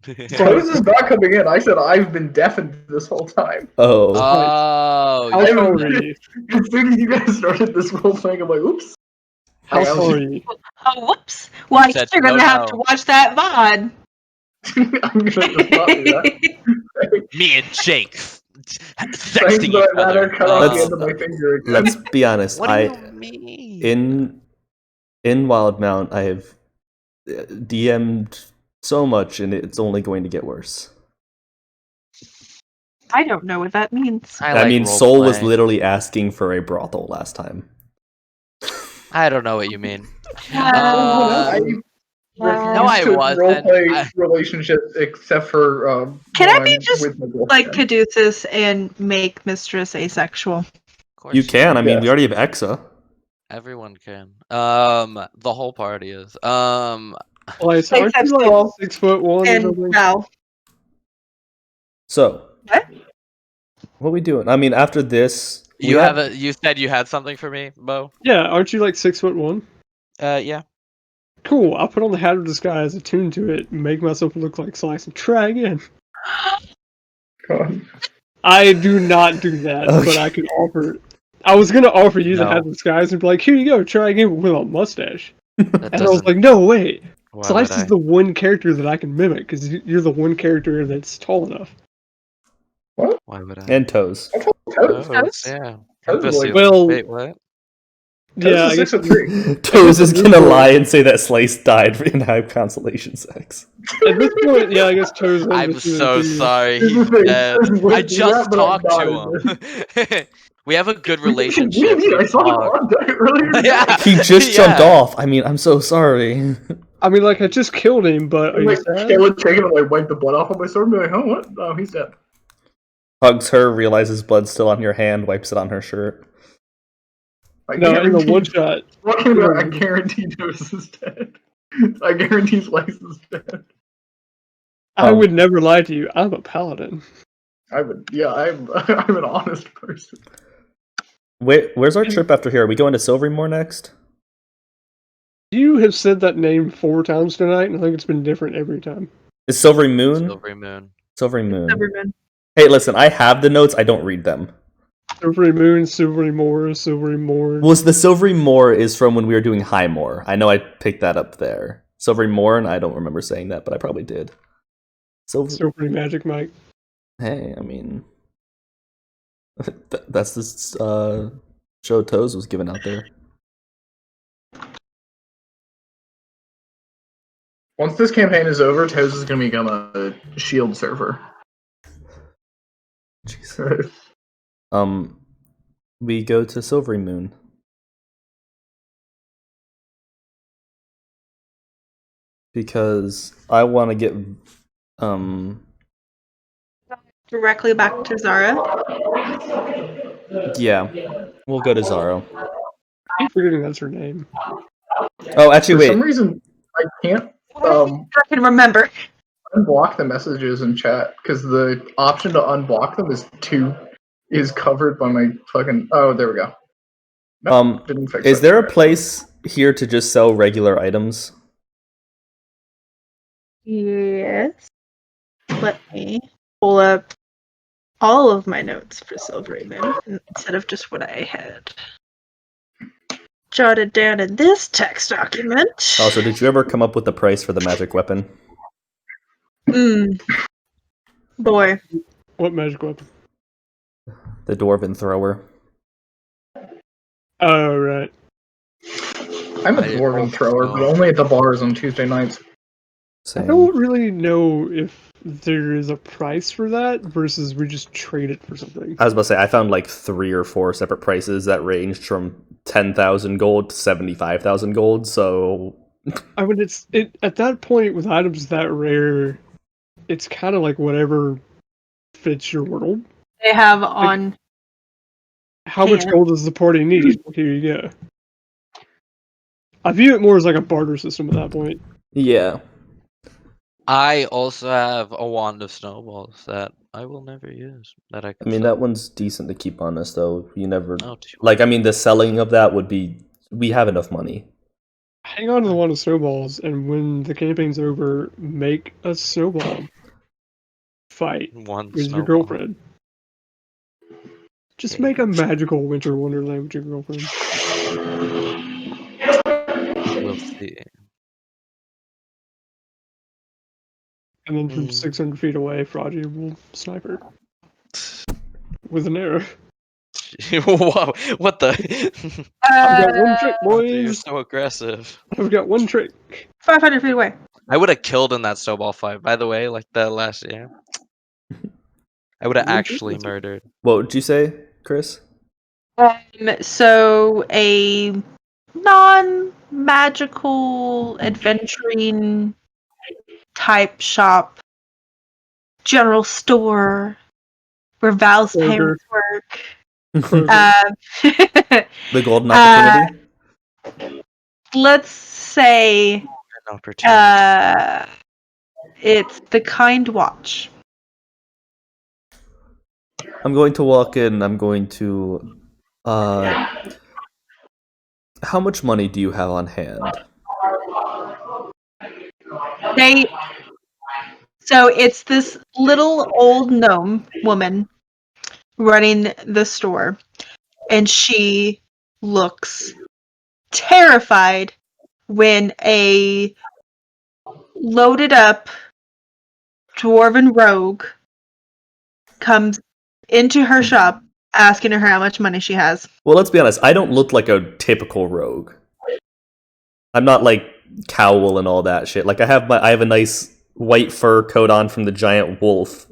S5: Toes is not coming in. I said I've been deafened this whole time.
S4: Oh.
S2: Oh,
S3: How
S2: yeah.
S3: far are you?
S5: As soon as you guys started this whole thing, I'm like, oops.
S3: How
S5: I was-
S3: far are you?
S1: Oh, whoops. Well, I
S2: Said
S1: guess you're gonna
S2: no,
S1: have
S2: no.
S1: to watch that VOD.
S5: I'm gonna just not do that.
S2: Me and Jake
S5: Thanks,
S2: sexting
S5: but
S2: each
S5: I'd rather
S2: other.
S5: cut off the
S4: Let's-
S5: end of my finger again.
S4: Let's be honest.
S2: What do you mean?
S4: In Wildmount, I have DM'd so much, and it's only going to get worse.
S1: I don't know what that means.
S4: I mean,
S2: role
S4: Soul was
S2: playing.
S4: literally asking for a brothel last time.
S2: I don't know what you mean.
S5: I refuse
S2: No, I
S5: to
S2: wasn't.
S5: roleplay relationships except for
S1: Can
S5: when
S1: I be
S5: I'm
S1: just,
S5: with my girlfriend.
S1: like Caduceus and make Mistress asexual?
S2: Of course
S4: You can. I mean,
S5: Yes.
S4: we already have Exa.
S2: Everyone can. The whole party is.
S3: Slice, aren't
S1: Except
S3: you like
S1: Soul
S3: 6'1" or
S1: And
S3: something?
S1: Val.
S4: So.
S1: What?
S4: What are we doing? I mean, after this,
S2: You said you had something for me, Bo?
S3: Yeah, aren't you like 6'1"?
S2: Yeah.
S3: Cool. I'll put on the Hat of Disguise, attune to it, make myself look like Slice, and try again.
S5: God.
S3: I do not do that, but I could offer. I was gonna offer you the Hat of Disguise and be like, "Here you go, try again with a mustache." And I was like, "No, wait. Slice is the one character that I can mimic because you're the one character that's tall enough."
S5: What?
S2: Why would I?
S4: And Toes.
S5: Toes?
S2: Yeah.
S3: Well,
S2: wait, what?
S3: Yeah, I guess
S5: 6'3".
S4: Toes is gonna lie and say that Slice died in high constellation sex.
S3: At this point, yeah, I guess Toes.
S2: I'm so sorry. He's dead. I just talked to him. We have a good relationship.
S5: I saw him on deck earlier.
S2: Yeah.
S4: He just jumped off. I mean, I'm so sorry.
S3: I mean, like, I just killed him, but are you sad?
S5: I would take him and like wipe the blood off of my sword and be like, "Oh, what? Oh, he's dead."
S4: Hugs her, realizes blood's still on your hand, wipes it on her shirt.
S3: No, in the one shot.
S5: I guarantee Toes is dead. I guarantee Slice is dead.
S3: I would never lie to you. I'm a paladin.
S5: I'm an honest person.
S4: Where's our trip after here? Are we going to Silvermore next?
S3: You have said that name 4 times tonight, and I think it's been different every time.
S4: Is Silvery Moon?
S2: Silvery Moon.
S4: Silvery Moon.
S1: Silvery Moon.
S4: Hey, listen, I have the notes, I don't read them.
S3: Silvery Moon, Silvery Moor, Silvery Moor.
S4: Well, the Silvery Moor is from when we were doing High Moor. I know I picked that up there. Silvery Moor, and I don't remember saying that, but I probably did.
S3: Silvery Magic Mike.
S4: Hey, I mean... that's this show Toes was given out there.
S5: Once this campaign is over, Toes is going to become a shield server.
S4: Jeez. We go to Silvery Moon. Because I want to get
S1: directly back to Zara.
S4: Yeah, we'll go to Zaro.
S3: I'm forgetting that's her name.
S4: Oh, actually, wait.
S5: For some reason, I can't.
S1: I can remember.
S5: Unblock the messages in chat because the option to unblock them is covered by my fucking. Oh, there we go. Nope, didn't fix
S4: is
S5: it.
S4: there a place here to just sell regular items?
S1: Yes. Let me pull up all of my notes for Silvery Moon instead of just what I had jotted down in this text document.
S4: Also, did you ever come up with the price for the magic weapon?
S1: Boy.
S3: What magic weapon?
S4: The Dwarven Thrower.
S3: Oh, right.
S5: I'm a Dwarven thrower, but only at the bars on Tuesday nights.
S4: Same.
S3: I don't really know if there is a price for that versus we just trade it for something.
S4: I was about to say, I found like 3 or 4 separate prices that ranged from 10,000 gold to 75,000 gold, so...
S3: I mean, at that point, with items that rare, it's kind of like whatever fits your world.
S1: They have on...
S3: How much gold does the party need? Here you go. I view it more as like a barter system at that point.
S4: Yeah.
S2: I also have a wand of snowballs that I will never use. That I
S4: mean, that one's decent to keep on us, though. You never...
S2: Oh,
S4: like, I mean, the selling of that would be... We have enough money.
S3: Hang on to the wand of snowballs, and when the campaign's over, make a snowball fight with your girlfriend. Just make a magical winter wonderland with your girlfriend.
S2: We'll see.
S3: And then from 600 feet away, Fraudgy will snipe her. With an arrow.
S2: Whoa, what the?
S3: I've got one trick, boys!
S2: You're so aggressive.
S3: I've got one trick.
S1: 500 feet away.
S2: I would have killed in that snowball fight, by the way, like the last year. I would have actually murdered.
S4: What would you say, Chris?
S1: So a non-magical adventuring type shop, general store where Val's parents work.
S4: The golden opportunity.
S1: Let's say it's the Kind Watch.
S4: I'm going to walk in. I'm going to. How much money do you have on hand?
S1: So it's this little old gnome woman running the store, and she looks terrified when a loaded up dwarven rogue comes into her shop asking her how much money she has.
S4: Well, let's be honest. I don't look like a typical rogue. I'm not like cowl and all that shit. Like I have a nice white fur coat on from the giant wolf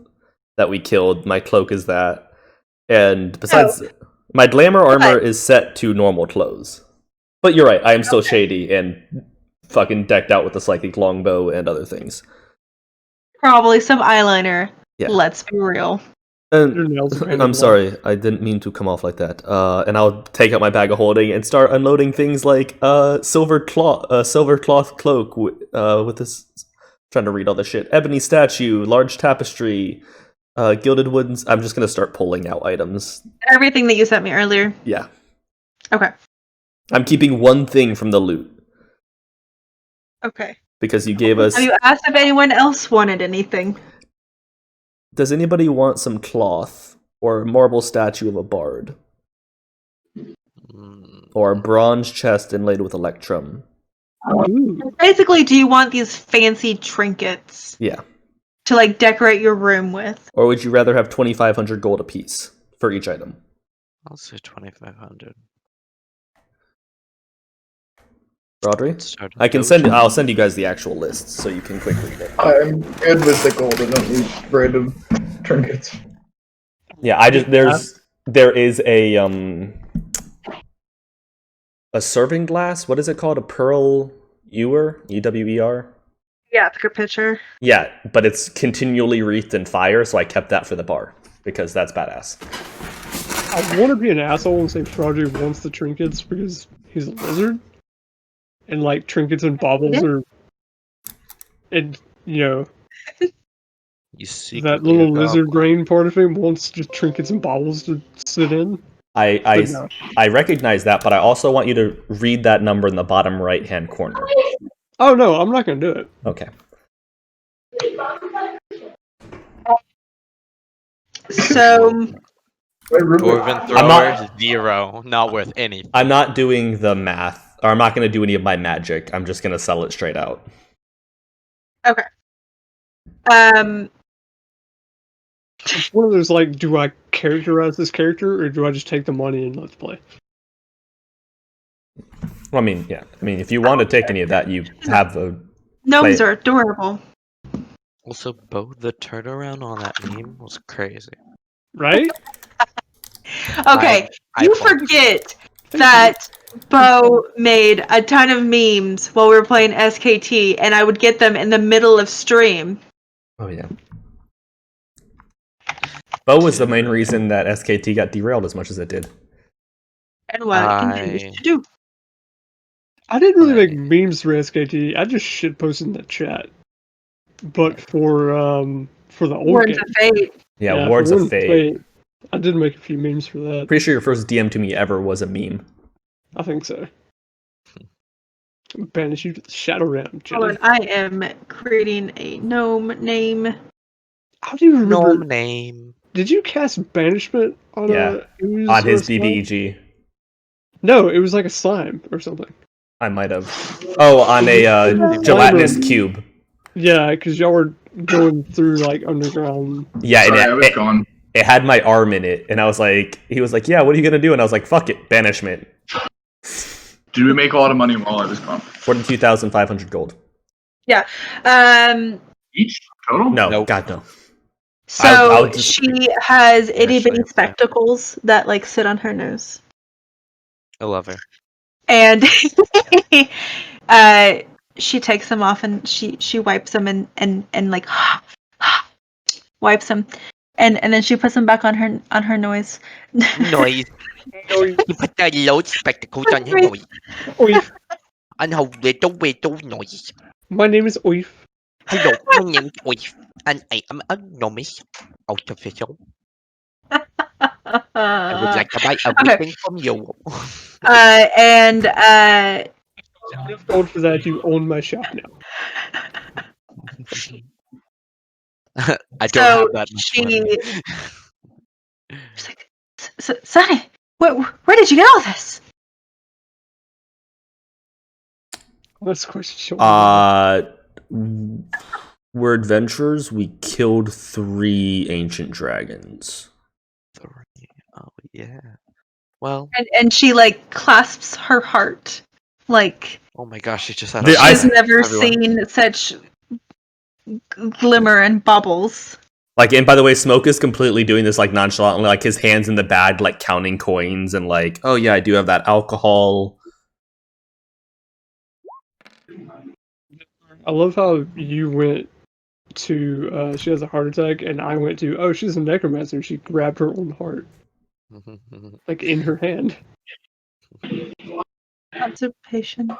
S4: that we killed. My cloak is that. And besides, my glamour armor is set to normal clothes. But you're right, I am still shady and fucking decked out with a psychic longbow and other things.
S1: Probably some eyeliner.
S4: Yeah.
S1: Let's be real.
S4: I'm sorry, I didn't mean to come off like that. And I'll take out my bag of holding and start unloading things like silver cloth cloak with this. Trying to read all this shit. Ebony statue, large tapestry, gilded wooden. I'm just gonna start pulling out items.
S1: Everything that you sent me earlier.
S4: Yeah.
S1: Okay.
S4: I'm keeping one thing from the loot.
S1: Okay.
S4: Because you gave us.
S1: Have you asked if anyone else wanted anything?
S4: Does anybody want some cloth or a marble statue of a bard? Or a bronze chest inlaid with electrum?
S1: Basically, do you want these fancy trinkets?
S4: Yeah.
S1: To like decorate your room with?
S4: Or would you rather have 2,500 gold apiece for each item?
S2: I'll say 2,500.
S4: Rodri? I'll send you guys the actual list so you can quickly read it.
S5: I'm good with the gold. I don't need random trinkets.
S4: Yeah, there is a serving glass. What is it called? A pearl ewer? EWER?
S1: Yeah, it's a good picture.
S4: Yeah, but it's continually wreathed in fire, so I kept that for the bar because that's badass.
S3: I want to be an asshole and say Froggy wants the trinkets because he's a lizard. And like trinkets and baubles are, and you see that little lizard brain part of him wants just trinkets and baubles to sit in.
S4: I recognize that, but I also want you to read that number in the bottom right hand corner.
S3: Oh no, I'm not gonna do it.
S4: Okay.
S1: So.
S2: Dwarven thrower 0, not worth anything.
S4: I'm not doing the math, or I'm not going to do any of my magic. I'm just going to sell it straight out.
S1: Okay.
S3: It's one of those like, do I characterize this character or do I just take the money and let's play?
S4: Well, I mean, yeah. I mean, if you want to take any of that, you have a.
S1: Gnomes are adorable.
S2: Also, Bo, the turnaround on that meme was crazy.
S3: Right?
S1: Okay, you forget that Bo made a ton of memes while we were playing SKT, and I would get them in the middle of stream.
S4: Oh, yeah. Bo was the main reason that SKT got derailed as much as it did.
S1: And what it continues to do.
S3: I didn't really make memes for SKT. I just shitposted in the chat. But for the old
S1: Words
S3: game.
S1: of Fate.
S4: Yeah, Words of Fate.
S3: I did make a few memes for that.
S4: Pretty sure your first DM to me ever was a meme.
S3: I think so. Banish you to the Shadow Realm, Jenny.
S1: Oh, and I am creating a gnome name.
S3: How do you remember?
S2: Gnome name.
S3: Did you cast Banishment on
S4: on his BBEG?
S3: No, it was like a slime or something.
S4: I might have. Oh, on a gelatinous cube.
S3: Yeah, because y'all were going through like underground.
S4: Yeah,
S5: Sorry, I was gone.
S4: It had my arm in it, and I was like, he was like, yeah, what are you gonna do? And I was like, fuck it, banishment.
S5: Did we make a lot of money while I was gone?
S4: 42,500 gold.
S1: Yeah.
S5: Each total?
S4: No,
S2: Nope.
S4: God no.
S1: So she has itty bitty spectacles that like sit on her nose.
S2: I love her.
S1: And she takes them off and she wipes them and like wipes them. And then she puts them back on her nose.
S7: Noise. You put the load spectacles on her nose.
S3: Oif.
S7: And her little noise.
S3: My name is Oif.
S7: Hello, my name is Oif. And I am a gnomish artificial. I would like to buy
S1: Okay.
S7: everything from you.
S1: And
S3: Enough gold for that. You own my shop now.
S2: I don't
S1: so
S2: have that much money.
S1: she's like, Sonny, where did you get all this?
S3: That's the question.
S4: We're adventurers. We killed 3 ancient dragons.
S2: 3. Oh yeah. Well.
S1: And she like clasps her heart, like.
S2: Oh my gosh, she just had.
S1: She's never seen such glimmer and bubbles.
S4: Like, and by the way, Smoke is completely doing this like nonchalantly, like his hands in the bag, like counting coins and like, oh yeah, I do have that alcohol.
S3: I love how you went to she has a heart attack, and I went to, oh, she's a necromancer, and she grabbed her own heart. Like in her hand.
S1: Constipation.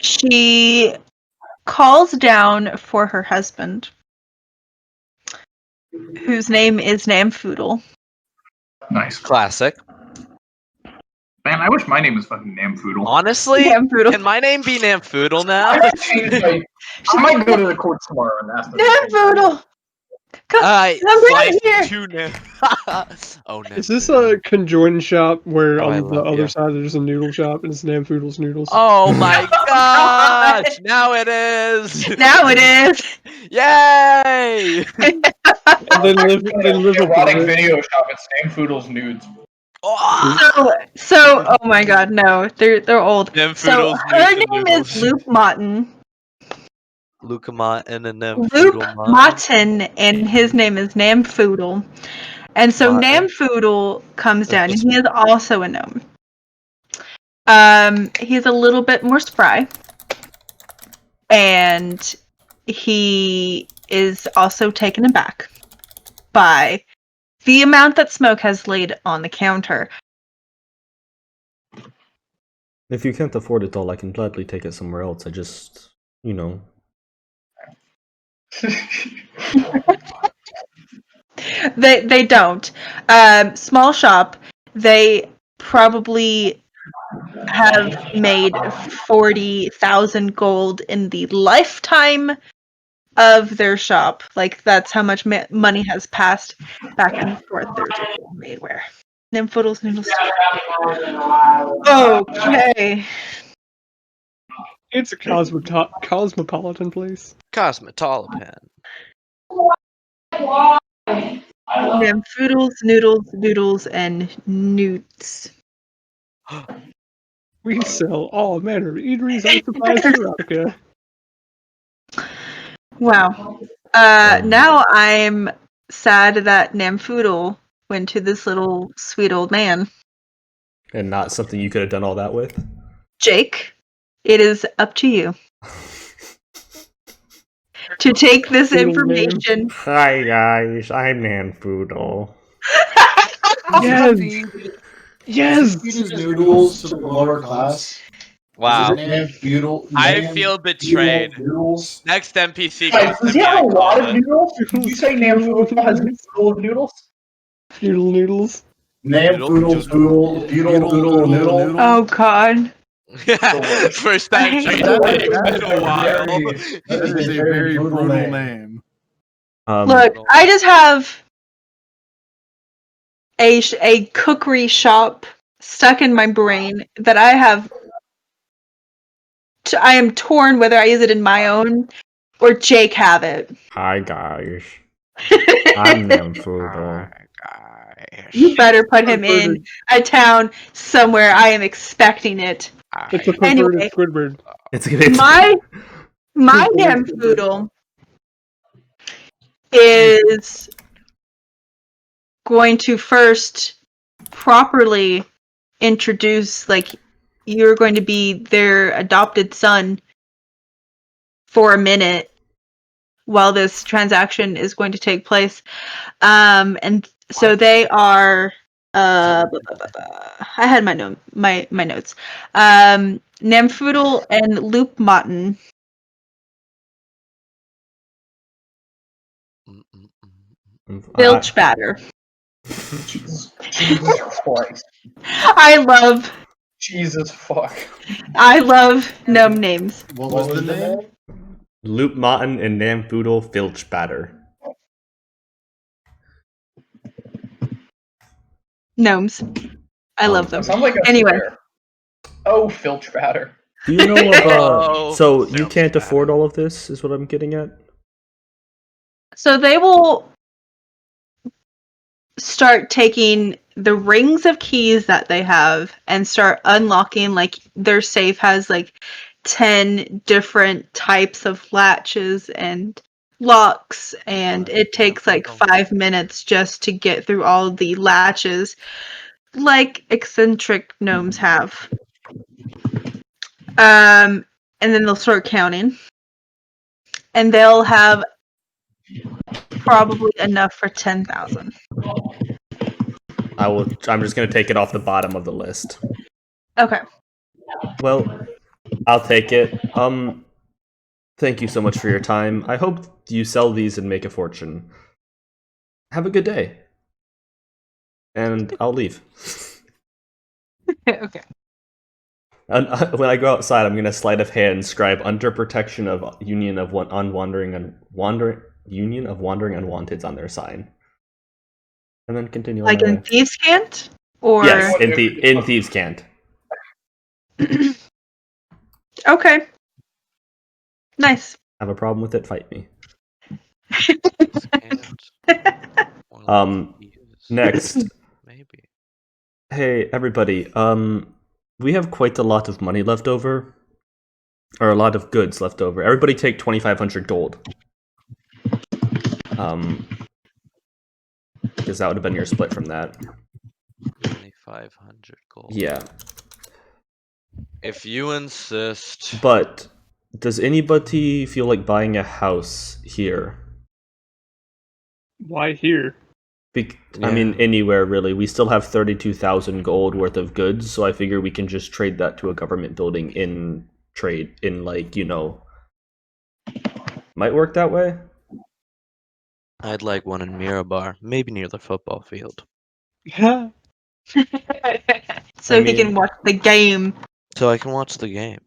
S1: She calls down for her husband, whose name is Namfoodle.
S5: Nice.
S2: Classic.
S5: Man, I wish my name was fucking Namfoodle.
S2: Honestly,
S1: Namfoodle.
S2: Can my name be Namfoodle now?
S5: I might go to the court tomorrow and ask them.
S1: Namfoodle! Come right here!
S2: Oh no.
S3: Is this a conjoined shop where
S2: I
S3: on the
S2: love
S3: other
S2: you.
S3: side there's a noodle shop and it's Namfoodle's Noodles?
S2: Oh my gosh! Now it is!
S1: Now it is!
S2: Yay!
S3: And they live
S5: erotic
S3: above it.
S5: video shop. It's Namfoodle's nudes.
S1: So, oh my god, no, they're old. So
S2: Namfoodle's
S1: her
S2: nudes and
S1: name
S2: noodles.
S1: is Luke Motton.
S2: Luke Martin and
S1: Luke
S2: Namfoodle Martin.
S1: Martin, and his name is Namfoodle. And so
S2: Martin.
S1: Namfoodle comes
S2: That's
S1: down, and
S2: just
S1: he is also a gnome. He's a little bit more spry. And he is also taken aback by the amount that Smoke has laid on the counter.
S4: If you can't afford it all, I can gladly take it somewhere else. I just, you know.
S1: They don't. Small shop. They probably have made 40,000 gold in the lifetime of their shop. Like, that's how much money has passed back and forth. There's a gold made where Nymphoodles noodles. Okay.
S3: It's a cosmopolitan place.
S2: Cosmetolopan.
S1: Nymphoodles, noodles, and newts.
S3: We sell all manner of eateries and supplies to erotica.
S1: Wow. Now I'm sad that Namfoodle went to this little sweet old man.
S4: And not something you could have done all that with?
S1: Jake, it is up to you to take this information.
S4: Hi guys, I'm Namfoodle.
S3: Yes! Yes!
S6: Feed his noodles to the lower class.
S2: Wow.
S6: Namfoodle.
S2: I feel betrayed.
S6: Noodles.
S2: Next NPC
S5: Guys,
S2: gets to
S5: does
S2: be
S5: he have a lot of
S2: iconic.
S5: noodles? Did you say Namfoodle has noodle noodles?
S3: Noodles.
S6: Namfoodle's noodle.
S1: Oh god.
S2: First time
S1: I
S2: change
S1: hate
S2: the
S1: that.
S2: name in a while.
S8: That is a very brutal name.
S1: Look, I just have a cookery shop stuck in my brain that I have. I am torn whether I use it in my own or Jake have it.
S4: Hi guys, I'm Namfoodle.
S1: You better put him in a town somewhere. I am expecting it.
S3: It's a perverted Squidward.
S1: My Namfoodle is going to first properly introduce, like, you're going to be their adopted son for a minute while this transaction is going to take place. And so they are I had my notes. Namfoodle and Loop Motton Filch batter.
S5: Jesus Christ.
S1: I love.
S5: Jesus fuck.
S1: I love gnome names.
S6: What was the name?
S4: Loop Martin and Namfoodle Filch Batter.
S1: Gnomes. I love them.
S5: Sounds like a
S1: Anyway.
S5: swear. Oh, filch batter.
S4: Do you know of
S2: Oh,
S4: so you
S2: Filch
S4: can't
S2: Batter.
S4: afford all of this, is what I'm getting at?
S1: So they will start taking the rings of keys that they have and start unlocking, like their safe has like 10 different types of latches and locks, and it takes like 5 minutes just to get through all the latches like eccentric gnomes have. And then they'll start counting, and they'll have probably enough for 10,000.
S4: I'm just gonna take it off the bottom of the list.
S1: Okay.
S4: Well, I'll take it. Thank you so much for your time. I hope you sell these and make a fortune. Have a good day. And I'll leave.
S1: Okay.
S4: And when I go outside, I'm gonna sleight of hand scribe under protection of Union of Wandering Unwanteds on their sign, and then continue.
S1: Like in Thieves' Cant? Or
S4: yes, in Thieves' Cant.
S1: Okay. Nice.
S4: Have a problem with it? Fight me. Next.
S2: Maybe.
S4: Hey everybody. We have quite a lot of money left over, or a lot of goods left over. Everybody take 2,500 gold. Because that would have been your split from that.
S2: 2,500 gold.
S4: Yeah.
S2: If you insist.
S4: But does anybody feel like buying a house here?
S3: Why here?
S4: I mean, anywhere really. We still have 32,000 gold worth of goods, so I figure we can just trade that to a government building might work that way.
S2: I'd like one in Mirabar, maybe near the football field.
S3: Yeah.
S1: So he can watch the game.
S2: So I can watch the game.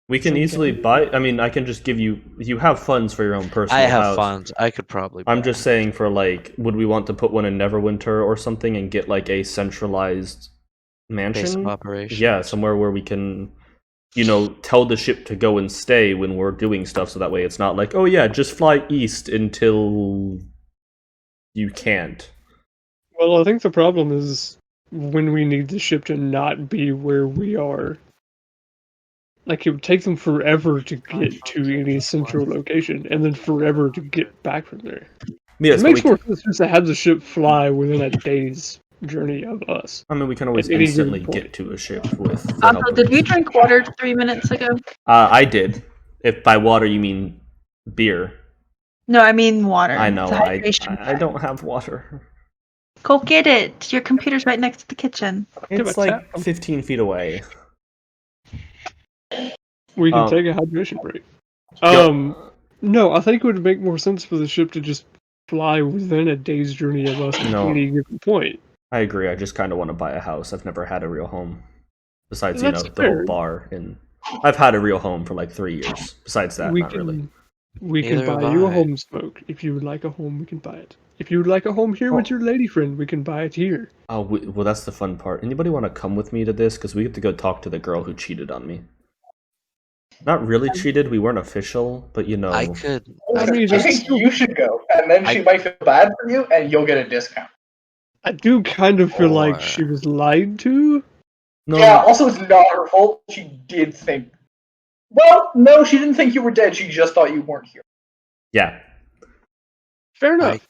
S4: We can easily buy. I mean, I can just give you. You have funds for your own personal
S2: I have
S4: house.
S2: funds. I could probably.
S4: I'm just saying, for like, would we want to put one in Neverwinter or something and get like a centralized mansion?
S2: Base of operations.
S4: Yeah, somewhere where we can, tell the ship to go and stay when we're doing stuff, so that way it's not like, oh yeah, just fly east until you can't.
S3: Well, I think the problem is when we need the ship to not be where we are. Like, it would take them forever to get to any central location, and then forever to get back from there.
S4: Yes,
S3: it makes more sense just to have the ship fly within a day's journey of us.
S4: I mean, we can always instantly get to a ship with.
S1: Also, did we drink water 3 minutes ago?
S4: I did. If by water you mean beer.
S1: No, I mean water.
S4: I know. I don't have water.
S1: Go get it. Your computer's right next to the kitchen.
S4: It's like 15 feet away.
S3: We can take a hydration break. No, I think it would make more sense for the ship to just fly within a day's journey of us at any given point.
S4: I agree. I just kind of want to buy a house. I've never had a real home. Besides,
S3: That's
S4: the whole bar. And I've had a real home for like 3 years. Besides that, not really.
S3: We can buy you a home, Smoke. If you would like a home, we can buy it. If you would like a home here with your lady friend, we can buy it here.
S4: Oh, well, that's the fun part. Anybody want to come with me to this? Because we have to go talk to the girl who cheated on me. Not really cheated. We weren't official, but
S2: I could.
S5: I think you should go, and then she might feel bad for you, and you'll get a discount.
S3: I do kind of feel like she was lied to.
S4: No.
S5: Yeah, also it's not her fault. She did think... Well, no, she didn't think you were dead. She just thought you weren't here.
S4: Yeah.
S3: Fair enough.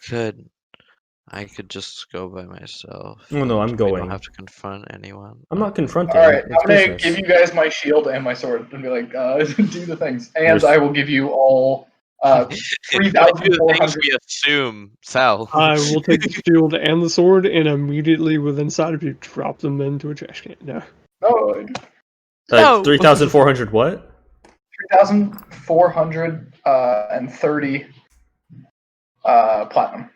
S2: I could just go by myself.
S4: Oh no, I'm going.
S2: I don't have to confront anyone.
S4: I'm not confronting.
S5: Alright, I'm gonna give you guys my shield and my sword and be like, do the things. And I will give you all 3,400.
S2: We assume, Sal.
S3: I will take the shield and the sword and immediately within sight of you drop them into a trash can. No.
S5: No.
S4: 3,400 what?
S5: 3,430 platinum.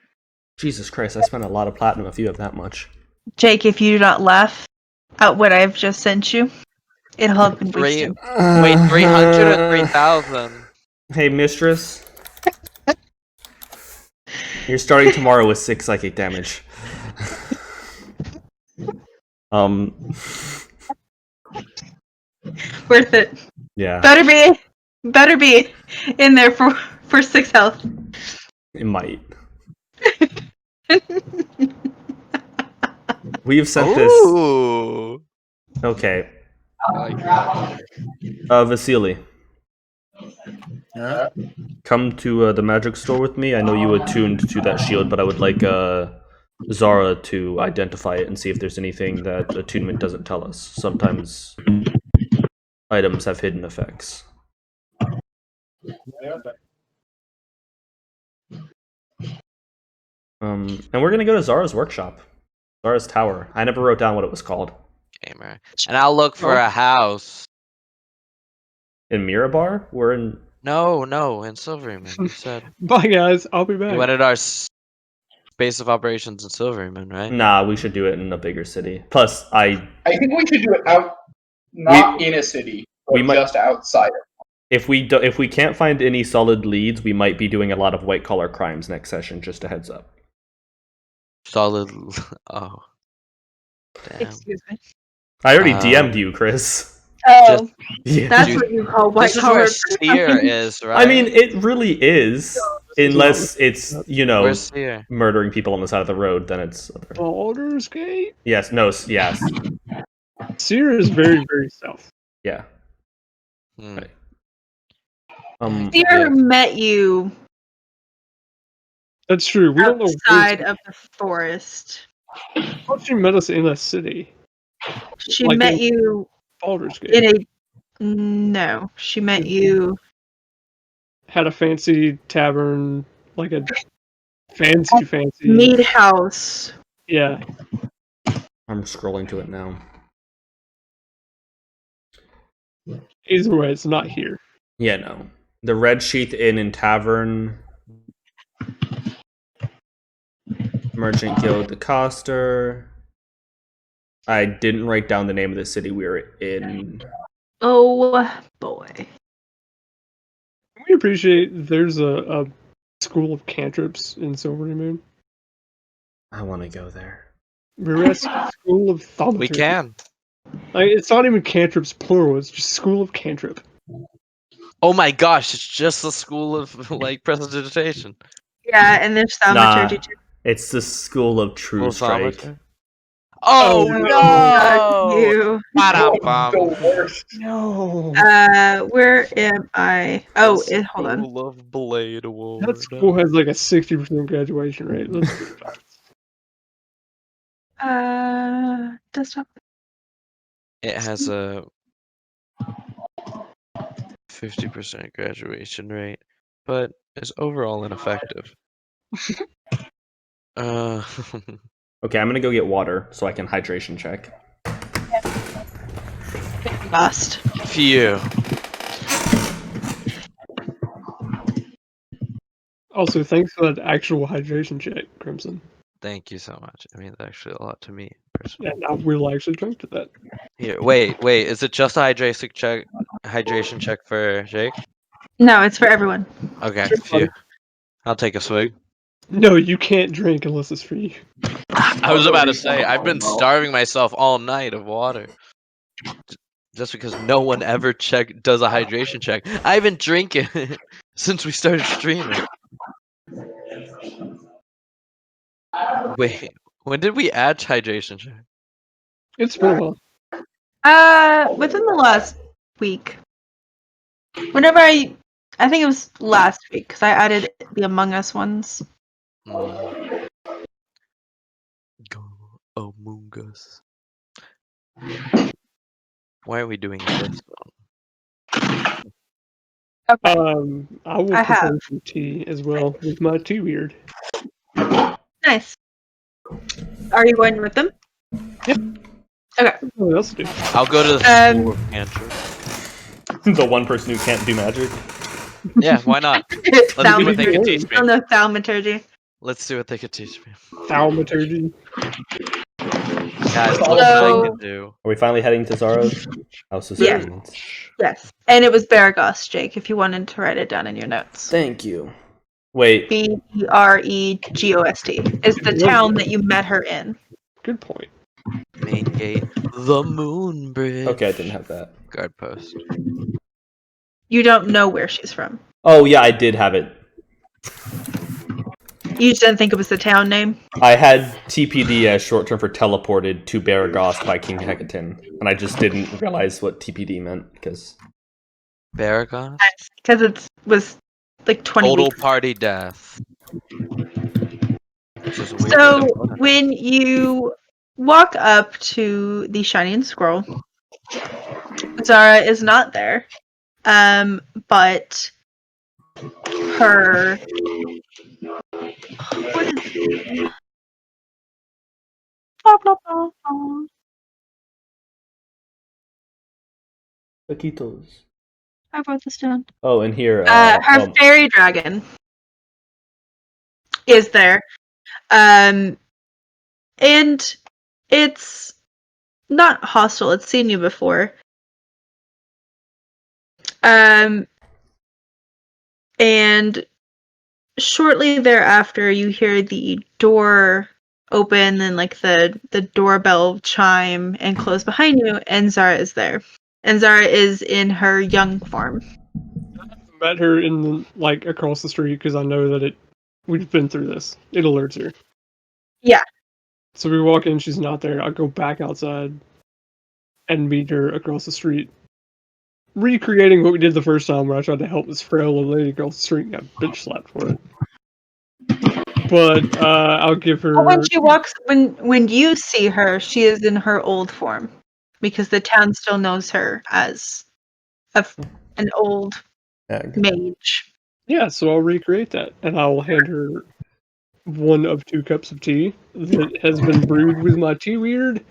S4: Jesus Christ, I spent a lot of platinum if you have that much.
S1: Jake, if you do not laugh at what I've just sent you, it'll have been wasted.
S2: Wait, 300 or 3,000?
S4: Hey, mistress. You're starting tomorrow with 6 psychic damage.
S1: Worth it.
S4: Yeah.
S1: Better be in there for 6 health.
S4: It might. We've sent this. Okay. Vasily.
S8: Yeah.
S4: Come to the magic store with me. I know you attuned to that shield, but I would like Zara to identify it and see if there's anything that attunement doesn't tell us. Sometimes items have hidden effects. And we're gonna go to Zara's workshop. Zara's tower. I never wrote down what it was called.
S2: Gamer. And I'll look for a house.
S4: In Mirabar? We're in...
S2: No, in Silveryman, you said.
S3: Bye, guys. I'll be back.
S2: You wanted our base of operations in Silveryman, right?
S4: Nah, we should do it in a bigger city. Plus,
S5: I think we should do it out, not in a city, but just outside.
S4: If we can't find any solid leads, we might be doing a lot of white collar crimes next session. Just a heads up.
S2: Solid. Oh. Damn.
S1: Excuse me.
S4: I already DM'd you, Chris.
S1: Oh,
S4: yeah.
S1: That's what you call white collar.
S2: This is where Seer is, right?
S4: I mean, it really is. Unless it's,
S2: Where's Seer?
S4: murdering people on the side of the road, then it's...
S3: Baldur's Gate?
S4: Yes, yes.
S3: Seer is very, very south.
S4: Yeah.
S2: Right.
S1: Seer met you
S3: That's true. We don't know
S1: outside of the forest.
S3: I thought she met us in a city.
S1: She
S3: Like
S1: met
S3: in
S1: you
S3: Baldur's Gate.
S1: in a... No, she met you...
S3: Had a fancy tavern, like a fancy...
S1: mead house.
S3: Yeah.
S4: I'm scrolling to it now.
S3: Either way, it's not here.
S4: Yeah, no. The Red Sheath Inn and Tavern. Merchant Guild, the Coster. I didn't write down the name of the city we were in.
S1: Oh, boy.
S3: We appreciate there's a school of cantrips in Silvery Moon.
S4: I want to go there.
S3: We're at School of Thaumaturgy.
S2: We can.
S3: Like, it's not even cantrips plural, it's just School of Cantrip.
S2: Oh my gosh, it's just the school of, like, prestidigitation.
S1: Yeah, and there's thaumaturgy too.
S4: It's the School of True Strike.
S2: Oh, no!
S1: You.
S5: The worst.
S3: No.
S1: Where am I? Oh, hold on.
S2: School of Blade Award.
S3: That school has like a 60% graduation rate. Let's do it.
S1: Desktop.
S2: It has a 50% graduation rate, but is overall ineffective.
S4: Okay, I'm gonna go get water so I can hydration check.
S1: Bust.
S2: Phew.
S3: Also, thanks for that actual hydration check, Crimson.
S2: Thank you so much. I mean, it's actually a lot to me, personally.
S3: And I will actually drink to that.
S2: Here, wait. Is it just a hydration check for Jake?
S1: No, it's for everyone.
S2: Okay, phew. I'll take a swig.
S3: No, you can't drink unless it's for you.
S2: I was about to say, I've been starving myself all night of water. Just because no one ever does a hydration check. I've been drinking since we started streaming. Wait, when did we add hydration check?
S3: It's been a while.
S1: Within the last week. Whenever I think it was last week, because I added the Among Us ones.
S2: Go Among Us. Why are we doing this?
S1: Okay.
S3: I will prepare some tea as well with my tea weird.
S1: Nice. Are you going with them?
S3: Yep.
S1: Okay.
S3: What else to do?
S2: I'll go to the school of cantrip.
S4: The one person who can't do magic.
S2: Yeah, why not? Let's see what they can teach me.
S1: No thaumaturgy.
S2: Let's see what they could teach me.
S3: Thaumaturgy.
S2: Guys, what I can do.
S4: Are we finally heading to Zara's House of
S1: Yeah.
S4: Silence?
S1: Yes. And it was Baragos, Jake, if you wanted to write it down in your notes.
S4: Thank you. Wait.
S1: Beregost is the town that you met her in.
S3: Good point.
S2: Main gate. The moon bridge.
S4: Okay, I didn't have that.
S2: Guard post.
S1: You don't know where she's from.
S4: Oh, yeah, I did have it.
S1: You just didn't think it was the town name?
S4: I had TPD as short term for teleported to Baragos by King Hekaton, and I just didn't realize what TPD meant because.
S2: Baragos?
S1: Because it was like 20
S2: Total
S1: weeks.
S2: party death.
S1: So when you walk up to the Shining Scroll, Zara is not there, but her. What is it? Blah, blah, blah, blah.
S4: Taquitos.
S1: I wrote this down.
S4: Oh, and here.
S1: Her fairy dragon is there. And it's not hostile. It's seen you before. And shortly thereafter, you hear the door open and like the doorbell chime and close behind you, and Zara is there. And Zara is in her young form.
S3: I met her in like across the street because I know that we've been through this. It alerts her.
S1: Yeah.
S3: So we walk in, she's not there. I go back outside and meet her across the street. Recreating what we did the first time where I tried to help this frail old lady across the street and got bitch slapped for it. But I'll give her.
S1: When she walks, when you see her, she is in her old form, because the town still knows her as an old mage.
S3: Yeah, so I'll recreate that, and I'll hand her one of 2 cups of tea that has been brewed with my tea weird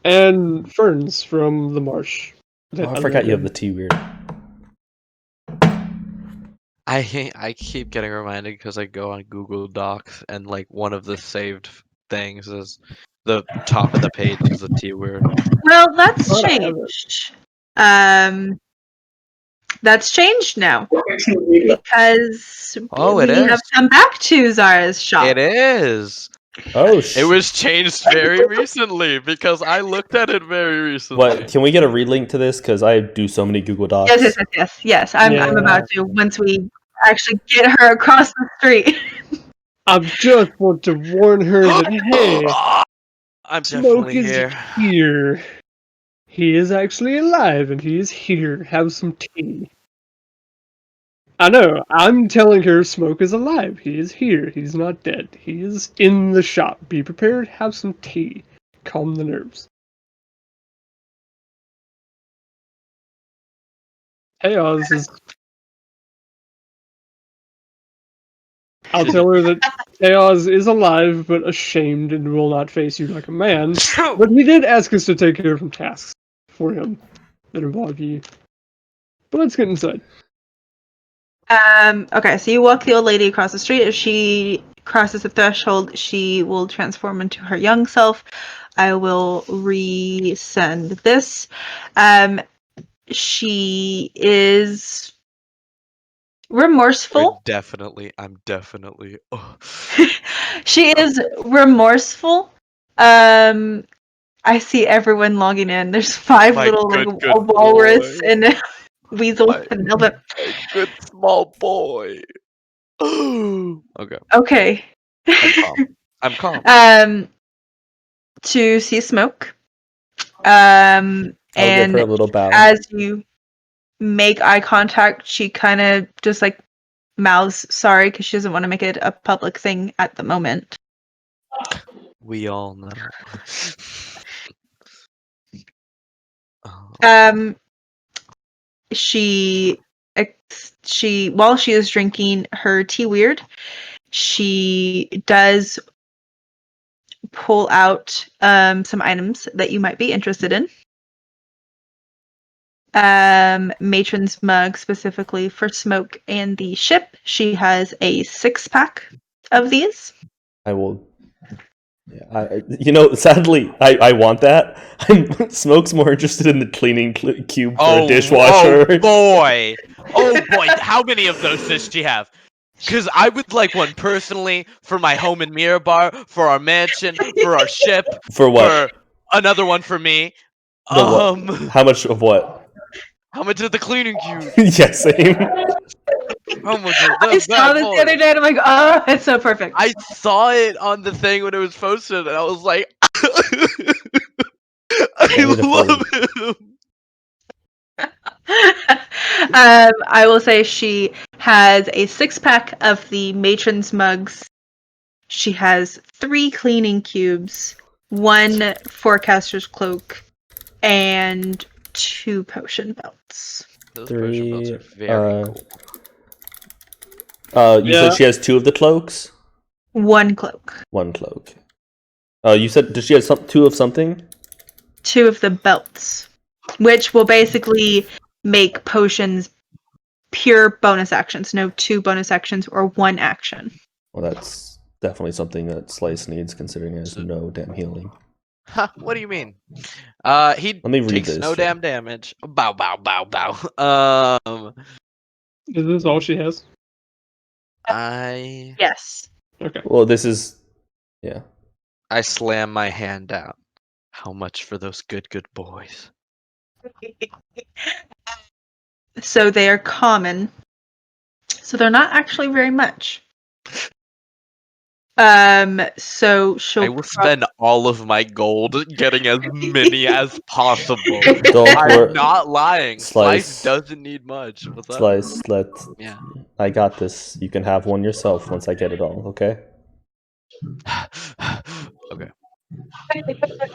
S3: and ferns from the marsh.
S4: I forgot you have the tea weird.
S2: I keep getting reminded because I go on Google Docs and like one of the saved things is the top of the page is a T word.
S1: Well, that's changed. That's changed now because
S2: it
S1: we
S2: is.
S1: have come back to Zara's shop.
S2: It is.
S4: Oh,
S2: it was changed very recently because I looked at it very recently.
S4: What? Can we get a relink to this? Because I do so many Google Docs.
S1: Yes. I'm about to once we actually get her across the street.
S3: I just want to warn her that hey,
S2: I'm
S3: Smoke
S2: definitely
S3: is here. He is actually alive and he is here. Have some tea. I know, I'm telling her Smoke is alive. He is here. He's not dead. He is in the shop. Be prepared. Have some tea. Calm the nerves. Chaos is... I'll tell her that Chaos is alive but ashamed and will not face you like a man. But he did ask us to take care of some tasks for him that involve you. But let's get inside.
S1: Okay, so you walk the old lady across the street. If she crosses the threshold, she will transform into her young self. I will resend this. She is remorseful.
S2: I'm definitely. Oh.
S1: She is remorseful. I see everyone logging in. There's 5 little like a walrus and a weasel and elephant.
S2: Good small boy. Okay.
S1: Okay.
S2: I'm calm.
S1: To see Smoke. And
S4: give her a little bow.
S1: as you make eye contact, she kind of just like mouths sorry because she doesn't want to make it a public thing at the moment.
S2: We all know.
S1: She while she is drinking her tea weird, she does pull out some items that you might be interested in. Matron's mug specifically for Smoke and the ship. She has a 6-pack of these.
S4: I will. Yeah, sadly, I want that. Smoke's more interested in the cleaning cube for a dishwasher.
S7: Oh boy, how many of those does she have? Because I would like one personally for my home in Mirabar, for our mansion, for our ship.
S4: For what?
S7: For another one for me.
S4: What? How much of what?
S7: How much is the cleaning cube?
S4: Yeah, same.
S7: How much is
S1: I saw this the other day and I'm like, oh, it's so perfect.
S7: I saw it on the thing when it was posted and I was like, I love him.
S1: I will say she has a 6-pack of the matron's mugs. She has 3 cleaning cubes, 1 forecaster's cloak, and 2 potion belts.
S7: Those
S4: 3.
S7: potion belts are very cool.
S4: You said she has 2 of the cloaks?
S1: 1 cloak.
S4: 1 cloak. You said, does she have 2 of something?
S1: 2 of the belts, which will basically make potions pure bonus actions. No 2 bonus actions or 1 action.
S4: Well, that's definitely something that Slice needs, considering he has no damn healing.
S7: Huh, what do you mean? He takes no damn damage. Bow, bow, bow, bow.
S3: Is this all she has?
S1: Yes.
S3: Okay.
S4: Well, this is... Yeah.
S7: I slam my hand out. How much for those good boys?
S1: So they are common. So they're not actually very much. So she'll
S7: I will spend all of my gold getting as many as possible.
S4: I'm
S7: not lying. Slice doesn't need much. What's up?
S4: Slice,
S7: Yeah.
S4: I got this. You can have one yourself once I get it all, okay?
S7: Okay.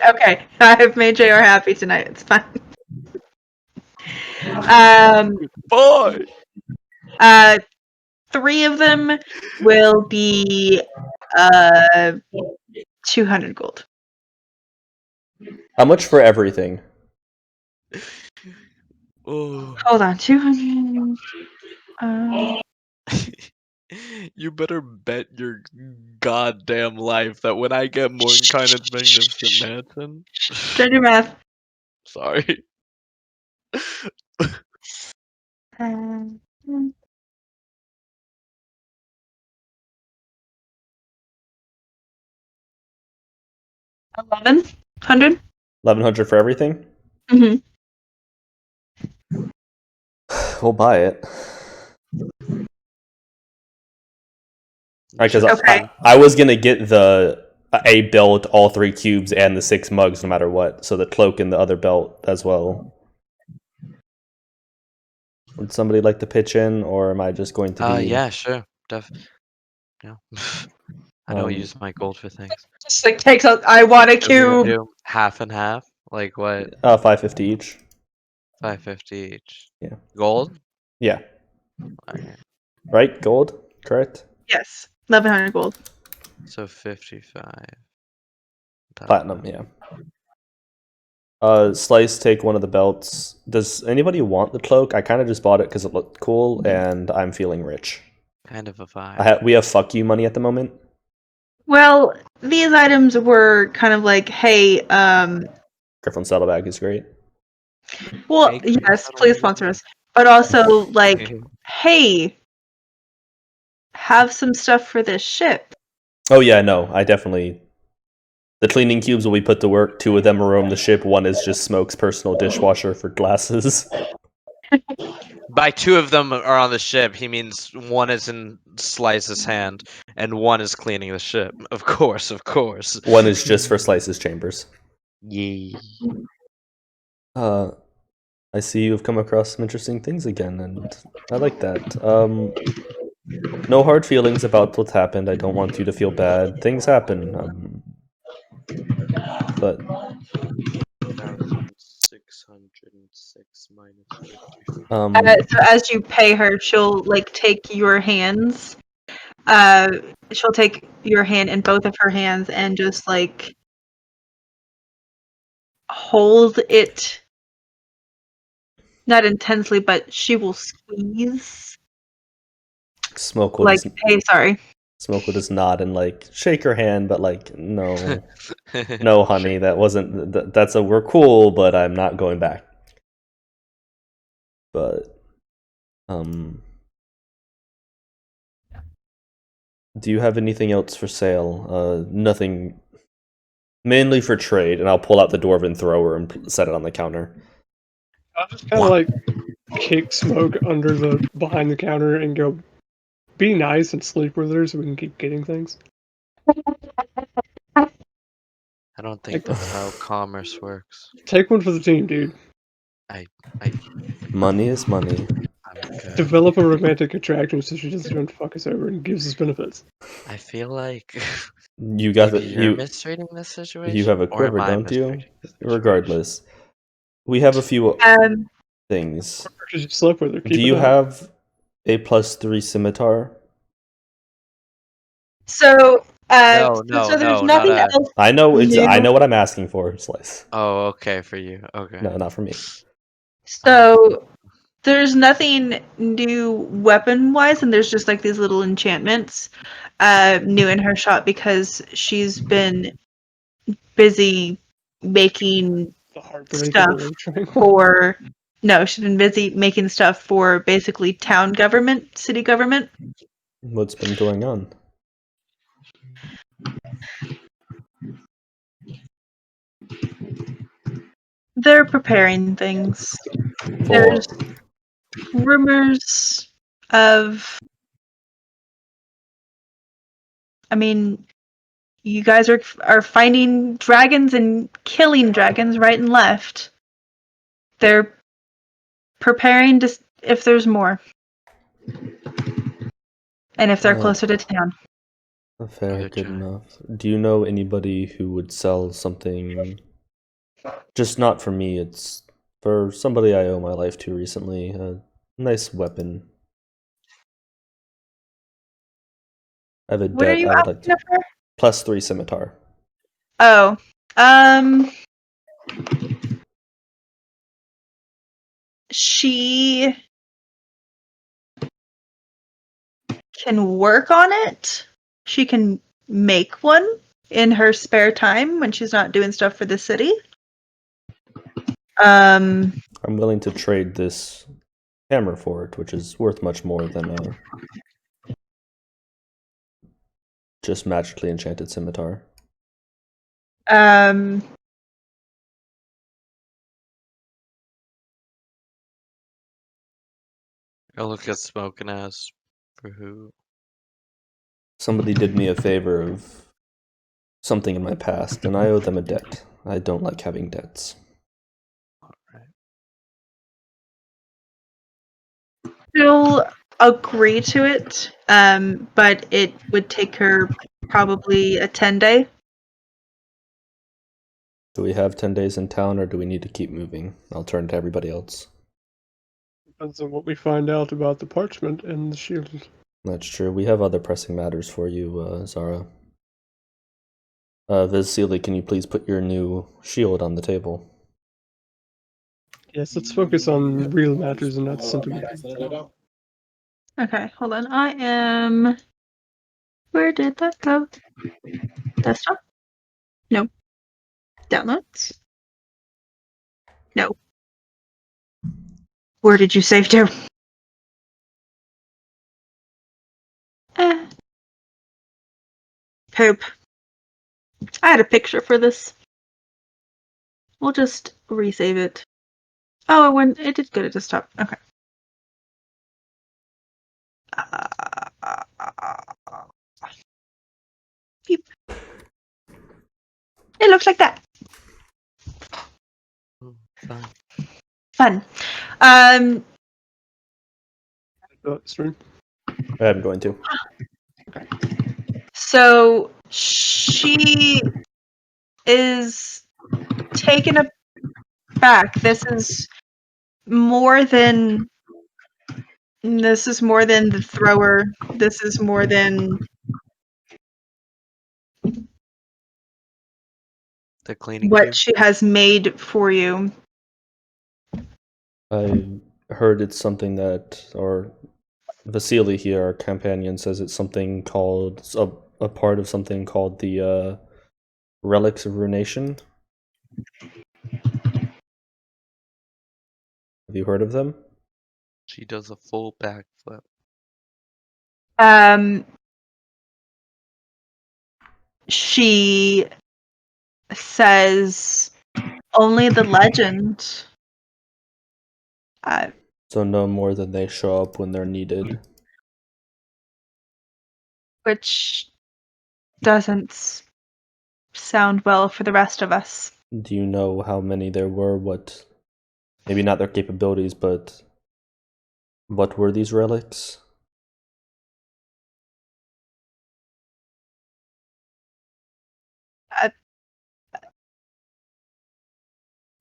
S1: Okay, I've made JR happy tonight. It's fine.
S7: Boy.
S1: 3 of them will be 200 gold.
S4: How much for everything?
S7: Oh.
S1: Hold on, 200.
S7: You better bet your goddamn life that when I get Mordenkainen's Magnificent Mansion.
S1: Don't do math.
S7: Sorry. $1,100.
S4: 1,100 for everything?
S1: Mm-hmm.
S4: We'll buy it. Because I was gonna get a belt, all 3 cubes, and the 6 mugs, no matter what. So the cloak and the other belt as well. Would somebody like to pitch in, or am I just going to be?
S7: Yeah, sure. Yeah. I don't use my gold for things.
S1: Just like takes out. I want a cube.
S7: Half and half. Like what?
S4: 550 each.
S7: 550 each.
S4: Yeah.
S7: Gold?
S4: Yeah.
S7: Okay.
S4: Right, gold, correct?
S1: Yes, 1,100 gold.
S7: So 55.
S4: Platinum, yeah. Slice, take one of the belts. Does anybody want the cloak? I kind of just bought it because it looked cool, and I'm feeling rich.
S7: Kind of a vibe.
S4: We have fuck you money at the moment.
S1: Well, these items were kind of like, hey,
S4: Griffin Saddlebag is great.
S1: Well, yes, please sponsor us. But also, like, hey, have some stuff for this ship.
S4: Oh yeah, no, I definitely... The cleaning cubes will be put to work. 2 of them roam the ship. 1 is just Smoke's personal dishwasher for glasses.
S7: By 2 of them are on the ship, he means 1 is in Slice's hand, and 1 is cleaning the ship. Of course.
S4: 1 is just for Slice's chambers.
S7: Yee.
S4: I see you've come across some interesting things again, and I like that. No hard feelings about what's happened. I don't want you to feel bad. Things happen. But
S7: 606 minus 50.
S1: So as you pay her, she'll like take your hands. She'll take your hand in both of her hands and just like hold it. Not intensely, but she will squeeze.
S4: Smoke will
S1: like, hey, sorry.
S4: Smoke will just nod and like shake her hand, but like no, no, honey, that wasn't. That's a we're cool, but I'm not going back. But do you have anything else for sale? Nothing. Mainly for trade, and I'll pull out the dwarven thrower and set it on the counter.
S3: I'll just kind of like kick Smoke under the behind the counter and go, be nice and sleep with her so we can keep getting things.
S2: I don't think that's how commerce works.
S3: Take one for the team, dude.
S4: Money is money.
S2: Okay.
S3: Develop a romantic attraction so she doesn't fuck us over and gives us benefits.
S2: I feel like
S4: You got
S2: maybe you're
S4: you.
S2: misreading this situation.
S4: You have a
S2: or am
S4: quiver,
S2: I
S4: don't you?
S2: misreading this situation?
S4: Regardless, we have a few things.
S3: Because you slept with her.
S4: Do you have a +3 scimitar?
S1: So,
S2: No,
S1: so there's
S2: not
S1: nothing
S2: a-
S1: else.
S4: I know it's.
S1: new.
S4: I know what I'm asking for, Slice.
S2: Oh, okay, for you. Okay.
S4: No, not for me.
S1: So there's nothing new weapon-wise, and there's just like these little enchantments new in her shop because she's been busy making stuff for. No, she's been busy making stuff for basically town government, city government.
S4: What's been going on?
S1: They're preparing things. There's rumors of. I mean, you guys are finding dragons and killing dragons right and left. They're preparing to if there's more. And if they're closer to town.
S4: Fair, good enough. Do you know anybody who would sell something? Just not for me, it's for somebody I owe my life to recently. A nice weapon. I have a
S1: What are
S4: debt
S1: you
S4: I would like
S1: asking
S4: to.
S1: for?
S4: +3 scimitar.
S1: Oh. She can work on it. She can make one in her spare time when she's not doing stuff for the city.
S4: I'm willing to trade this hammer for it, which is worth much more than a just magically enchanted scimitar.
S2: I'll look at Smoke and ask for who.
S4: Somebody did me a favor of something in my past, and I owe them a debt. I don't like having debts.
S1: She'll agree to it, but it would take her probably a 10-day.
S4: Do we have 10 days in town, or do we need to keep moving? I'll turn to everybody else.
S3: Depends on what we find out about the parchment and the shield.
S4: That's true. We have other pressing matters for you, Zara. Vasily, can you please put your new shield on the table?
S3: Yes, let's focus on real matters and not sentimental.
S1: Okay, hold on. I am. Where did that go? Desktop? No. Downloads? No. Where did you save to? Poop. I had a picture for this. We'll just resave it. Oh, it did go to desktop. Okay. Beep. It looks like that. Fun.
S3: Stream.
S4: I'm going to.
S1: So she is taken aback. This is more than the thrower. This is more than
S2: The cleaning
S1: what
S2: cube?
S1: she has made for you.
S4: I heard it's something that, or Vasily here, our companion, says it's something called a part of something called the Relics of Ruination. Have you heard of them?
S2: She does a full backflip.
S1: She says only the legend.
S4: So no more than they show up when they're needed.
S1: Which doesn't sound well for the rest of us.
S4: Do you know how many there were? What, maybe not their capabilities, but what were these relics?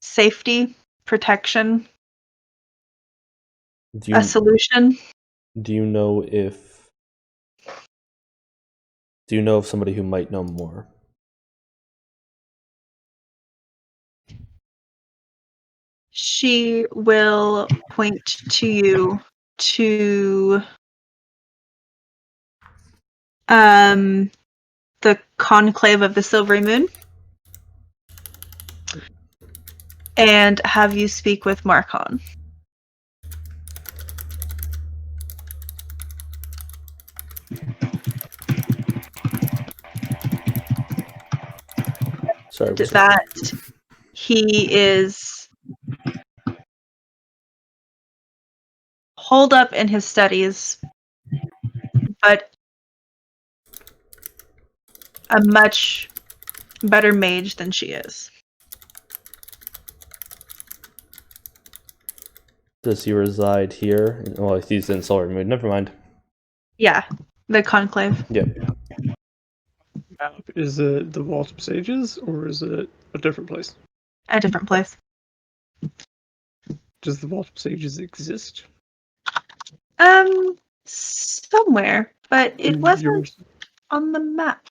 S1: Safety, protection,
S4: Do you,
S1: a solution.
S4: do you know if somebody who might know more?
S1: She will point to you to the conclave of the Silvery Moon and have you speak with Marcon.
S4: Sorry,
S1: that he is holed up in his studies, but a much better mage than she is.
S4: Does he reside here? Oh, he's in Solar Moon. Never mind.
S1: Yeah, the conclave.
S4: Yep.
S3: Is it the Vault of Sages, or is it a different place?
S1: A different place.
S3: Does the Vault of Sages exist?
S1: Somewhere, but it wasn't on the map.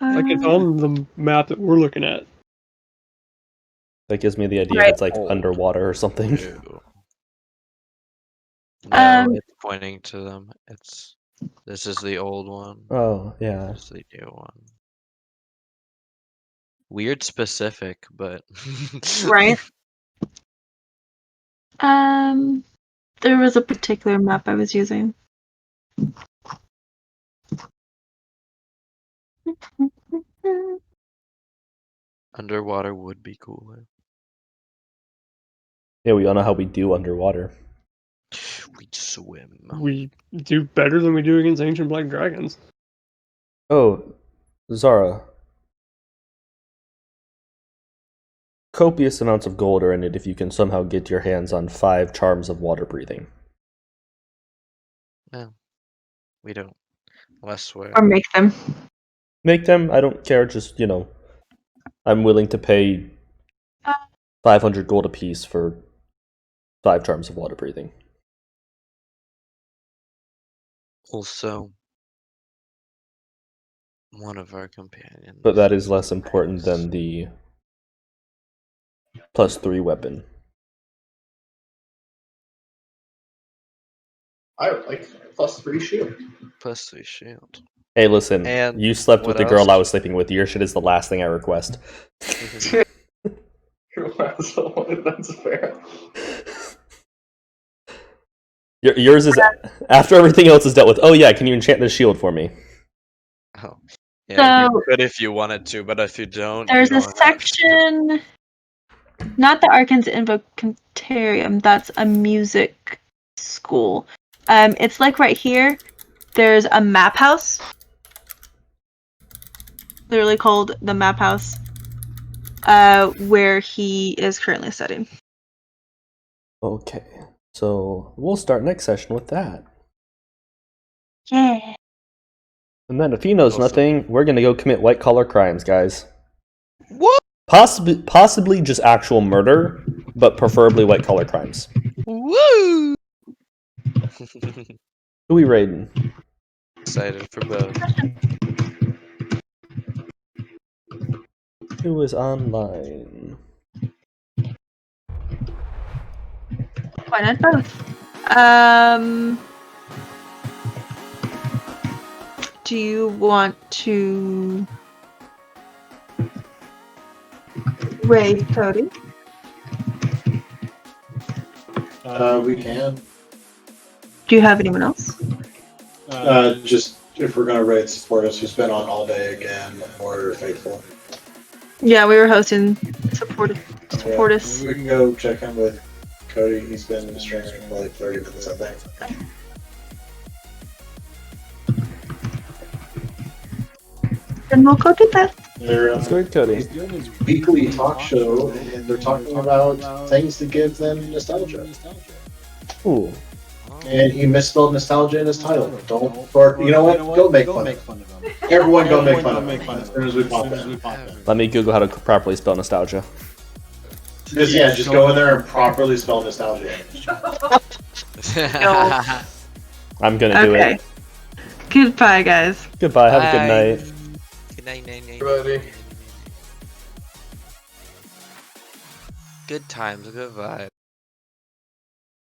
S3: Like, it's on the map that we're looking at.
S4: That gives me the idea
S1: Right.
S4: it's like underwater or something.
S2: No, it's pointing to them. This is the old one.
S4: Oh, yeah.
S2: This is the new one. Weird specific, but
S1: Right. There was a particular map I was using.
S2: Underwater would be cooler.
S4: Yeah, we all know how we do underwater.
S2: We'd swim.
S3: We do better than we do against ancient black dragons.
S4: Oh, Zara. Copious amounts of gold are in it if you can somehow get your hands on 5 charms of water breathing.
S2: No, we don't. Less swear.
S1: Or make them.
S4: Make them, I don't care, just, I'm willing to pay 500 gold apiece for 5 charms of water breathing.
S2: Also, one of our companions.
S4: But that is less important than the +3 weapon.
S5: I would like +3 shield.
S2: +3 shield.
S4: Hey, listen,
S2: And
S4: you slept with the
S2: what
S4: girl
S2: else?
S4: I was sleeping with. Your shit is the last thing I request.
S5: That's fair.
S4: Yours is after everything else is dealt with. Oh yeah, can you enchant this shield for me?
S2: Oh, yeah, you
S1: So-
S2: could if you wanted to, but if you don't,
S1: There's
S2: you
S1: a
S2: don't have to.
S1: section, not the Arcan's Invocantarium, that's a music school. It's like right here, there's a map house. Literally called the map house, where he is currently studying.
S4: Okay, so we'll start next session with that.
S1: Yeah.
S4: And then if he knows
S2: Awesome.
S4: nothing, we're gonna go commit white collar crimes, guys.
S2: What?
S4: Possibly just actual murder, but preferably white collar crimes.
S2: Woo!
S4: Who we raiding?
S2: Excited for both.
S4: Who is online?
S1: Why not both? Do you want to raid Cody?
S6: We can.
S1: Do you have anyone else?
S6: Just if we're gonna raid support us, who's been on all day again, or faithful.
S1: Yeah, we were hosting support us.
S6: We can go check in with Cody. He's been streaming for like 30 minutes, I think.
S1: Then we'll go do that.
S4: That's great, Cody.
S6: He's doing his weekly talk show, and they're talking about things to give them nostalgia.
S4: Ooh.
S6: And he misspelled nostalgia in his title. Or you know what? Go make fun of him. Everyone go make fun of him as soon as we pop in.
S4: Let me Google how to properly spell nostalgia.
S6: Just go in there and properly spell nostalgia.
S4: I'm gonna do it.
S1: Goodbye, guys.
S4: Goodbye. Have a good night.
S2: Good night,
S5: Everybody.
S2: Good times, good vibes.